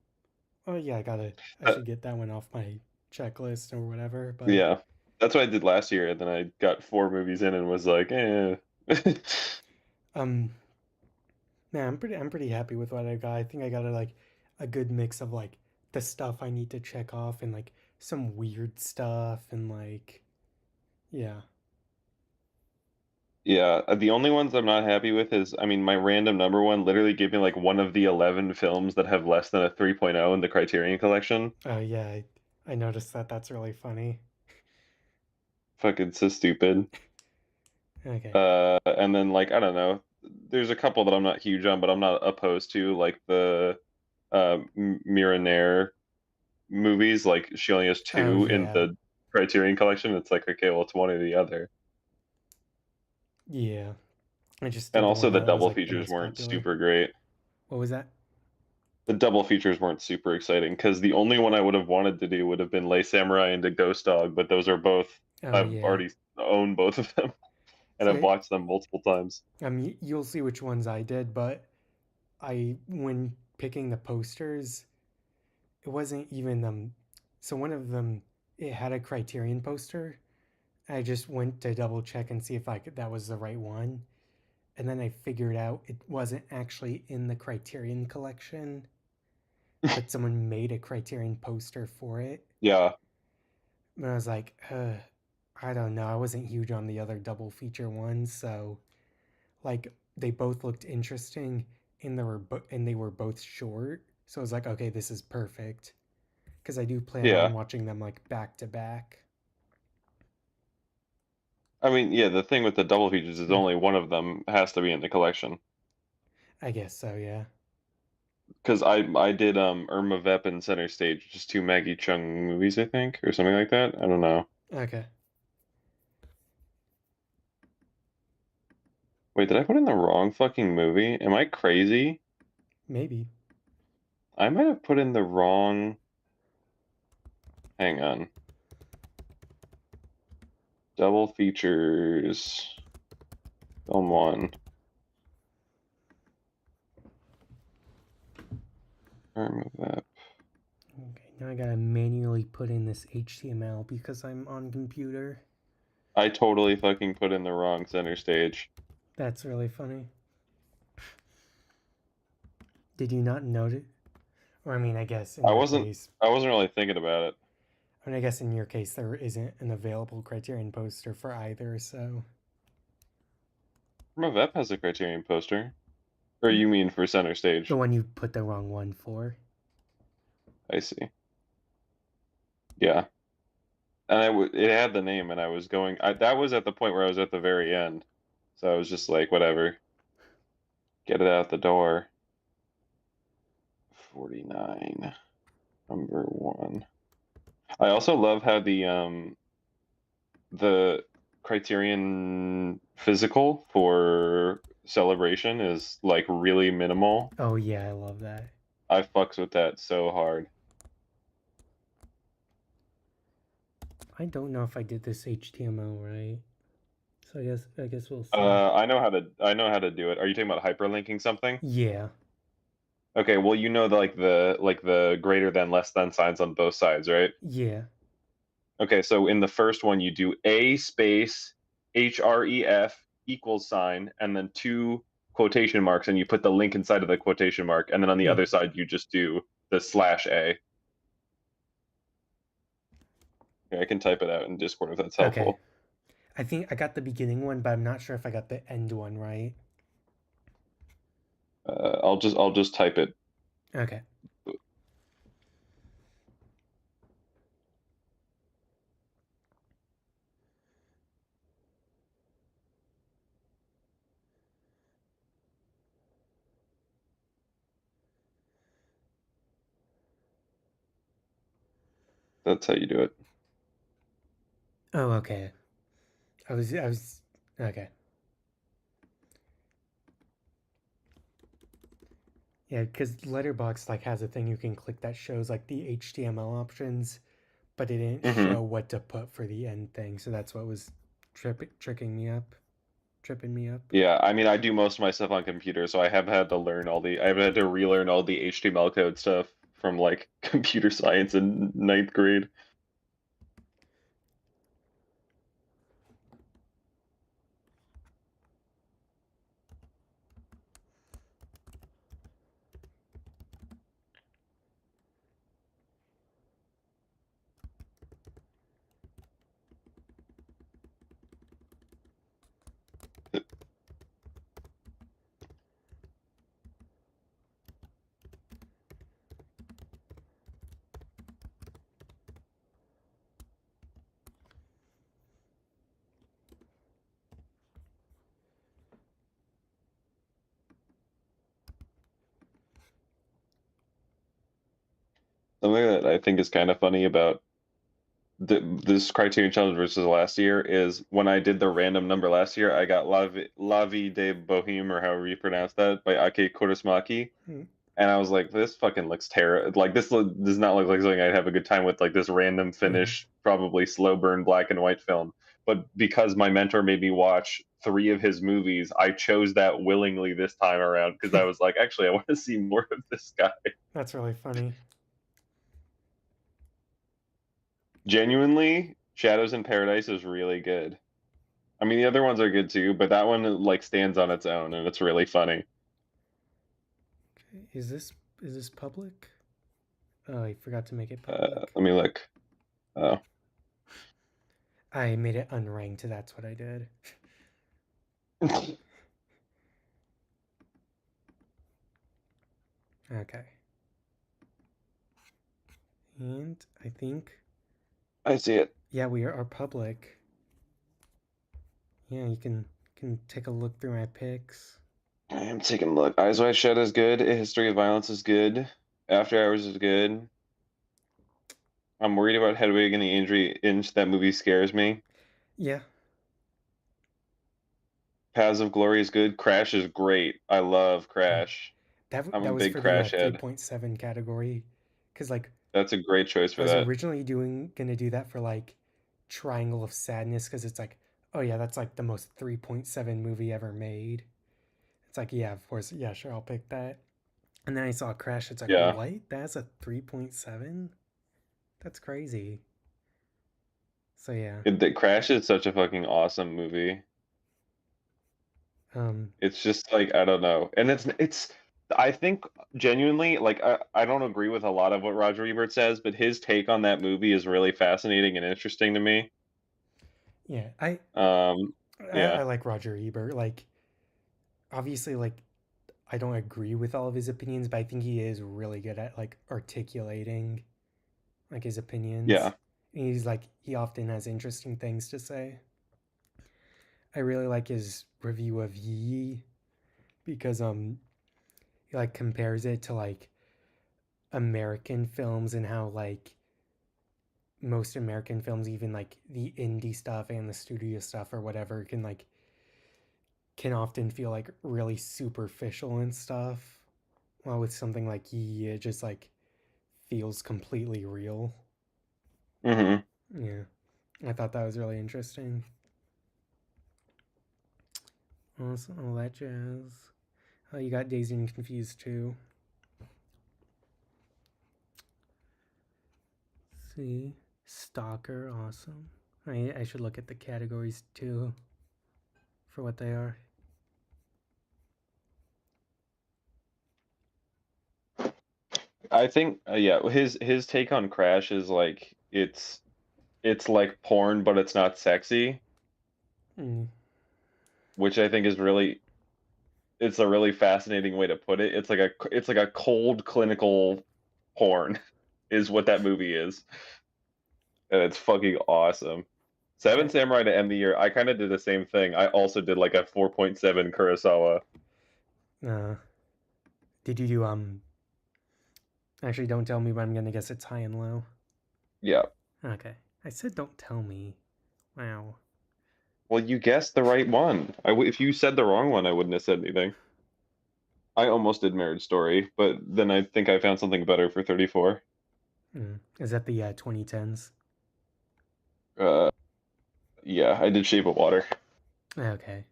Oh yeah, I should get that one off my checklist or whatever. But yeah, that's what I did last year, and then I got 4 movies in and was like, eh. Man, I'm pretty happy with what I got. I think I got a good mix of like the stuff I need to check off and like some weird stuff and like, yeah. Yeah, the only ones I'm not happy with is, I mean, my random number one literally gave me like one of the 11 films that have less than a 3.0 in the Criterion collection. Oh yeah, I noticed that. That's really funny. Fucking so stupid. Okay. And then like, I don't know, there's a couple that I'm not huge on, but I'm not opposed to, like the Mira Nair movies. Like she only has Oh two in yeah, the Criterion collection. It's like, okay, well, it's one or the other. yeah. I just And did the also one the that was double like the features most weren't popular. super great. What was that? The double features weren't super exciting because the only one I would have wanted to do would have been Lay Samurai and The Ghost Dog, but those are both, Oh I've yeah. already owned both of them and I've See, watched them multiple times. you'll see which ones I did, but when picking the posters, it wasn't even so one of them, it had a Criterion poster. I just went to double check and see if that was the right one, and then I figured out it wasn't actually in the Criterion collection, but someone made a Criterion poster for it. Yeah, But I was like, I don't know. I wasn't huge on the other double feature ones, so like they both looked interesting, and they were both short. So I was like, okay, this is perfect because I do plan on yeah. watching them like back to back. I mean, yeah, the thing with the double features is Hmm. only one of them has to be in the collection. I guess so, yeah. Because I did Irma Vep and Center Stage, just two Maggie Chung movies, I think, or something like that. I don't know. Okay, Wait, did I put in the wrong fucking movie? Am I crazy? maybe. I might have put in the wrong. Hang on. Double features. Film one. Irma Vep. Okay, now I gotta manually put in this HTML because I'm on computer. I totally fucking put in the wrong Center Stage. That's really funny. Did you not note it? Or I mean, I guess in I your wasn't. case, I wasn't really thinking about it. I mean, I guess in your case there isn't an available Criterion poster for either, so Irma Vep has a Criterion poster. Or you mean for Center the Stage? one you put the wrong one for. I see. Yeah. And it had the name, and I was going. That was at the point where I was at the very end, so I was just like, whatever, get it out the door. 49, number one. I also love how the Criterion physical for Celebration is like really minimal. Oh yeah, I love that. I fucks with that so hard. I don't know if I did this HTML right. So I guess we'll see. I know how to do it. Are you talking about hyperlinking something? Yeah. Okay, well, you know, the greater than less than signs on both sides, right? Yeah. Okay, so in the first one you do a space href equals sign and then two quotation marks and you put the link inside of the quotation mark, and then on the Hmm. other side you just do the /a. Okay, I can type it out in Discord if that's Okay. helpful. I think I got the beginning one, but I'm not sure if I got the end one right. I'll just type it. Okay. That's how you do it. Oh, okay. I was okay. Yeah, because Letterbox like has a thing you can click that shows like the HTML options, but it didn't Hmm. show what to put for the end thing, so that's what was tripping me up, tripping me up. Yeah, I mean, I do most of my stuff on computer, so I've had to relearn all the HTML code stuff from like computer science in ninth grade. Something that I think is kind of funny about this Criterion Challenge versus last year is when I did the random number last year, I got La Vie de Boheme, or however you pronounce that, by Ake Kaurismäki. Hmm. And I was like, this fucking looks terrible. Like, does not look like something I'd have a good time with, like this random Finnish, probably slow burn black and white film. But because my mentor made me watch 3 of his movies, I chose that willingly this time around because I was like, actually, I want to see more of this guy. That's really funny. Genuinely, Shadows in Paradise is really good. I mean, the other ones are good too, but that one like stands on its own and it's really funny. Okay, is this public? Oh, I forgot to make it public. Let me look. Oh, I made it unranked. That's what I did. Okay. And I think, I see it. yeah, we are public. Yeah, you can take a look through my picks. I am taking a look. Eyes Wide Shut is good. A History of Violence is good. After Hours is good. I'm worried about Hedwig and the Angry Inch. That movie scares me. Yeah. Paths of Glory is good. Crash is great. I love Crash. That I'm a was big for the Crash head. 3.7 category, because like That's a great choice I for was that. originally gonna do that for like Triangle of Sadness, because it's like, oh yeah, that's like the most 3.7 movie ever made. It's like, yeah, of course, yeah, sure, I'll pick that. And then I saw Crash. It's like, Yeah. what? That's a 3.7? That's crazy. So yeah. Crash is such a fucking awesome movie. It's just like, I don't know. And it's I think genuinely, like, I don't agree with a lot of what Roger Ebert says, but his take on that movie is really fascinating and interesting to me. Yeah, Yeah. I like Roger Ebert. Like, obviously, like, I don't agree with all of his opinions, but I think he is really good at like articulating like his opinions. Yeah. And he often has interesting things to say. I really like his review of Yi, because he like compares it to like American films, and how like most American films, even like the indie stuff and the studio stuff or whatever, can often feel like really superficial and stuff. While with something like Yi, it just like feels completely real. Hmm. Yeah, I thought that was really interesting. Awesome, all that jazz. Oh, you got Dazed and Confused too. Let's see, Stalker, awesome. I should look at the categories too for what they are. I think yeah, his take on Crash is like it's like porn, but it's not sexy, Mm. which I think is really it's a really fascinating way to put it. It's like a cold clinical porn is what that movie is. And it's fucking awesome. Seven Samurai to end the year. I kind of did the same thing. I also did like a 4.7 Kurosawa. Did you do Actually, don't tell me, but I'm gonna guess it's high and low. Yeah. Okay. I said don't tell me. Wow. Well, you guessed the right one. If you said the wrong one, I wouldn't have said anything. I almost did Marriage Story, but then I think I found something better for 34. Is that the 2010s? Uh, yeah, I did Shape of Water. Okay.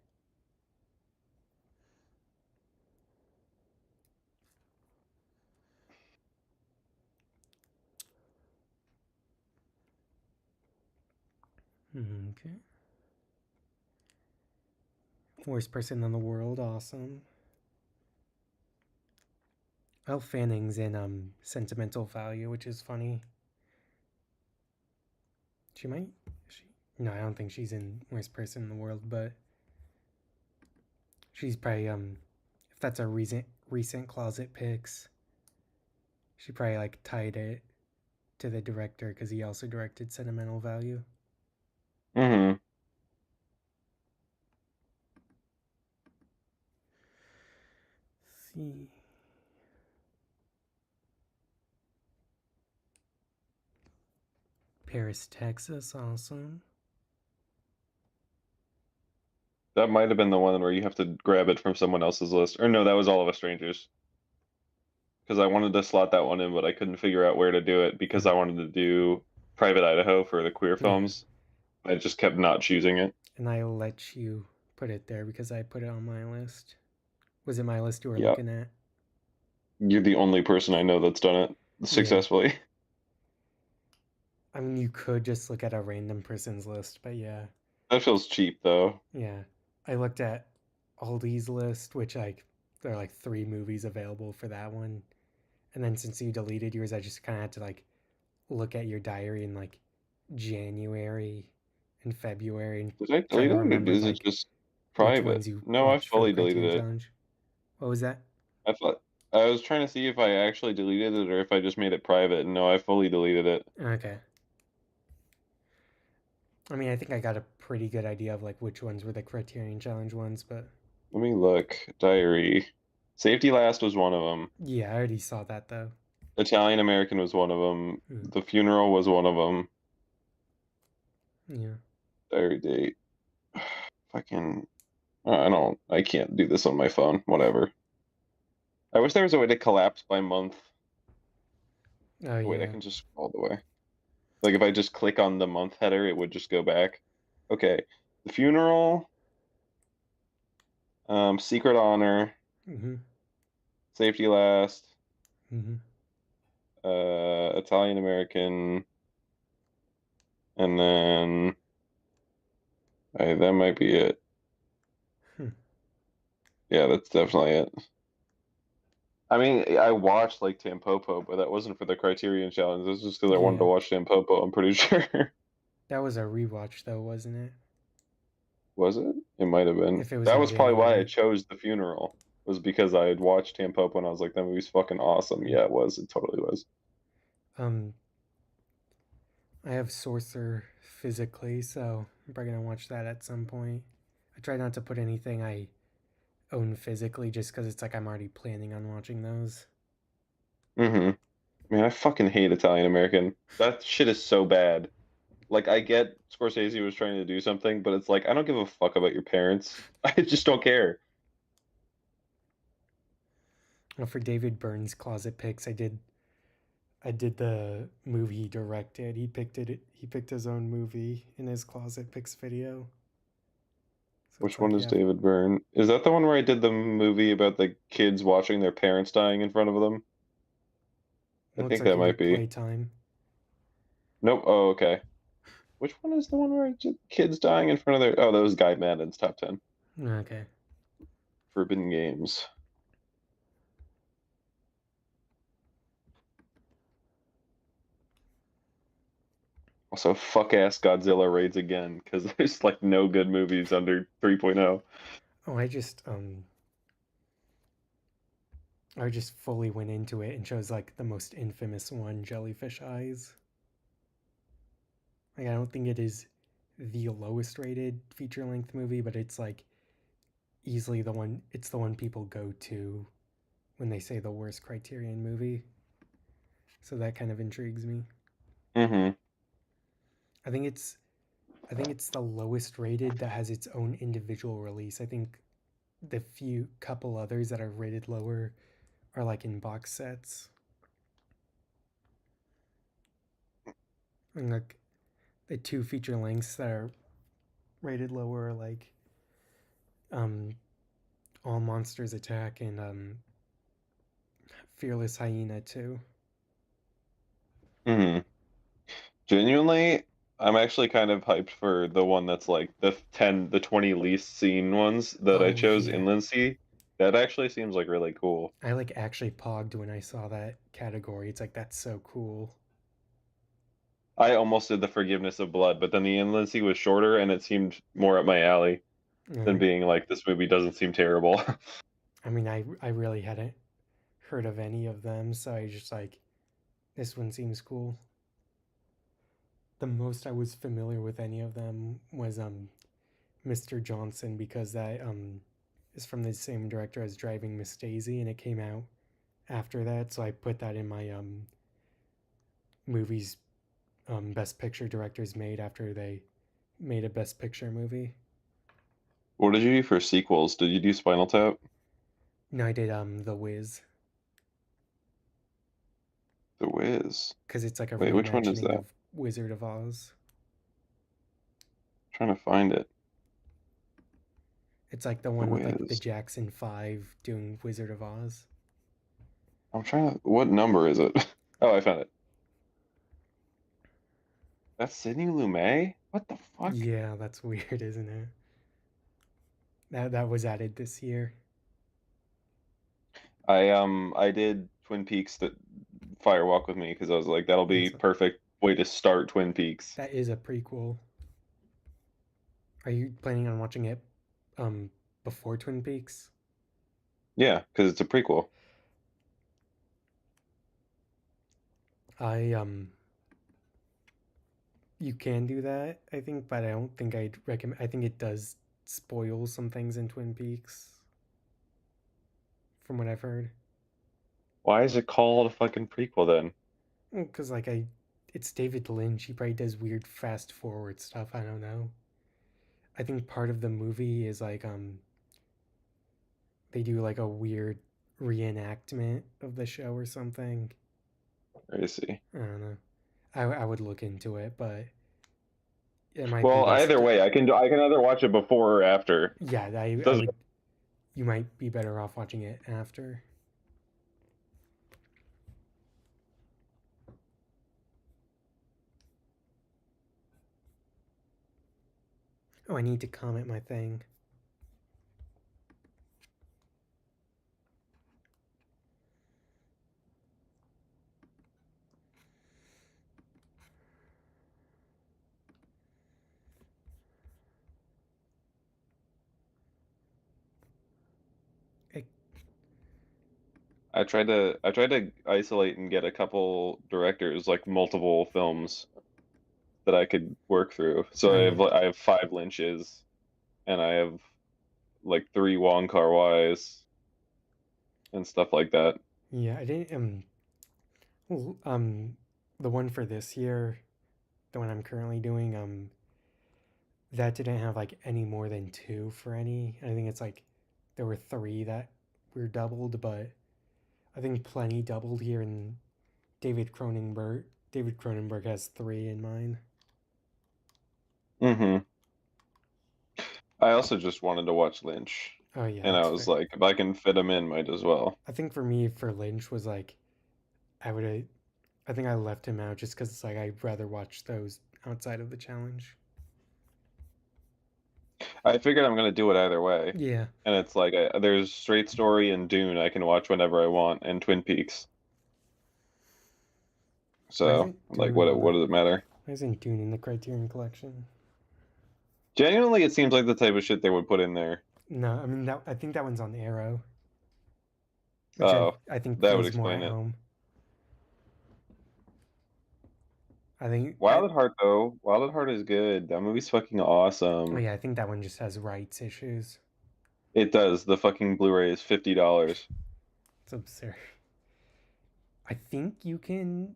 Okay. Worst person in the world, awesome. Elle Fanning's in Sentimental Value, which is funny. She might. No, I don't think she's in Worst Person in the World, but she's probably if that's a recent closet picks, she probably like tied it to the director, because he also directed Sentimental Value. Mm-hmm. Let's see. Paris, Texas. Awesome. That might have been the one where you have to grab it from someone else's list. Or no, that was All of Us Strangers. Because I wanted to slot that one in, but I couldn't figure out where to do it because I wanted to do Private Idaho for the queer films. I just kept not choosing it. And I let you put it there because I put it on my list. Was it my list you were Yeah. looking at? You're the only person I know that's done it successfully. I mean, you could just look at a random person's list, but yeah. That feels cheap, though. Yeah. I looked at Aldi's list, which like there are like 3 movies available for that one. And then since you deleted yours, I just kind of had to like look at your diary in like January and February and Did I try delete to it, or remember is it like just which private? ones you No, I watched for the fully deleted Criterion it. Challenge. What was that? I thought I was trying to see if I actually deleted it or if I just made it private. No, I fully deleted it. Okay. I mean, I think I got a pretty good idea of like which ones were the Criterion Challenge ones, but Let me look. Diary. Safety Last was one of them. yeah, I already saw that though. Italian American was one of them. The Funeral was one of them. Yeah. Diary date. Fucking. I can't do this on my phone. Whatever. I wish there was a way to collapse by month. Oh Wait, I yeah. can just scroll the way. Like if I just click on the month header, it would just go back. Okay. The Funeral. Secret Honor. Mhm. Safety Last. Mhm. Italian American. And then that might be it. Yeah, that's definitely it. I mean, I watched like Tampopo, but that wasn't for the Criterion Challenge. It was just because I wanted to watch Tampopo, I'm pretty sure. That was a rewatch though, wasn't it? Was it? It might have been. If it was That in was probably why I January. chose The Funeral. Was because I had watched Tampopo and I was like, that movie's fucking awesome. Yeah, it was. It totally was. I have Sorcerer physically, so I'm probably gonna watch that at some point. I try not to put anything I own physically just because it's like I'm already planning on watching those. Mm-hmm. Man, I fucking hate Italian American. That shit is so bad. Like, I get Scorsese was trying to do something, but it's like, I don't give a fuck about your parents. I just don't care. Well, for David Byrne's closet picks, I did the movie he directed. He picked his own movie in his closet picks video. So Which one is David Byrne? Is that the one where I did the movie about the kids watching their parents dying in front of them? I looks think like that you might did be. Playtime. Nope. Oh, okay. Which one is the one where kids dying in front of their? Oh, that was Guy Madden's top 10. Okay. Forbidden Games. Also, fuck ass Godzilla raids again because there's like no good movies under 3.0. Oh, I just fully went into it and chose like the most infamous one, Jellyfish Eyes. Like I don't think it is the lowest rated feature length movie, but it's like easily the one. It's the one people go to when they say the worst Criterion movie. So that kind of intrigues me. Mm-hmm. I think it's the lowest rated that has its own individual release. I think the few couple others that are rated lower are like in box sets. And like the 2 feature lengths that are rated lower are like All Monsters Attack and Fearless Hyena 2. Mm-hmm. Genuinely, I'm actually kind of hyped for the one that's like the 20 least seen ones that I Oh chose, yeah. Inland Sea. That actually seems like really cool. I like actually pogged when I saw that category. It's like that's so cool. I almost did the Forgiveness of Blood, but then the Inland Sea was shorter and it seemed more up my alley than being like, this movie doesn't seem terrible. I mean, I really hadn't heard of any of them, so I just like, this one seems cool. The most I was familiar with any of them was Mr. Johnson because that is from the same director as Driving Miss Daisy, and it came out after that, so I put that in my movies Best Picture directors made after they made a Best Picture movie. What did you do for sequels? Did you do Spinal Tap? No, I did The Wiz, The Wiz. because it's like a Wait, which one is reimagining that? of Wizard of Oz. I'm trying to find it. It's like the The one with like the Wiz. Jackson 5 doing Wizard of Oz. I'm trying to. What number is it? Oh, I found it. That's Sidney Lumet? What the fuck? Yeah, that's weird, isn't it? That was added this year. I did Twin Peaks that Fire Walk with Me because I was like, that'll be That's perfect way to start Twin Peaks. That is a prequel. Are you planning on watching it before Twin Peaks? Yeah, because it's a prequel. You can do that, I think, but I don't think I'd recommend. I think it does spoil some things in Twin Peaks, from what I've heard. Why is it called a fucking prequel then? Because it's David Lynch. He probably does weird fast forward stuff. I don't know. I think part of the movie is like they do like a weird reenactment of the show or something. I see. I don't know. I would look into it, but it might be Well, best. either way, I can either watch it before or after. Yeah, I Doesn't would. You might be better off watching it after. Oh, I need to comment my thing. I tried to isolate and get a couple directors, like multiple films that I could work through. So I have 5 Lynches, and I have like 3 Wong Kar-wais and stuff like that. Yeah, I didn't. Well, the one for this year, the one I'm currently doing, that didn't have like any more than 2 for any. I think it's like there were 3 that were doubled, but I think plenty doubled here. And David Cronenberg has 3 in mine. Mm-hmm. I also just wanted to watch Lynch, Oh yeah, and I that's was fair. like, if I can fit him in, might as well. I think for me, for Lynch was like, I would. I think I left him out just because it's like I'd rather watch those outside of the challenge. I figured I'm gonna do it either way, Yeah. and it's like there's Straight Story and Dune I can watch whenever I want, and Twin Peaks. Why So isn't I'm like, Dune on the what does it matter? Why isn't Dune in the Criterion collection? Genuinely, it seems like the type of shit they would put in there. No, I mean I think that one's on Arrow, which Oh, I think that would feels more explain at it. home. I think Wild at Heart though, Wild at Heart is good. That movie's fucking awesome. oh yeah, I think that one just has rights issues. It does. The fucking Blu-ray is $50. It's absurd. I think you can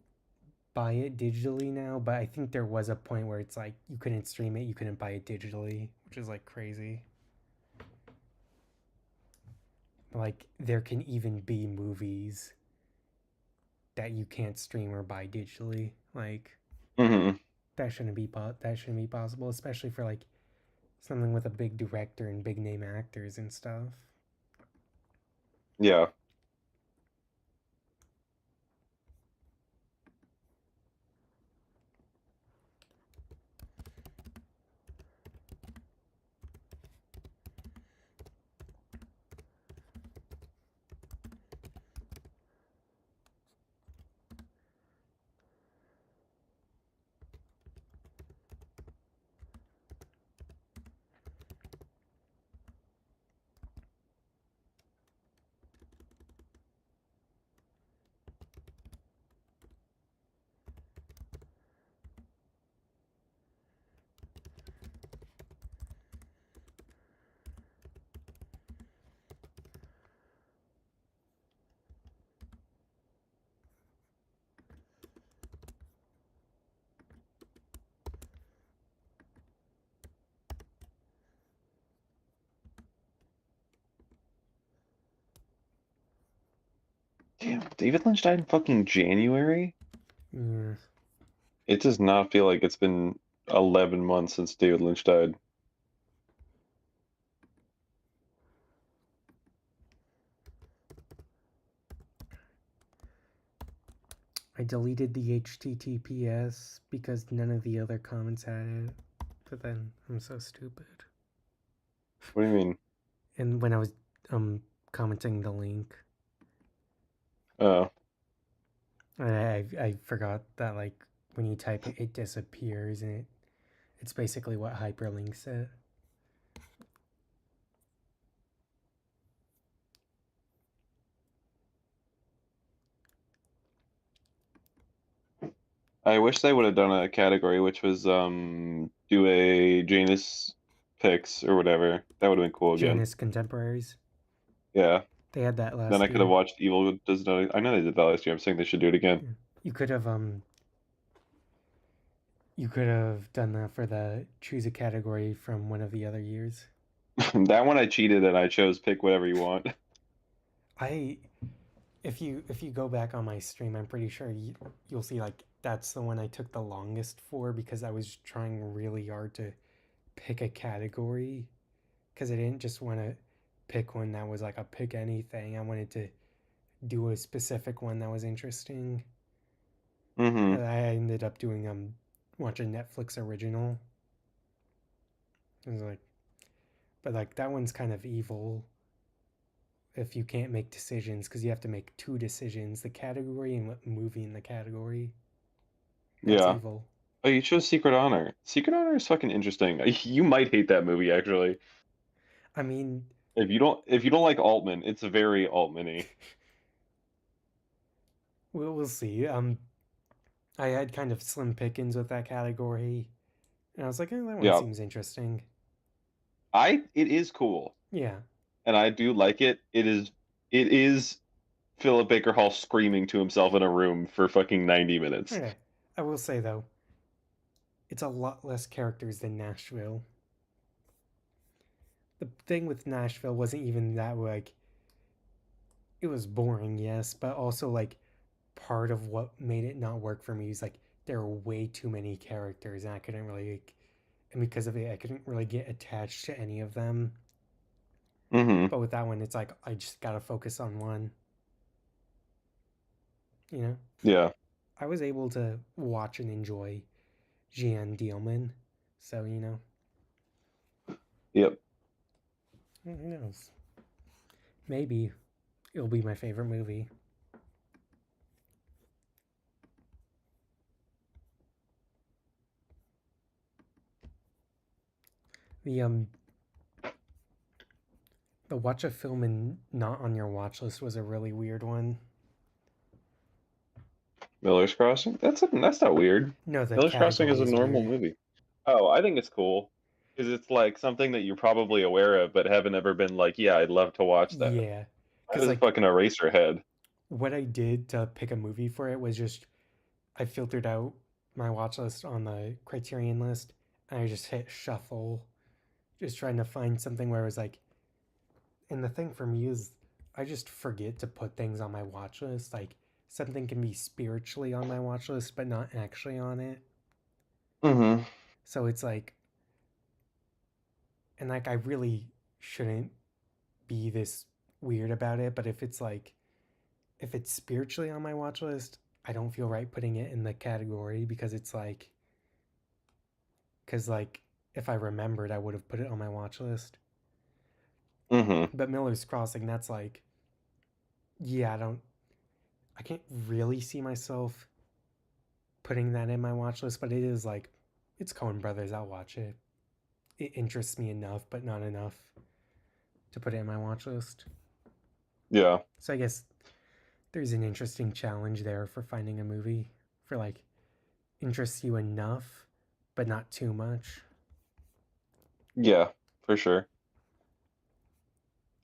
buy it digitally now, but I think there was a point where it's like you couldn't stream it, you couldn't buy it digitally, which is like crazy. Like there can even be movies that you can't stream or buy digitally. Like Mm-hmm. that shouldn't be possible, especially for like something with a big director and big name actors and stuff. Yeah. Damn, David Lynch died in fucking January? Yeah. It does not feel like it's been 11 months since David Lynch died. I deleted the HTTPS because none of the other comments had it. But then I'm so stupid. What do you mean? And when I was commenting the link, Oh, I forgot that like when you type it, it disappears, and it's basically what hyperlinks it. I wish they would have done a category which was do a Janus picks or whatever. That would have been cool again. Janus Contemporaries. Yeah. They had that last Then I year. could have watched Evil Does Not. I know they did that last year. I'm saying they should do it again. Yeah. You could have done that for the choose a category from one of the other years. That one I cheated and I chose pick whatever you want. If you go back on my stream, I'm pretty sure you'll see like that's the one I took the longest for because I was trying really hard to pick a category because I didn't just want to pick one that was like a pick anything. I wanted to do a specific one that was interesting. Mm-hmm. I ended up doing watching Netflix original. It was like, but like that one's kind of evil if you can't make decisions because you have to make two decisions: the category and what movie in the category. That's Yeah. evil. Oh, you chose Secret Honor. Secret Honor is fucking interesting. You might hate that movie actually. I mean, If you don't like Altman, it's very Altman-y. we'll see. I had kind of slim pickings with that category, and I was like, that one Yeah. seems interesting. It is cool. Yeah. And I do like it. It is Philip Baker Hall screaming to himself in a room for fucking 90 minutes. Okay. I will say though, it's a lot less characters than Nashville. The thing with Nashville wasn't even that like it was boring, yes, but also like part of what made it not work for me is like there were way too many characters and I couldn't really like, and because of it I couldn't really get attached to any of them. Mm-hmm. But with that one it's like I just gotta focus on one. You know? Yeah. I was able to watch and enjoy Jeanne Dielman, so you know. Yep. Who knows? Maybe it'll be my favorite movie. The watch a film and not on your watch list was a really weird one. Miller's Crossing? That's not weird. No, the Miller's Crossing is category a is normal weird. movie. Oh, I think it's cool. Because it's like something that you're probably aware of, but haven't ever been like, yeah, I'd love to watch that. Yeah, That because is like fucking Eraserhead. what I did to pick a movie for it was just I filtered out my watch list on the Criterion list and I just hit shuffle, just trying to find something where it was like. And the thing for me is I just forget to put things on my watch list. Like something can be spiritually on my watch list, but not actually on it. Mm-hmm. So it's like, and like I really shouldn't be this weird about it, but if it's like, if it's spiritually on my watch list, I don't feel right putting it in the category because it's like, because like if I remembered, I would have put it on my watch list. Mm-hmm. But Miller's Crossing, that's like, yeah, I can't really see myself putting that in my watch list, but it is like, it's Coen Brothers. I'll watch it. It interests me enough, but not enough to put it in my watch list. Yeah. So I guess there's an interesting challenge there for finding a movie for like interests you enough, but not too much. Yeah, for sure.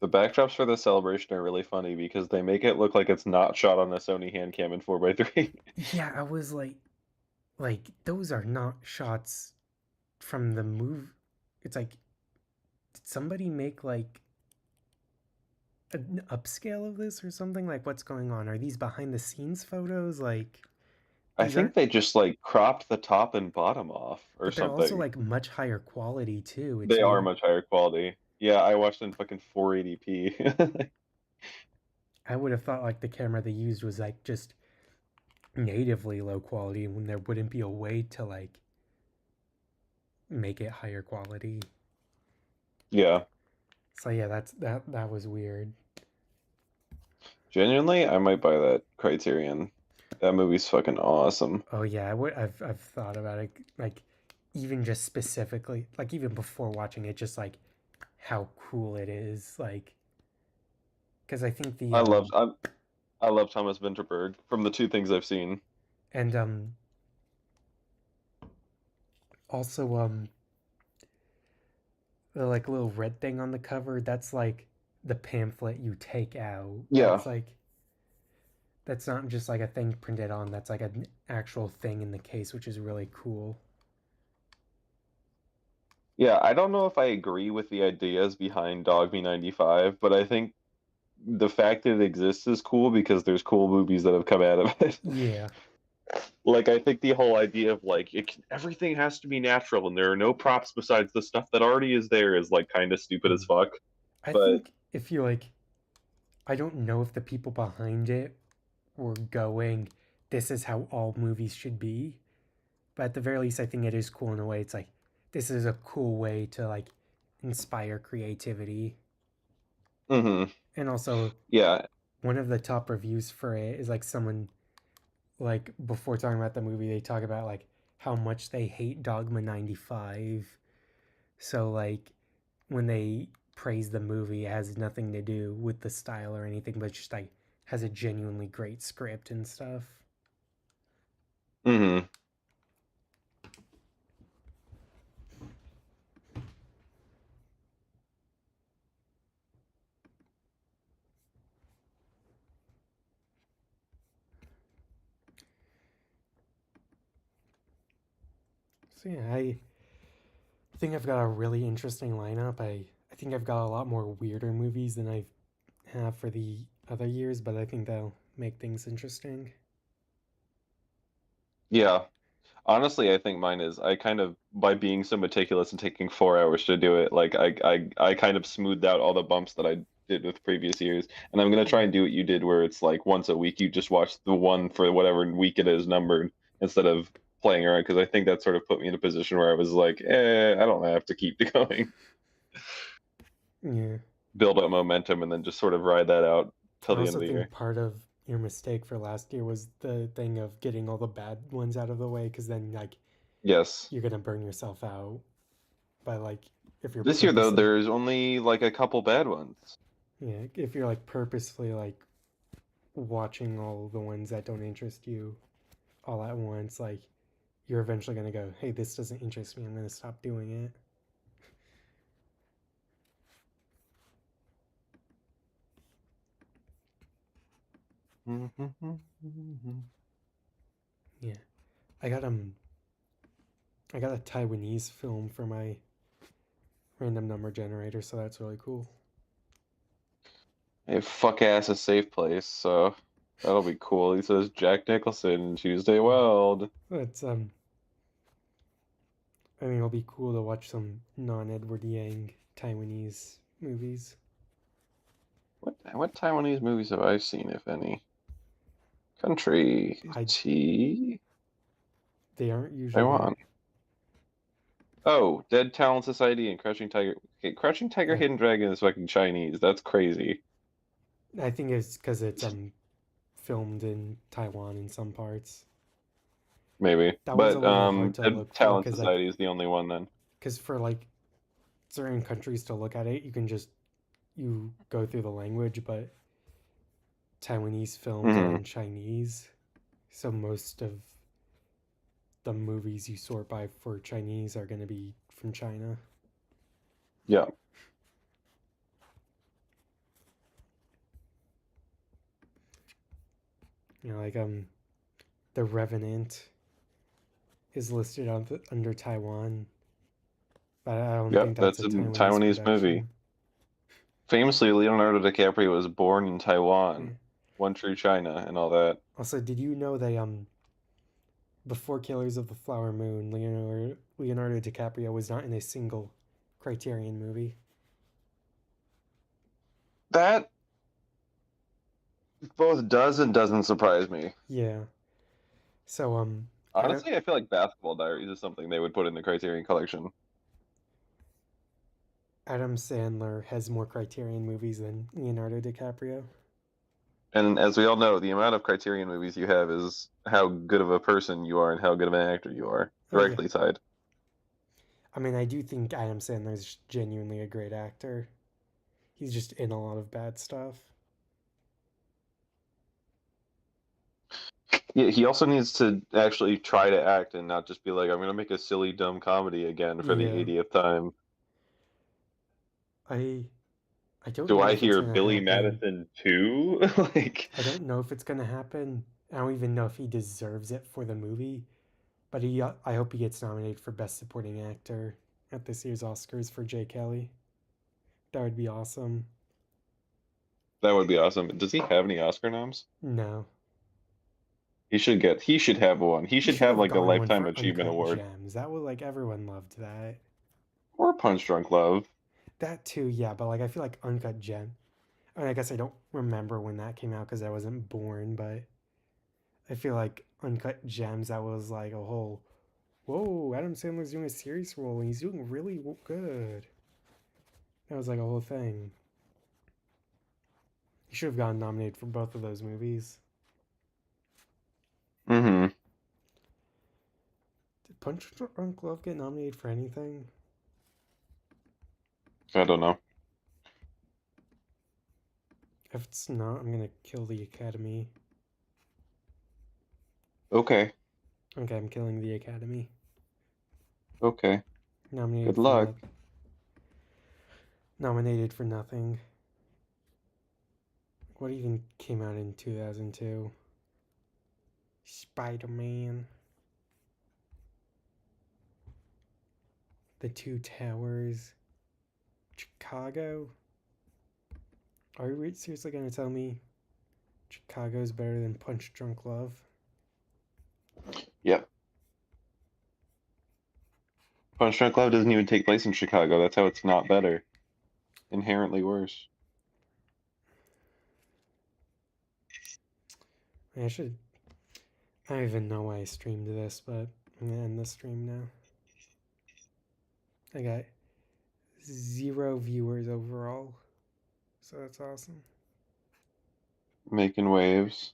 The backdrops for the celebration are really funny because they make it look like it's not shot on a Sony Handcam in 4x3. Yeah, I was like those are not shots from the movie. It's like, did somebody make like an upscale of this or something? Like, what's going on? Are these behind the scenes photos? Like, I these think aren't. they just like cropped the top and bottom off or But they're also something. like much higher quality too. It's They are weird. much higher quality. Yeah, I watched in fucking 480p. I would have thought like the camera they used was like just natively low quality when there wouldn't be a way to like make it higher quality. Yeah. So yeah, that was weird. Genuinely, I might buy that Criterion. That movie's fucking awesome. Oh yeah, I've thought about it like even just specifically like even before watching it, just like how cool it is, like because I think the I love I love Thomas Vinterberg from the two things I've seen. and also the like little red thing on the cover, that's like the pamphlet you take out. Yeah. That's not just like a thing printed on, that's like an actual thing in the case, which is really cool. Yeah, I don't know if I agree with the ideas behind Dog Me 95, but I think the fact that it exists is cool because there's cool movies that have come out of it. Yeah. Like, I think the whole idea of like everything has to be natural and there are no props besides the stuff that already is there is like kind of stupid as fuck. I But think if you like, I don't know if the people behind it were going, this is how all movies should be. But at the very least, I think it is cool in a way. It's like, this is a cool way to like inspire creativity. mhm. And also, Yeah. one of the top reviews for it is like someone, like before talking about the movie, they talk about like how much they hate Dogma 95. So like when they praise the movie, it has nothing to do with the style or anything, but just like has a genuinely great script and stuff. Mhm. So yeah, I think I've got a really interesting lineup. I think I've got a lot more weirder movies than I have for the other years, but I think that'll make things interesting. Yeah. Honestly, I think mine is I kind of by being so meticulous and taking 4 hours to do it, like I kind of smoothed out all the bumps that I did with previous years. And I'm gonna try and do what you did where it's like once a week you just watch the one for whatever week it is numbered instead of playing around because I think that sort of put me in a position where I was like, I don't have to keep going. Yeah. Build up momentum and then just sort of ride that out till I the end also of the year. think part of your mistake for last year was the thing of getting all the bad ones out of the way, because then like Yes. you're gonna burn yourself out by like if you're This year though, purposely there's only like a couple bad ones. yeah, if you're like purposefully like watching all the ones that don't interest you all at once, like you're eventually gonna go, hey, this doesn't interest me, I'm gonna stop doing it. Yeah. I got I got a Taiwanese film for my random number generator, so that's really cool. Hey, fuck ass a safe place, so that'll be cool. He says Jack Nicholson, Tuesday Weld. It's I think it'll be cool to watch some non-Edward Yang Taiwanese movies. What Taiwanese movies have I seen, if any? Country T They aren't usually Taiwan. Oh, Dead Talent Society and Crouching Tiger. Okay, Crouching Tiger, Hidden Dragon is fucking Chinese. That's crazy. I think it's because it's filmed in Taiwan in some parts. Maybe, That one's but a little hard to Dead look for Talent because Society is the only one then. because for like certain countries to look at it, you can just you go through the language, but Taiwanese films are in Chinese, so most of the movies you sort by for Chinese are going to be from China. Yeah. You know, like The Revenant is listed under Taiwan, but I don't think Yep, that's that's a a Taiwanese Taiwanese production. movie. Famously, Leonardo DiCaprio was born in Taiwan, Yeah. one true China, and all that. Also, did you know they before Killers of the Flower Moon, Leonardo DiCaprio was not in a single Criterion movie. That both does and doesn't surprise me. Yeah. So Honestly, I feel like Basketball Diaries is something they would put in the Criterion collection. Adam Sandler has more Criterion movies than Leonardo DiCaprio. And as we all know, the amount of Criterion movies you have is how good of a person you are and how good of an actor you are. Oh, yeah. Directly tied. I mean, I do think Adam Sandler's genuinely a great actor. He's just in a lot of bad stuff. Yeah, he also needs to actually try to act and not just be like, I'm gonna make a silly, dumb comedy again for the Yeah. 80th time. I don't Do know I if it's hear gonna Billy happen. Madison too? Like, I don't know if it's gonna happen. I don't even know if he deserves it for the movie. But I hope he gets nominated for Best Supporting Actor at this year's Oscars for Jay Kelly. That would be awesome. that would be awesome. Does he have any Oscar noms? No. He should have one. He should have like a gotten one Lifetime for Achievement Uncut Award. Gems. That was like everyone loved that. Or Punch Drunk Love. That too, yeah. But like I feel like Uncut Gem. I mean, I guess I don't remember when that came out because I wasn't born. But I feel like Uncut Gems. That was like a whole. Whoa! Adam Sandler's doing a serious role and he's doing really good. That was like a whole thing. He should have gotten nominated for both of those movies. Mm-hmm. Did Punch Drunk Love get nominated for anything? I don't know. If it's not, I'm gonna kill the Academy. Okay. Okay, I'm killing the Academy. Okay. Nominated Good luck. Nominated for nothing. What even came out in 2002? Spider-Man. The Two Towers. Chicago. Are you seriously gonna tell me Chicago's better than Punch Drunk Love? Yep. Punch Drunk Love doesn't even take place in Chicago. That's how it's not better. Inherently worse. I don't even know why I streamed this, but I'm gonna end the stream now. I got 0 viewers overall, so that's awesome. Making waves.